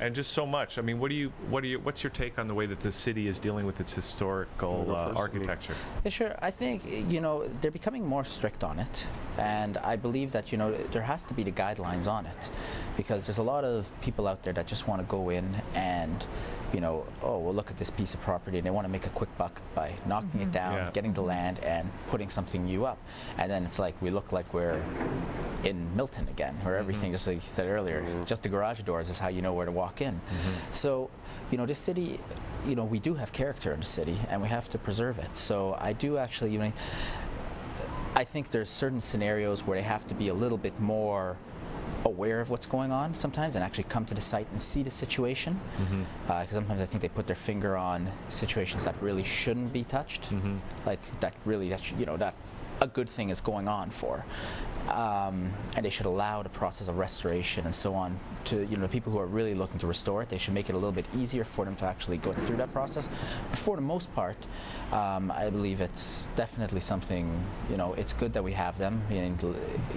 And just so much. I mean, what's your take on the way that the city is dealing with its historical architecture? Yeah, sure. I think, you know, they're becoming more strict on it, and I believe that, you know, there has to be the guidelines on it, because there's a lot of people out there that just want to go in and, you know, oh, well, look at this piece of property, and they want to make a quick buck by knocking it down, getting the land, and putting something new up. And then it's like we look like we're in Milton again, where everything, just like you said earlier, just the garage doors is how you know where to walk in. So, you know, this city, you know, we do have character in the city, and we have to preserve it. So I do actually, you know, I think there's certain scenarios where they have to be a little bit more aware of what's going on sometimes, and actually come to the site and see the situation, because sometimes I think they put their finger on situations that really shouldn't be touched, like that you know, that a good thing is going on for, and they should allow the process of restoration and so on to, you know, the people who are really looking to restore it. They should make it a little bit easier for them to actually go through that process. But for the most part, I believe it's definitely something, you know, it's good that we have them. You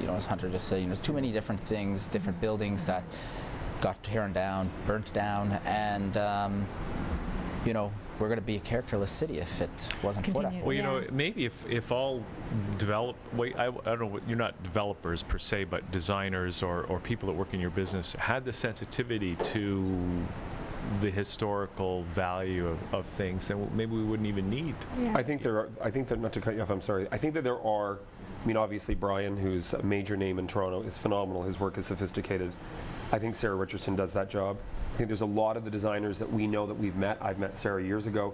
know, as Hunter just said, you know, there's too many different things, different buildings that got torn down, burnt down, and you know, we're going to be a characterless city if it wasn't for that. Well, you know, maybe if all I don't know, you're not developers per se, but designers or people that work in your business had the sensitivity to the historical value of things, then maybe we wouldn't even need. I think that, not to cut you off, I'm sorry, I think that there are, I mean, obviously Brian, who's a major name in Toronto, is phenomenal. His work is sophisticated. I think Sarah Richardson does that job. I think there's a lot of the designers that we know that we've met, I've met Sarah years ago,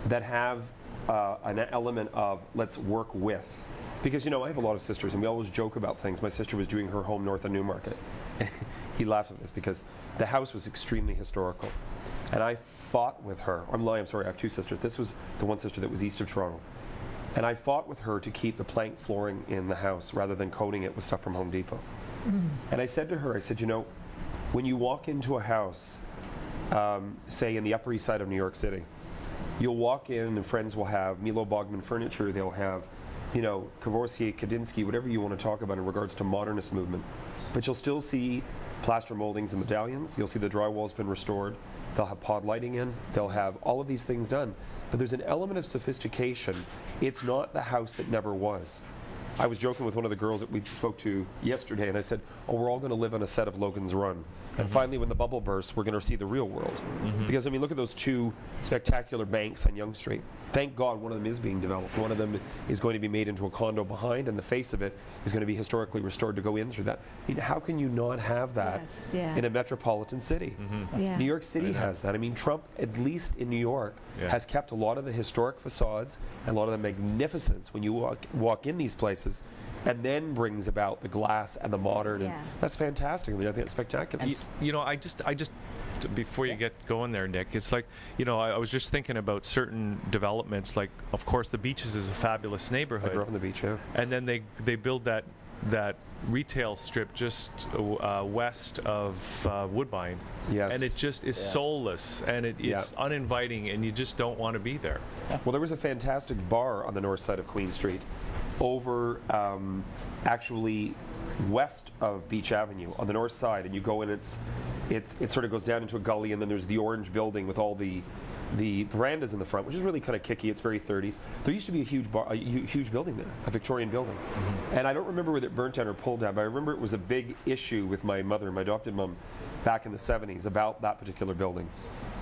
that have an element of let's work with. Because, you know, I have a lot of sisters, and we always joke about things. My sister was doing her home north of Newmarket. He laughs at this because the house was extremely historical. And I fought with her. I'm lying, I'm sorry, I have two sisters. This was the one sister that was east of Toronto. And I fought with her to keep the plank flooring in the house rather than coating it with stuff from Home Depot. And I said to her, I said, you know, when you walk into a house, say in the Upper East Side of New York City, you'll walk in and friends will have Milo Bogman furniture, they'll have, you know, Courvoisier, Kandinsky, whatever you want to talk about in regards to modernist movement. But you'll still see plaster moldings and medallions, you'll see the drywall's been restored, they'll have pod lighting in, they'll have all of these things done. But there's an element of sophistication. It's not the house that never was. I was joking with one of the girls that we spoke to yesterday, and I said, oh, we're all going to live on a set of Logan's Run. And finally, when the bubble bursts, we're going to see the real world. Because, I mean, look at those two spectacular banks on Yonge Street. Thank God one of them is being developed. One of them is going to be made into a condo behind, and the face of it is going to be historically restored to go in through that. I mean, how can you not have that in a metropolitan city? New York City has that. I mean, Trump, at least in New York, has kept a lot of the historic facades and a lot of the magnificence when you walk in these places, and then brings about the glass and the modern, and that's fantastic. I mean, I think it's spectacular. You know, I just before you get going there, Nick, it's like, you know, I was just thinking about certain developments, like, of course, the Beaches is a fabulous neighborhood. I grew up on the beach, yeah. And then they build that retail strip just west of Woodbine. Yes. And it just is soulless, and it's uninviting, and you just don't want to be there. Well, there was a fantastic bar on the north side of Queen Street over actually west of Beach Avenue on the north side, and you go in, it sort of goes down into a gully, and then there's the orange building with all the verandas in the front, which is really kind of kicky. It's very 30s. There used to be a huge building there, a Victorian building. And I don't remember whether it burnt down or pulled down, but I remember it was a big issue with my mother, my adopted mom, back in the 70s about that particular building.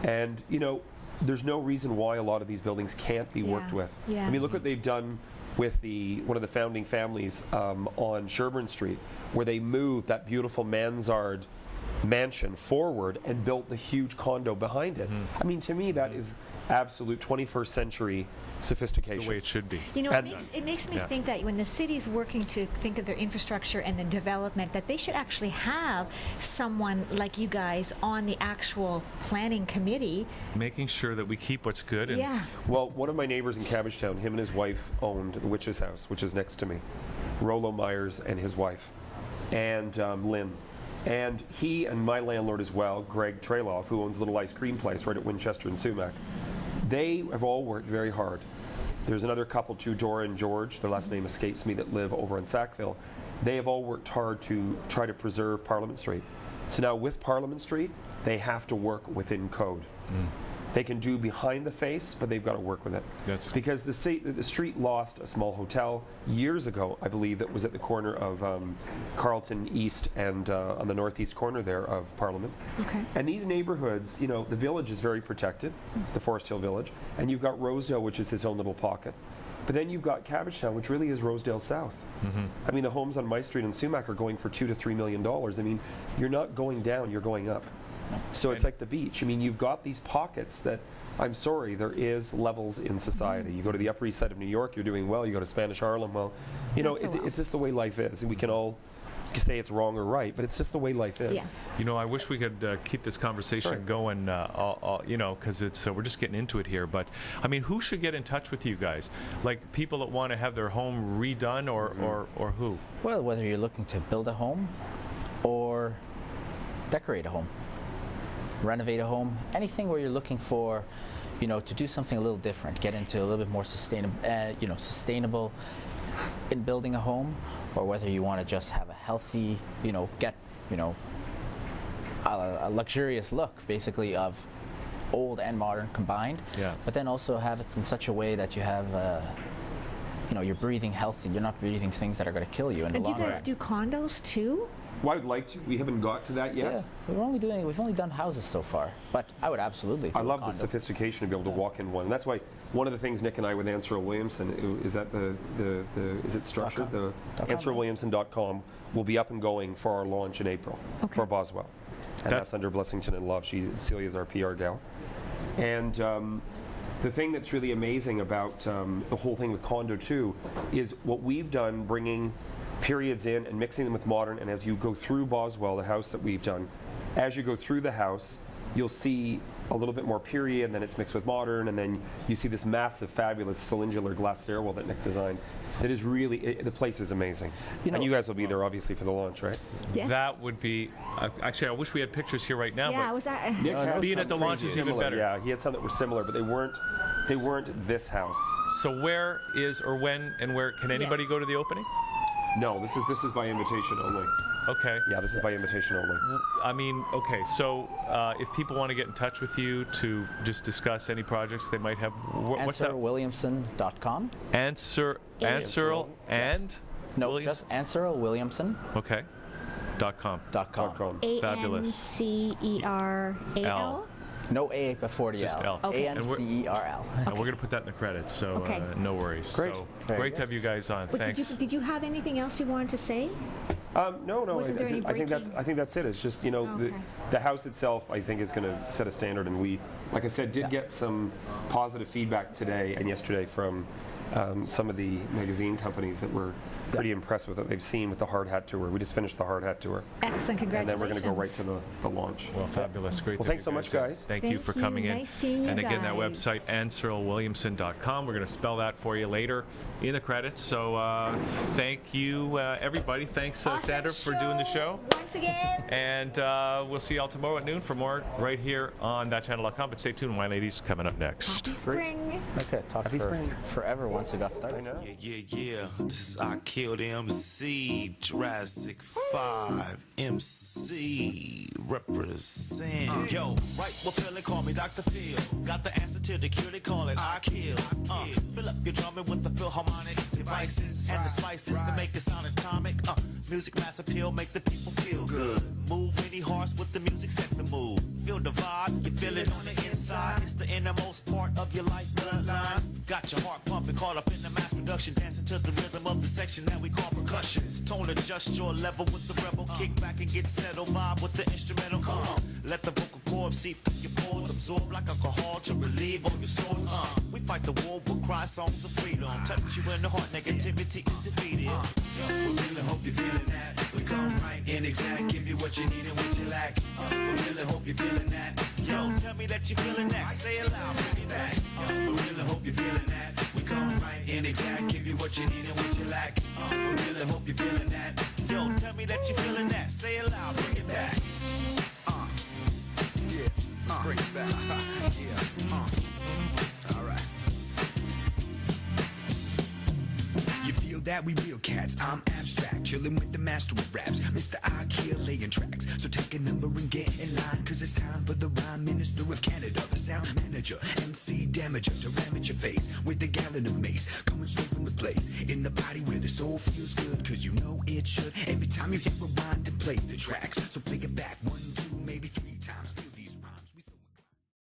And, you know, there's no reason why a lot of these buildings can't be worked with. I mean, look what they've done with one of the founding families on Sherbourne Street, where they moved that beautiful mansard mansion forward and built the huge condo behind it. I mean, to me, that is absolute 21st century sophistication. The way it should be. You know, it makes me think that when the city's working to think of their infrastructure and the development, that they should actually have someone like you guys on the actual planning committee. Making sure that we keep what's good. And Yeah. Well, one of my neighbors in Cabbagetown, him and his wife owned the Witch's House, which is next to me. Rollo Myers and his wife, and Lynn. And he and my landlord as well, Greg Trailoff, who owns a little ice cream place right at Winchester and Sumac, they have all worked very hard. There's another couple too, Dora and George, their last name escapes me, that live over in Sackville. They have all worked hard to try to preserve Parliament Street. So now with Parliament Street, they have to work within code. They can do behind the face, but they've got to work with it. Because the street lost a small hotel years ago, I believe, that was at the corner of Carlton East and on the northeast corner there of Parliament. Okay. And these neighborhoods, you know, the village is very protected, the Forest Hill Village, and you've got Rosedale, which is its own little pocket. But then you've got Cabbagetown, which really is Rosedale South. I mean, the homes on my street in Sumac are going for $2 to $3 million. I mean, you're not going down, you're going up. So it's like the beach. I mean, you've got these pockets that, I'm sorry, there is levels in society. You go to the Upper East Side of New York, you're doing well. You go to Spanish Harlem, well, you know, it's just the way life is. And we can all say it's wrong or right, but it's just the way life is. Yeah. You know, I wish we could keep this conversation going, you know, because it's we're just getting into it here. But, I mean, who should get in touch with you guys? Like people that want to have their home redone or who? Well, whether you're looking to build a home or decorate a home, renovate a home, anything where you're looking for, you know, to do something a little different, get into a little bit more sustainable, you know, sustainable in building a home, or whether you want to just have a healthy, you know, get, you know, a luxurious look, basically, of old and modern combined. Yeah. But then also have it in such a way that you have, you know, you're breathing healthy. You're not breathing things that are going to kill you in the And do long you run. guys do condos too? Well, I'd like to. We haven't got to that yet. Yeah, we've only done houses so far, but I would absolutely do I love a the condo. sophistication to be able to walk in one. And that's why one of the things Nick and I with Ansel Williamson, is that is it structured? The AnselWilliamson.com will be up and going for our launch in April for Boswell. And that's under Blessington and Love. Celia's our PR gal. And the thing that's really amazing about the whole thing with Condo 2 is what we've done, bringing periods in and mixing them with modern. And as you go through Boswell, the house that we've done, as you go through the house, you'll see a little bit more period, and then it's mixed with modern, and then you see this massive, fabulous cylindrical glass stairwell that Nick designed. It is really, the place is amazing. And you guys will be there, obviously, for the launch, right? Yes. That would be, actually, I wish we had pictures here right now. Yeah, but was that? Nick had being some at the launch crazy is even similar. better. Yeah, he had some that were similar, but they weren't this house. So where is, or when and where, can anybody go to the opening? No, this is by invitation only. Okay. Yeah, this is by invitation only. I mean, okay, so if people want to get in touch with you to just discuss any projects they might have, what's that? AnselWilliamson.com. Ansel and? No, Williams? just Ansel Williamson. Okay. .com. Fabulous. ANCERAL? No A before the Just L. L. Okay. ANCERL. And we're going to put that in the credits, so Okay. no worries. Great. So Very great good. to have you guys on. But Thanks. did you have anything else you wanted to say? No. Wasn't there any I think breaking? that's it. It's just, you know, Okay. the house itself, I think, is going to set a standard, and we, like I said, did get some positive feedback today and yesterday from some of the magazine companies that were pretty impressed with what they've seen with the Hard Hat Tour. We just finished the Hard Hat Tour. Excellent, congratulations. And then we're going to go right to the launch. Well, fabulous. Great. Well, to thanks have so you much, here. guys. Thank you for Thank coming you. in. Nice seeing you and again, that guys. website, AnselWilliamson.com. We're going to spell that for you later in the credits. So thank you, everybody. Thanks, Awesome Sandra, for doing the show. Once again. And we'll see y'all tomorrow at noon for more right here on thatchannel.com. But stay tuned, my ladies, coming up next. Happy spring. I could talk Happy for spring. forever once it got started. Yeah. This is I Killed MC, Jurassic 5, MC, represent. Yo, right, well, Phil, they call me Dr. Phil. Got the answer to the cure, they call it I Kill. Fill up your drumming with the Philharmonic devices and the spices to make it sound atomic. Music mass appeal, make the people feel good. Move any hearts with the music, set the mood. Feel the vibe, you feel it on the inside. It's the innermost part of your life bloodline. Got your heart pumping, caught up in the mass production, dancing to the rhythm of the section. section that we call percussions. Tone adjust your level with the rebel. Kick back and get settled. Vibe with the instrumental. Let the vocal cords seep through your pores. Absorb like alcohol to relieve all your sores. We fight the war with cry songs of freedom. Touch you in the heart, negativity is defeated. We really hope you're feeling that. We come right in exact, give you what you need and what you lack. We really hope you're feeling that. Yo, tell me that you're feeling that. Say it loud, bring it back. We really hope you're feeling that. We come right in exact, give you what you need and what you lack. We really hope you're feeling that. Yo, tell me that you're feeling that. Say it loud, bring it back. Bring it back. Yeah. All right. You feel that we real cats? I'm abstract, chilling with the master of raps, Mr. I Kill laying tracks. So take a number and get in line, cause it's time for the rhyme minister of Canada, the sound manager, MC damager, to ram at your face with a gallon of mace, coming straight from the place in the body where the soul feels good, cause you know it should. Every time you hit rewind and play the tracks, so play it back 1, 2, maybe 3 times.